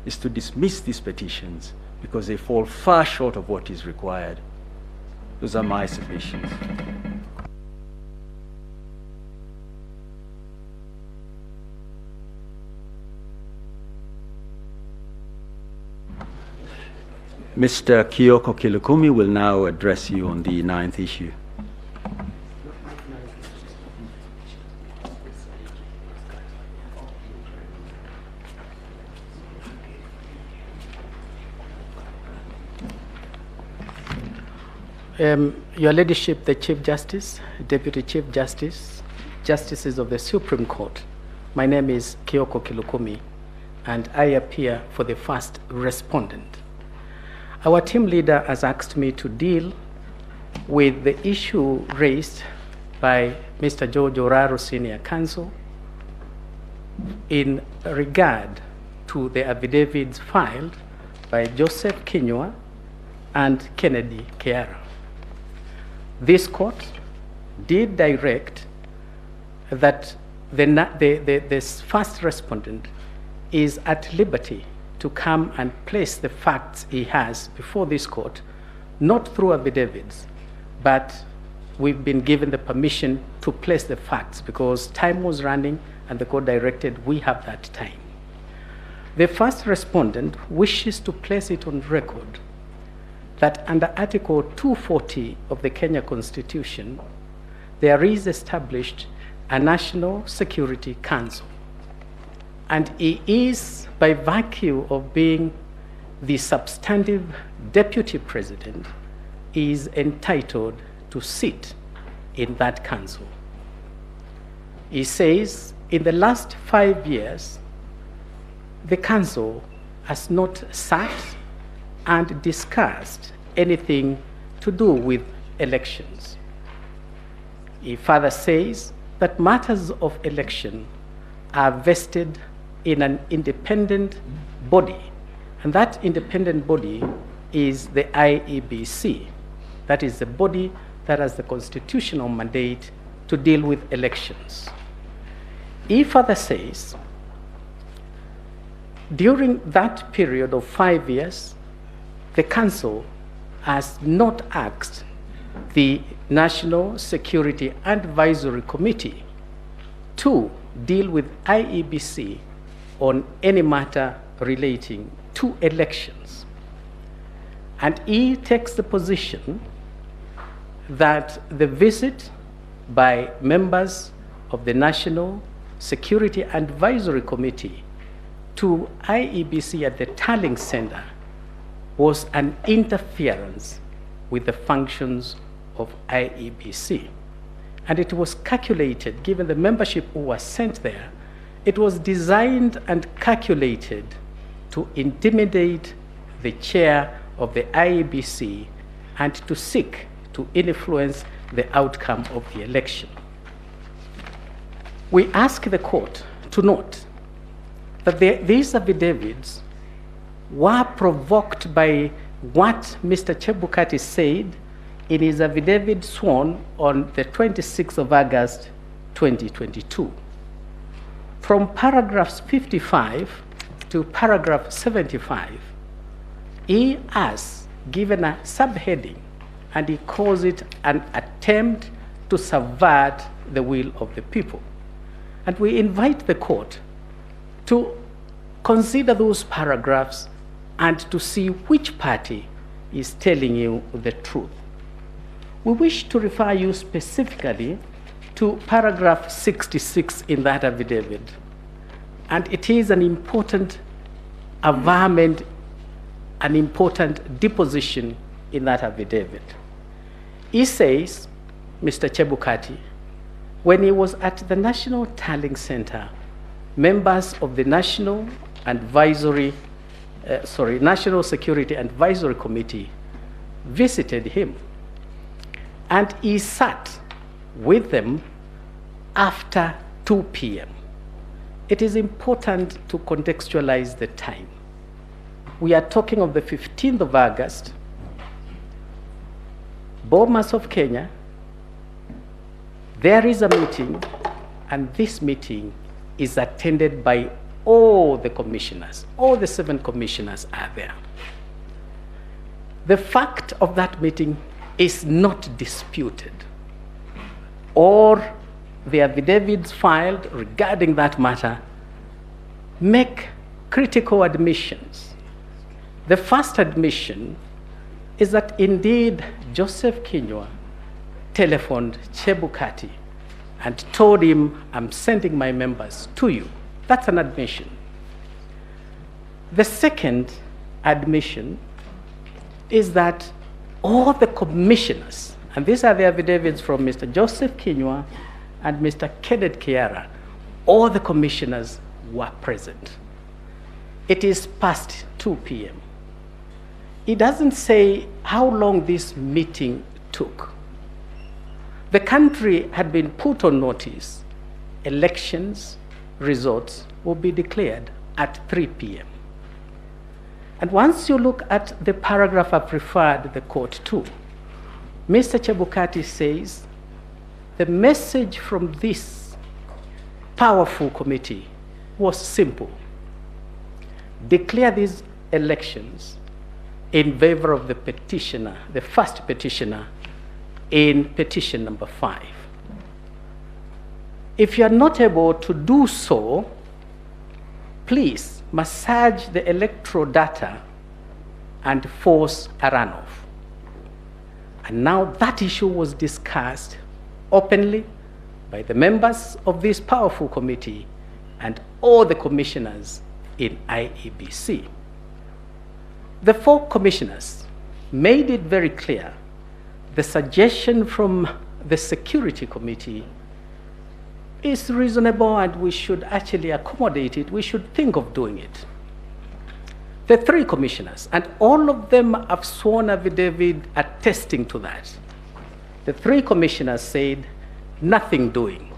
is to dismiss these petitions because they fall far short of what is required. Those are my submissions. Mr. Kioko Kilukumi will now address you on the 9th issue. Your Ladyship, the Chief Justice, Deputy Chief Justice, Justices of the Supreme Court, my name is Kioko Kilukumi, and I appear for the first respondent. Our team leader has asked me to deal with the issue raised by Mr. George Oraro, Senior Counsel, in regard to the affidavits filed by Joseph Kinyua and Kennedy Keara. This court did direct that the first respondent is at liberty to come and place the facts he has before this court, not through affidavits, but we've been given the permission to place the facts because time was running and the court directed we have that time. The first respondent wishes to place it on record that under Article 240 of the Kenya Constitution, there is established a National Security Council. And he is, by virtue of being the substantive deputy president, is entitled to sit in that council. He says, in the last 5 years, the council has not sat and discussed anything to do with elections. He further says that matters of election are vested in an independent body, and that independent body is the Iebc. That is the body that has the constitutional mandate to deal with elections. He further says, during that period of 5 years, the Council has not asked the National Security Advisory Committee to deal with Iebc on any matter relating to elections. And he takes the position that the visit by members of the National Security Advisory Committee to Iebc at the Tallying Center was an interference with the functions of Iebc. And it was calculated, given the membership who was sent there, it was designed and calculated to intimidate the chair of the Iebc and to seek to influence the outcome of the election. We ask the court to note that these affidavits were provoked by what Mr. Chebukati said in his affidavit sworn on the 26th of August, 2022. From paragraphs 55 to paragraph 75, he has given a subheading and he calls it an attempt to subvert the will of the people. And we invite the court to consider those paragraphs and to see which party is telling you the truth. We wish to refer you specifically to paragraph 66 in that affidavit. And it is an important averment, an important deposition in that affidavit. He says, Mr. Chebukati, when he was at the National Tallying Center, members of the National Security Advisory Committee visited him, and he sat with them after 2 p.m. It is important to contextualize the time. We are talking of the 15th of August. Bomas of Kenya, there is a meeting, and this meeting is attended by all the commissioners. All the 7 commissioners are there. The fact of that meeting is not disputed, or the affidavits filed regarding that matter make critical admissions. The first admission is that indeed Joseph Kinyua telephoned Chebukati and told him, I'm sending my members to you. That's an admission. The second admission is that all the commissioners, and these are the affidavits from Mr. Joseph Kinyua and Mr. Kenneth Kiara, all the commissioners were present. It is past 2 p.m. It doesn't say how long this meeting took. The country had been put on notice. Elections results will be declared at 3 p.m. And once you look at the paragraph I've referred the court to, Mr. Chebukati says the message from this powerful committee was simple. Declare these elections in favor of the petitioner, the first petitioner, in petition number 5. If you are not able to do so, please massage the electoral data and force a runoff. And now that issue was discussed openly by the members of this powerful committee and all the commissioners in Iebc. The 4 commissioners made it very clear the suggestion from the security committee is reasonable and we should actually accommodate it. We should think of doing it. The 3 commissioners, and all of them have sworn affidavit attesting to that. The 3 commissioners said, nothing doing.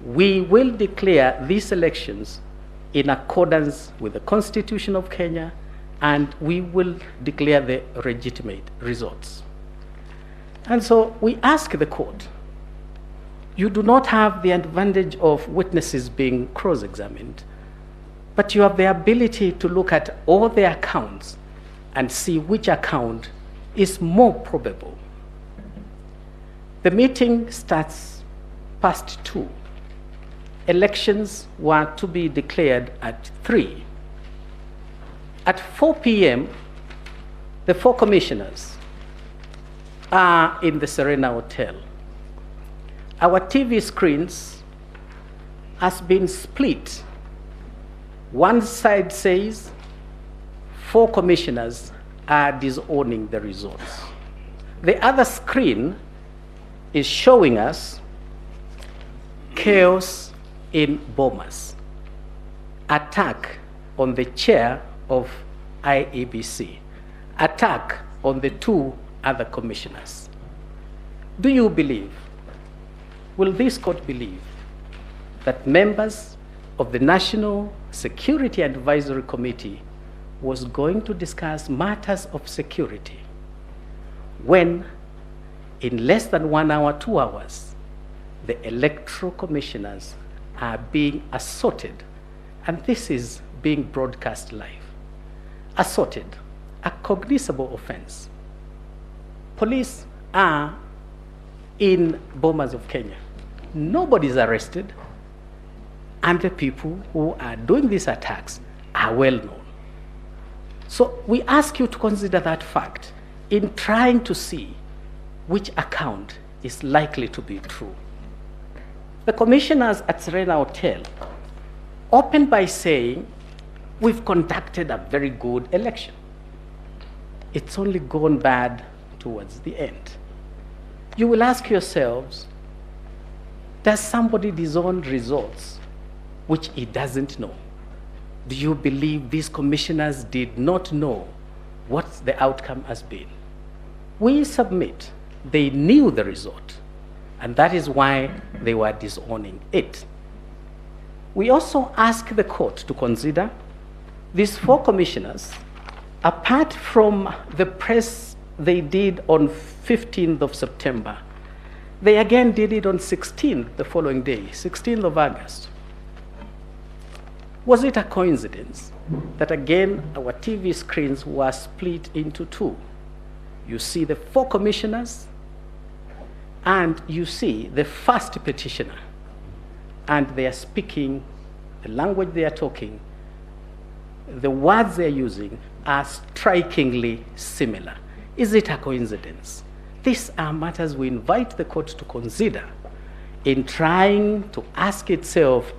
We will declare these elections in accordance with the Constitution of Kenya, and we will declare the legitimate results. And so we ask the court, you do not have the advantage of witnesses being cross-examined, but you have the ability to look at all the accounts and see which account is more probable. The meeting starts past 2. elections were to be declared at 3. At 4 p.m., the 4 commissioners are in the Serena Hotel. Our TV screens has been split. One side says 4 commissioners are disowning the results. The other screen is showing us chaos in Bomas, attack on the chair of Iebc, attack on the 2 other commissioners. Do you believe, will this court believe, that members of the National Security Advisory Committee was going to discuss matters of security when in less than 1 hour, 2 hours, the electoral commissioners are being assaulted, and this is being broadcast live. Assaulted, a cognizable offense. Police are in Bomas of Kenya. Nobody's arrested, and the people who are doing these attacks are well known. So we ask you to consider that fact in trying to see which account is likely to be true. The commissioners at Serena Hotel opened by saying, we've conducted a very good election. It's only gone bad towards the end. You will ask yourselves, does somebody disown results which he doesn't know? Do you believe these commissioners did not know what the outcome has been? We submit they knew the result, and that is why they were disowning it. We also ask the court to consider these 4 commissioners, apart from the press they did on 15th of September, they again did it on 16th, the following day, 16th of August. Was it a coincidence that again our TV screens were split into 2? You see the 4 commissioners, and you see the first petitioner, and they are speaking, the language they are talking, the words they are using are strikingly similar. Is it a coincidence? These are matters we invite the court to consider in trying to ask itself,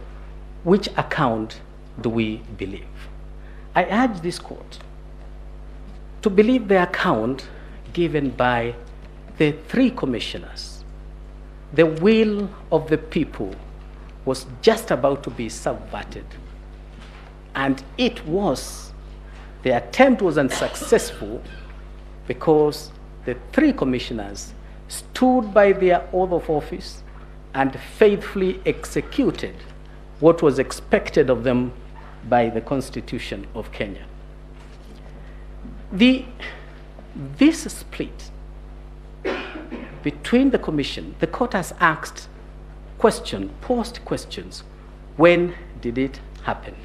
which account do we believe? I urge this court to believe the account given by the 3 commissioners. The will of the people was just about to be subverted, and it was, the attempt was unsuccessful because the 3 commissioners stood by their oath of office and faithfully executed what was expected of them by the Constitution of Kenya. This split between the commission, the court has asked posed questions. When did it happen?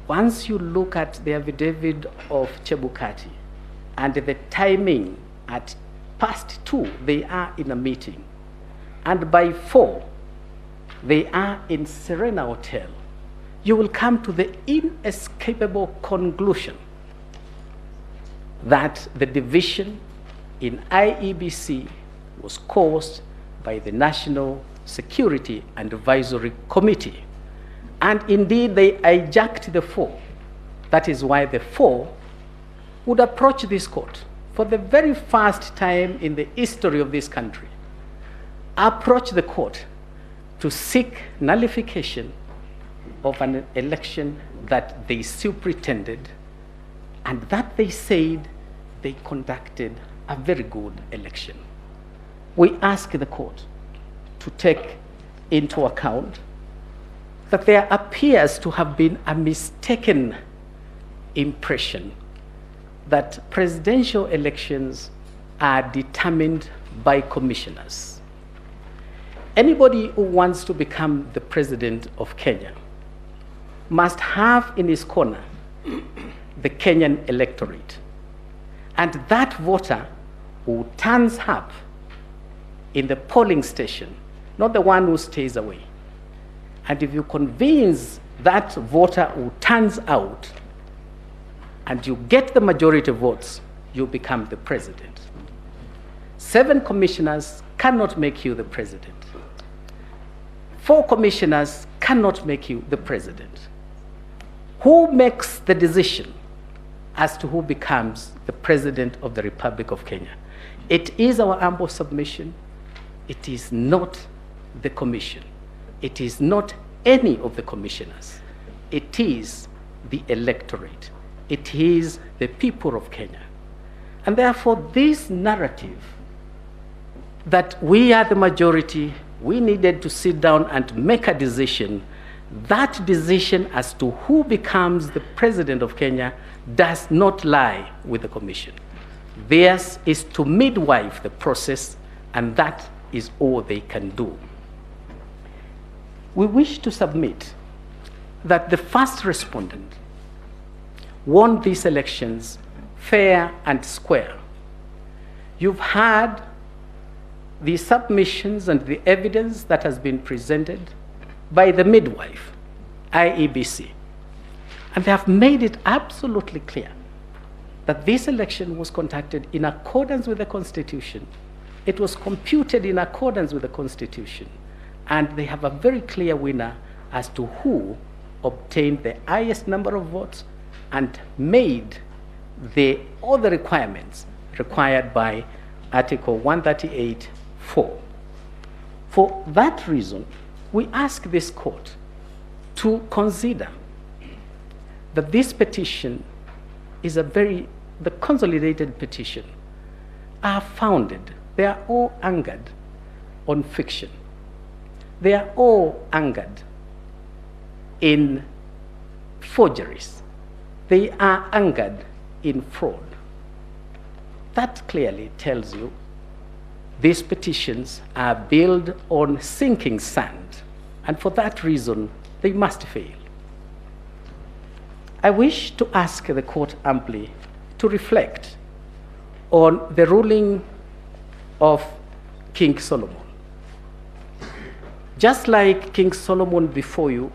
Once you look at the affidavit of Chebukati and the timing, at past 2, they are in a meeting, and by 4, they are in Serena Hotel, you will come to the inescapable conclusion that the division in Iebc was caused by the National Security and Advisory Committee. And indeed, they hijacked the 4. That is why the 4 would approach this court for the very first time in the history of this country, approach the court to seek nullification of an election that they still pretended, and that they said they conducted a very good election. We ask the court to take into account that there appears to have been a mistaken impression that presidential elections are determined by commissioners. Anybody who wants to become the president of Kenya must have in his corner the Kenyan electorate. And that voter who turns up in the polling station, not the one who stays away, And if you convince that voter who turns out and you get the majority votes, you become the president. 7 commissioners cannot make you the president. 4 commissioners cannot make you the president. Who makes the decision as to who becomes the president of the Republic of Kenya? It is our humble submission. It is not the commission. It is not any of the commissioners. It is the electorate. It is the people of Kenya. And therefore, this narrative that we are the majority, we needed to sit down and make a decision, that decision as to who becomes the president of Kenya does not lie with the commission. Theirs is to midwife the process, and that is all they can do. We wish to submit that the first respondent won these elections fair and square. You've had the submissions and the evidence that has been presented by the midwife, Iebc. And they have made it absolutely clear that this election was conducted in accordance with the Constitution. It was computed in accordance with the Constitution. And they have a very clear winner as to who obtained the highest number of votes and made all the requirements required by Article 138(4). For that reason, we ask this court to consider that this petition is the consolidated petition are founded, they are all anchored on fiction. They are all anchored in forgeries. They are anchored in fraud. That clearly tells you these petitions are built on sinking sand, and for that reason, they must fail. I wish to ask the court amply to reflect on the ruling of King Solomon. Just like King Solomon before you,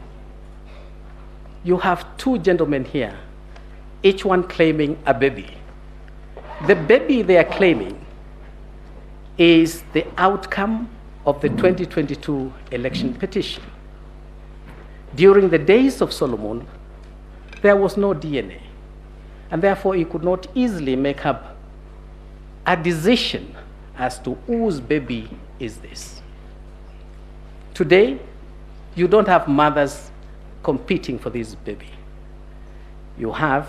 you have 2 gentlemen here, each one claiming a baby. The baby they are claiming is the outcome of the 2022 election petition. During the days of Solomon, there was no DNA, and therefore he could not easily make up a decision as to whose baby is this. Today, you don't have mothers competing for this baby. You have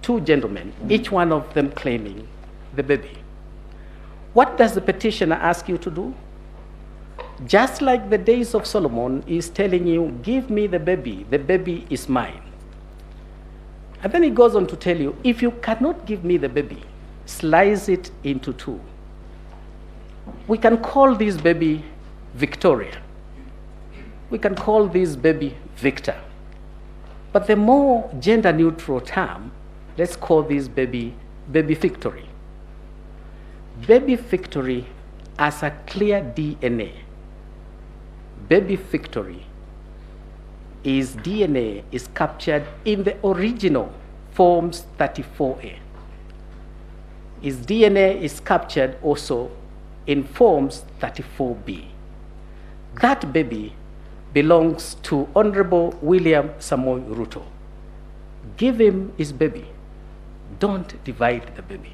2 gentlemen, each one of them claiming the baby. What does the petitioner ask you to do? Just like the days of Solomon, he is telling you, give me the baby is mine. And then he goes on to tell you, if you cannot give me the baby, slice it into 2. We can call this baby Victoria. We can call this baby Victor. But the more gender neutral term, let's call this baby Victory. Baby Victory has a clear DNA. Baby Victory, his DNA is captured in the original Forms 34A. His DNA is captured also in Forms 34B. That baby belongs to Honorable William Samoei Ruto. Give him his baby. Don't divide the baby.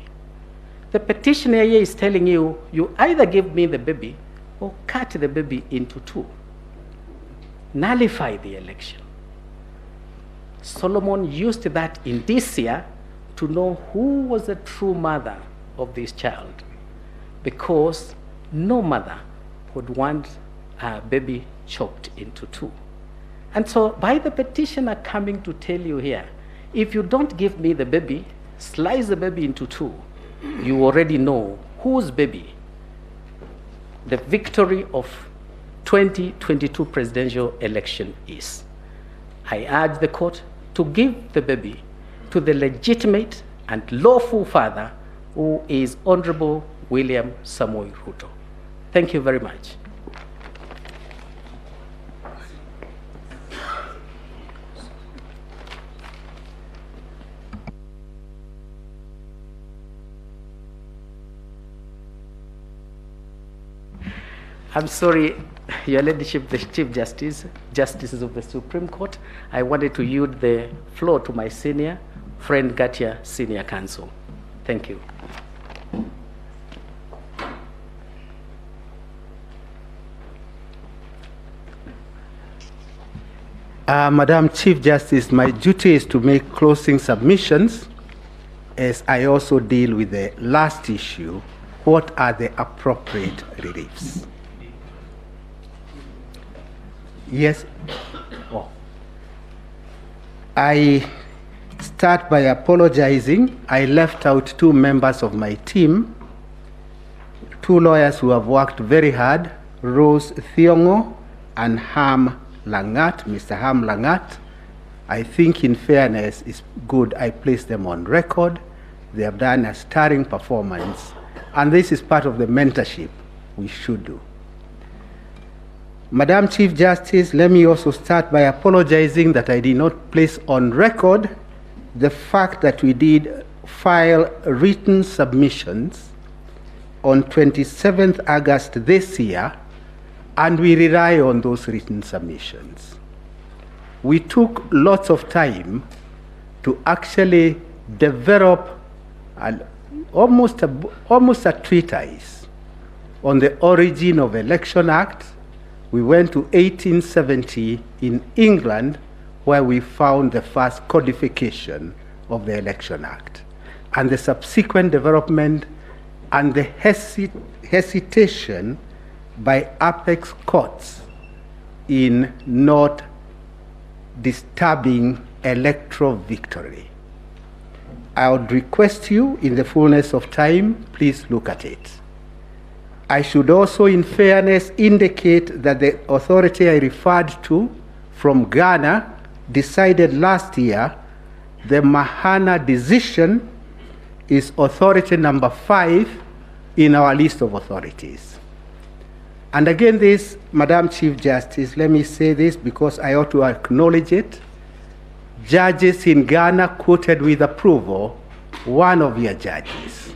The petitioner here is telling you, you either give me the baby or cut the baby into 2. Nullify the election. Solomon used that indicia to know who was the true mother of this child, because no mother would want her baby chopped into 2. And so by the petitioner coming to tell you here, if you don't give me the baby, slice the baby into 2, you already know whose baby the victory of 2022 presidential election is. I urge the court to give the baby to the legitimate and lawful father, who is Honorable William Samoei Ruto. Thank you very much. I'm sorry, Your Ladyship, the Chief Justice, Justices of the Supreme Court. I wanted to yield the floor to my senior friend, Gatia, Senior Counsel. Thank you. Madam Chief Justice, my duty is to make closing submissions as I also deal with the last issue. What are the appropriate reliefs? Yes. Oh. I start by apologizing. I left out two members of my team, two lawyers who have worked very hard, Rose Thiongo and Ham Langat, Mr. Ham Langat. I think in fairness, it's good I place them on record. They have done a sterling performance, and this is part of the mentorship we should do. Madam Chief Justice, let me also start by apologizing that I did not place on record the fact that we did file written submissions on 27th August this year, and we rely on those written submissions. We took lots of time to actually develop almost a treatise on the origin of Election Act. We went to 1870 in England, where we found the first codification of the Election Act, and the subsequent development and the hesitation by apex courts in not disturbing electoral victory. I would request you, in the fullness of time, please look at it. I should also, in fairness, indicate that the authority I referred to from Ghana decided last year the Mahana decision is authority number 5 in our list of authorities. And again, this, Madam Chief Justice, let me say this because I ought to acknowledge it. Judges in Ghana quoted with approval one of your judges.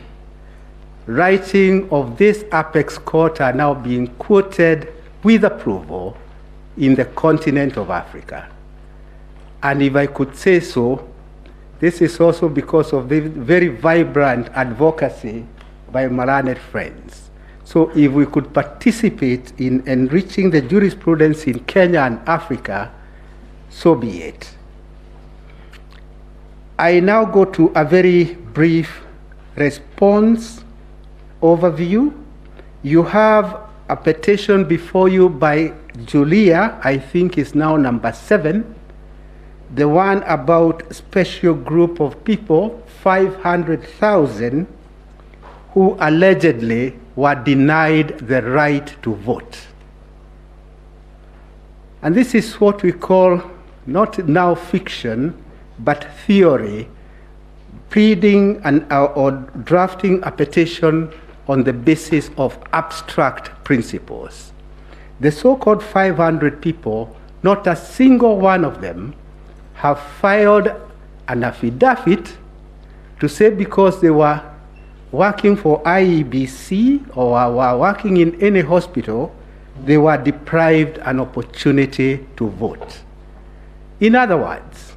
Writing of this apex court are now being quoted with approval in the continent of Africa. And if I could say so, this is also because of the very vibrant advocacy by my learned friends. So if we could participate in enriching the jurisprudence in Kenya and Africa, so be it. I now go to a very brief response overview. You have a petition before you by Julia, I think is now number 7, the one about special group of people, 500,000, who allegedly were denied the right to vote. And this is what we call not now fiction, but theory, pleading or drafting a petition on the basis of abstract principles. The so-called 500 people, not a single one of them have filed an affidavit to say because they were working for Iebc or were working in any hospital, they were deprived an opportunity to vote. In other words,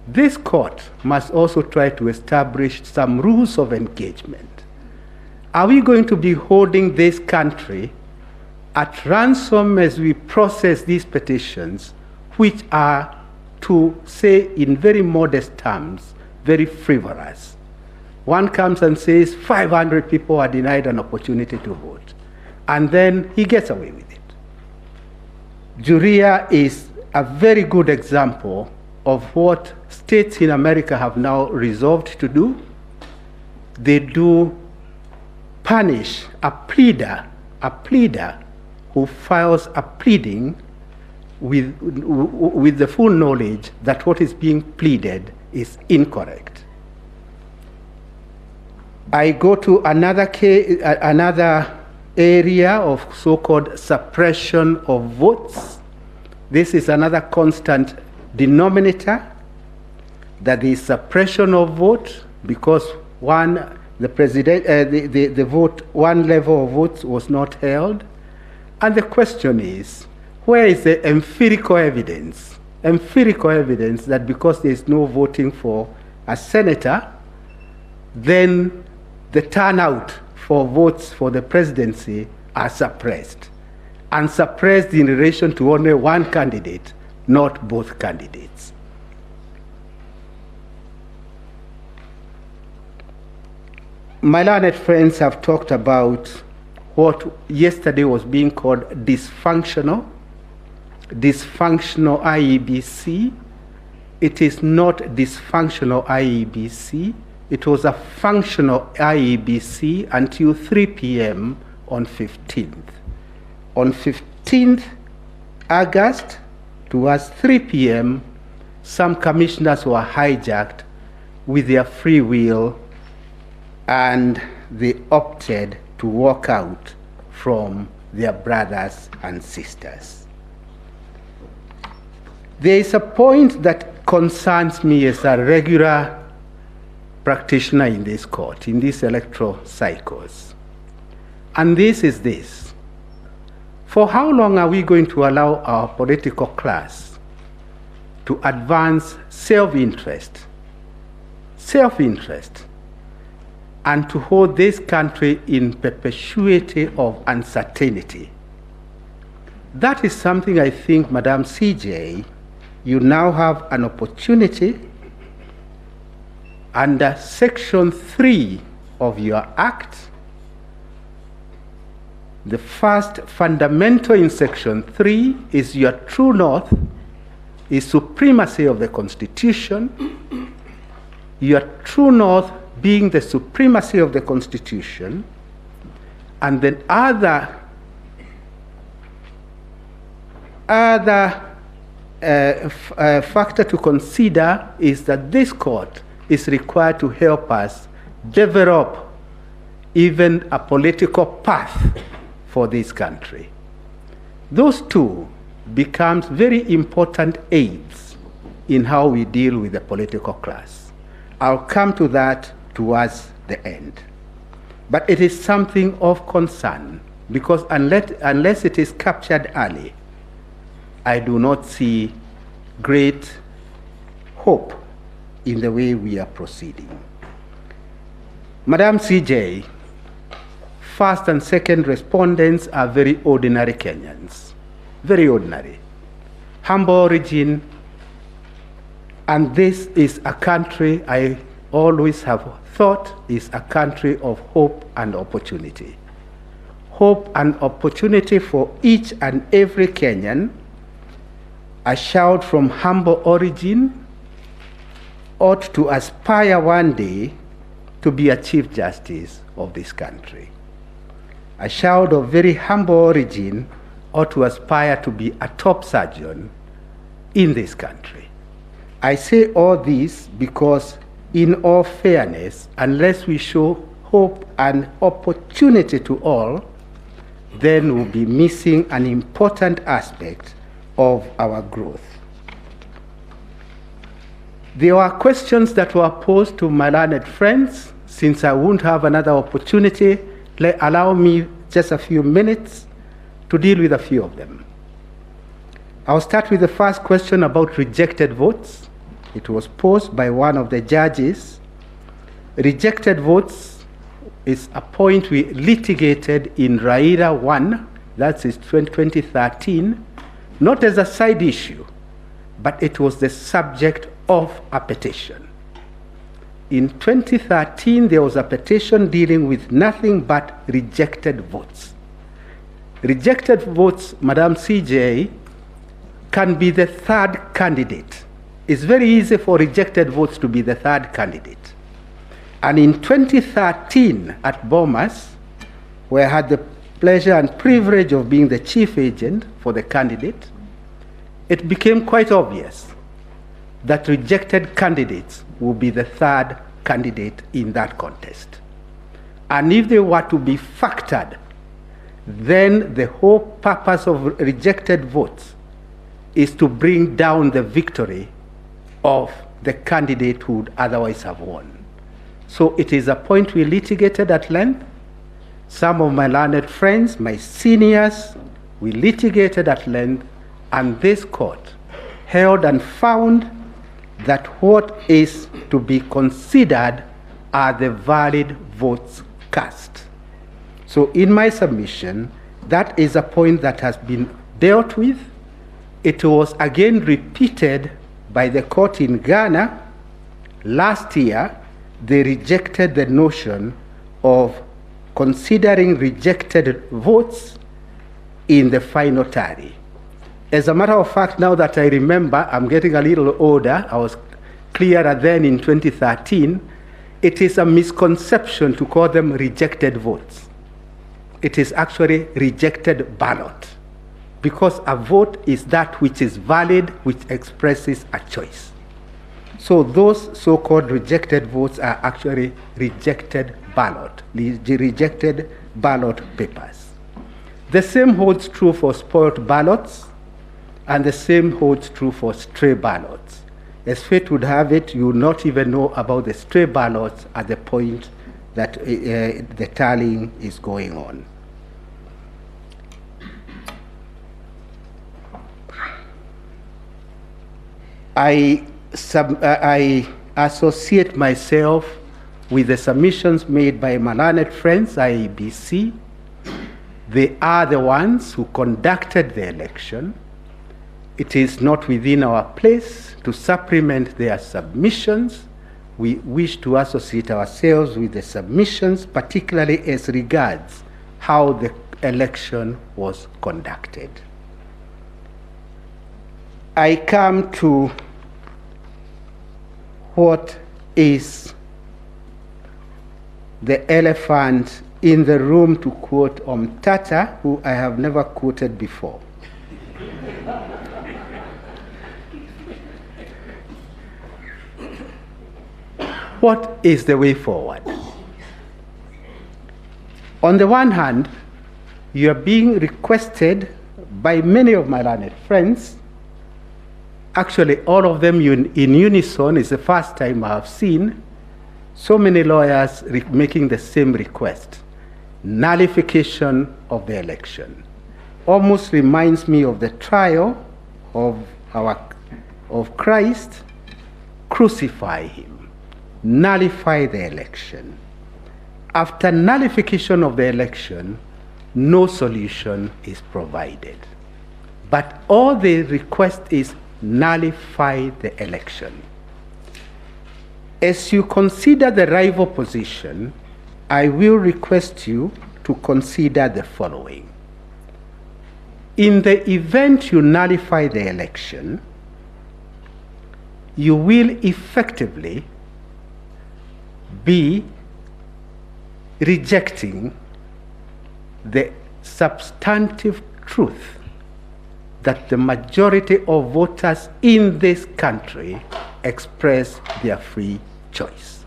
this court must also try to establish some rules of engagement. Are we going to be holding this country at ransom as we process these petitions, which are, to say in very modest terms, very frivolous? One comes and says 500 people are denied an opportunity to vote, and then he gets away with it. Juria is a very good example of what states in America have now resolved to do. They do punish a pleader who files a pleading with the full knowledge that what is being pleaded is incorrect. I go to another area of so-called suppression of votes. This is another constant denominator, that is suppression of vote, because one level of votes was not held. And the question is, where is the empirical evidence? Empirical evidence that because there is no voting for a senator, then the turnout for votes for the presidency are suppressed. And suppressed in relation to only one candidate, not both candidates. My learned friends have talked about what yesterday was being called dysfunctional Iebc. It is not dysfunctional Iebc. It was a functional Iebc until 3 p.m. on 15th. On 15th August, towards 3 p.m., some commissioners were hijacked with their free will, and they opted to walk out from their brothers and sisters. There is a point that concerns me as a regular practitioner in this court, in these electoral cycles. And this is this. For how long are we going to allow our political class to advance self-interest, and to hold this country in perpetuity of uncertainty? That is something I think, Madam CJ, you now have an opportunity under Section 3 of your Act. The first fundamental in Section 3 is your true north, is supremacy of the Constitution. Your true north being the supremacy of the Constitution, and then other factor to consider is that this court is required to help us develop even a political path for this country. Those two becomes very important aids in how we deal with the political class. I'll come to that towards the end. But it is something of concern, because unless it is captured early, I do not see great hope in the way we are proceeding. Madam CJ, first and second respondents are very ordinary Kenyans, very ordinary, humble origin, and this is a country I always have thought is a country of hope and opportunity. Hope and opportunity for each and every Kenyan. A child from humble origin ought to aspire one day to be a Chief Justice of this country. A child of very humble origin ought to aspire to be a top surgeon in this country. I say all this because, in all fairness, unless we show hope and opportunity to all, then we'll be missing an important aspect of our growth. There were questions that were posed to my learned friends. Since I won't have another opportunity, allow me just a few minutes to deal with a few of them. I'll start with the first question about rejected votes. It was posed by one of the judges. Rejected votes is a point we litigated in Raila 1, that is 2013, not as a side issue, but it was the subject of a petition. In 2013, there was a petition dealing with nothing but rejected votes. Rejected votes, Madam CJ, can be the third candidate. It's very easy for rejected votes to be the third candidate. And in 2013 at Bomas, where I had the pleasure and privilege of being the chief agent for the candidate, it became quite obvious that rejected candidates will be the third candidate in that contest. And if they were to be factored, then the whole purpose of rejected votes is to bring down the victory of the candidate who would otherwise have won. So it is a point we litigated at length. Some of my learned friends, my seniors, We litigated at length, and this court held and found that what is to be considered are the valid votes cast. So in my submission, that is a point that has been dealt with. It was again repeated by the court in Ghana. Last year, they rejected the notion of considering rejected votes in the final tally. As a matter of fact, now that I remember, I'm getting a little older, I was clearer then in 2013, it is a misconception to call them rejected votes. It is actually rejected ballot, because a vote is that which is valid, which expresses a choice. So those so-called rejected votes are actually rejected ballot papers. The same holds true for spoiled ballots, and the same holds true for stray ballots. As fate would have it, you will not even know about the stray ballots at the point that the tallying is going on. I associate myself with the submissions made by my learned friends, Iebc. They are the ones who conducted the election. It is not within our place to supplement their submissions. We wish to associate ourselves with the submissions, particularly as regards how the election was conducted. I come to what is the elephant in the room, to quote Tata, who I have never quoted before. What is the way forward? On the one hand, you are being requested by many of my learned friends, actually all of them in unison. It's the first time I have seen so many lawyers making the same request: nullification of the election. Almost reminds me of the trial of Christ. Crucify him, nullify the election. After nullification of the election, no solution is provided. But all they request is nullify the election. As you consider the rival position, I will request you to consider the following. In the event you nullify the election, you will effectively be rejecting the substantive truth that the majority of voters in this country express their free choice.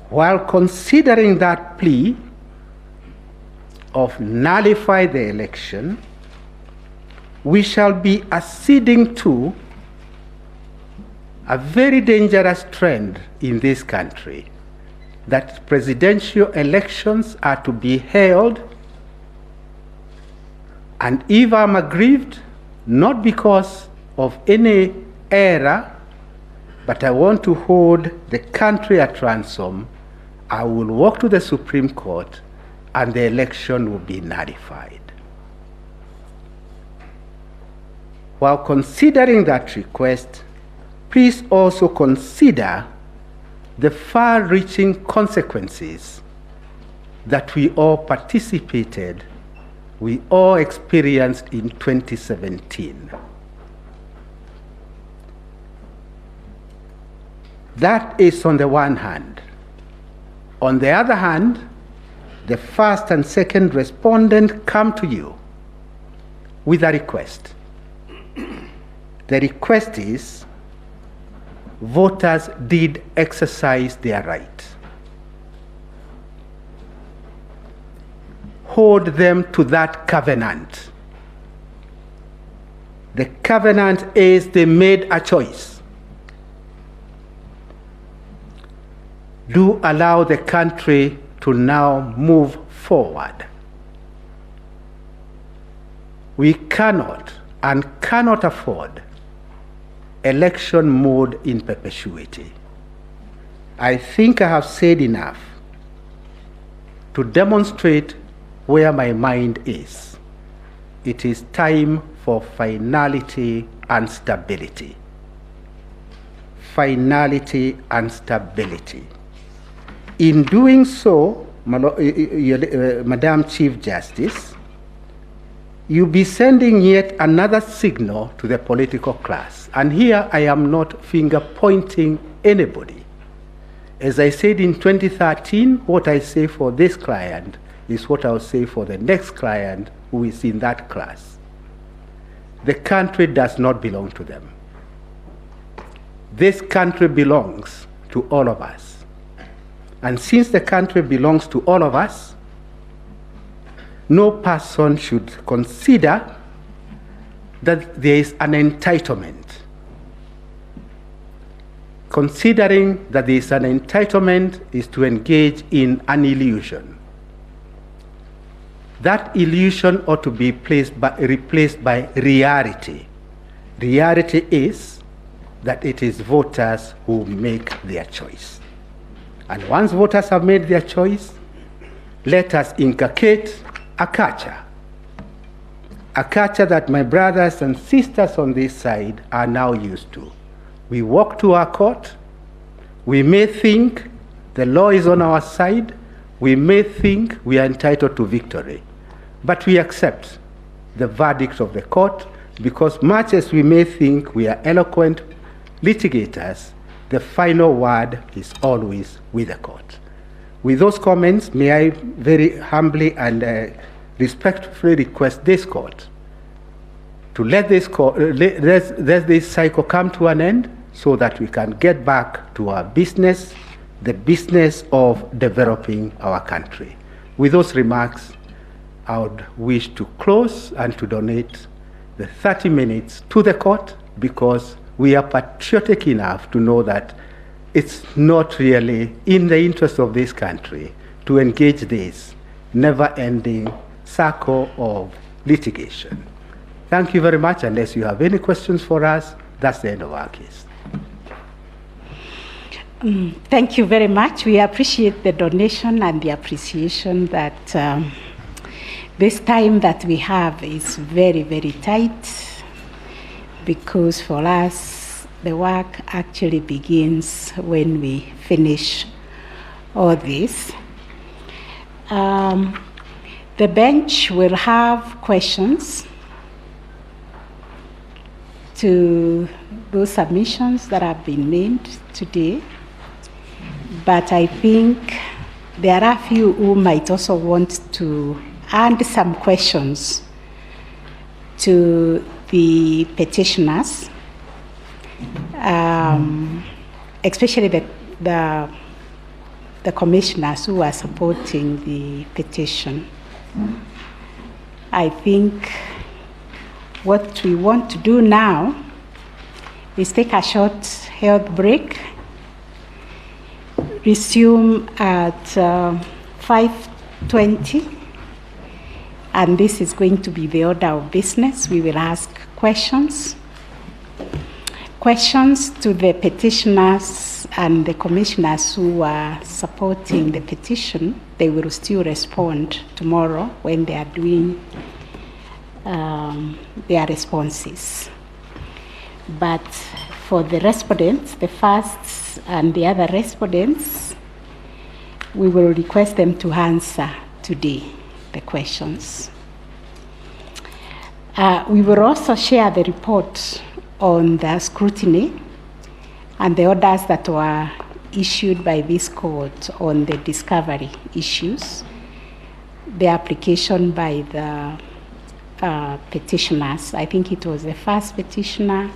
While considering that plea of nullify the election, we shall be acceding to a very dangerous trend in this country, that presidential elections are to be held, and if I'm aggrieved, not because of any error, but I want to hold the country at ransom, I will walk to the Supreme Court and the election will be nullified. While considering that request, please also consider the far-reaching consequences that we all participated, we all experienced in 2017. That is on the one hand. On the other hand, the first and second respondent come to you with a request. The request is, voters did exercise their right. Hold them to that covenant. The covenant is they made a choice. do allow the country to now move forward. We cannot and cannot afford election mode in perpetuity. I think I have said enough to demonstrate where my mind is. It is time for finality and stability. Finality and stability. In doing so, Madam Chief Justice, you'll be sending yet another signal to the political class. And here I am not finger pointing anybody. As I said in 2013, what I say for this client is what I'll say for the next client who is in that class. The country does not belong to them. This country belongs to all of us. And since the country belongs to all of us, no person should consider that there is an entitlement. Considering that there is an entitlement is to engage in an illusion. That illusion ought to be replaced by reality. Reality is that it is voters who make their choice. And once voters have made their choice, let us inculcate a culture that my brothers and sisters on this side are now used to. We walk to our court, we may think the law is on our side, we may think we are entitled to victory, but we accept the verdict of the court because much as we may think we are eloquent litigators, the final word is always with the court. With those comments, may I very humbly and respectfully request this court to let this cycle come to an end so that we can get back to our business, the business of developing our country. With those remarks, I would wish to close and to donate the 30 minutes to the court because we are patriotic enough to know that it's not really in the interest of this country to engage this never-ending circle of litigation. Thank you very much. Unless you have any questions for us, that's the end of our case. Thank you very much. We appreciate the donation and the appreciation that this time that we have is very, very tight because for us, the work actually begins when we finish all this. The bench will have questions to those submissions that have been made today. But I think there are a few who might also want to add some questions to the petitioners, especially the commissioners who are supporting the petition. I think what we want to do now is take a short health break, resume at 5:20, and this is going to be the order of business. We will ask questions to the petitioners and the commissioners who are supporting the petition. They will still respond tomorrow when they are doing their responses. But for the respondents, the first and the other respondents, we will request them to answer today the questions. We will also share the report on the scrutiny and the orders that were issued by this court on the discovery issues, the application by the petitioners. I think it was the first petitioner,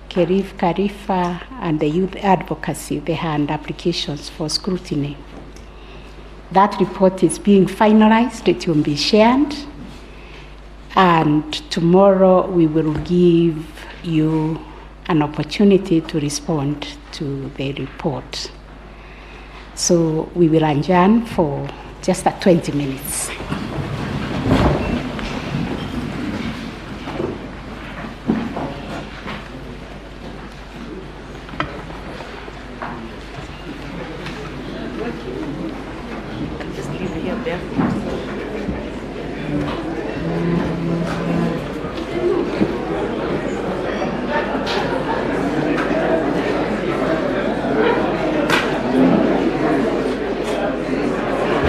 Kerif Karifa, and the youth advocacy. They had applications for scrutiny. That report is being finalized. It will be shared. And tomorrow we will give you an opportunity to respond to the report. So we will adjourn for just 20 minutes.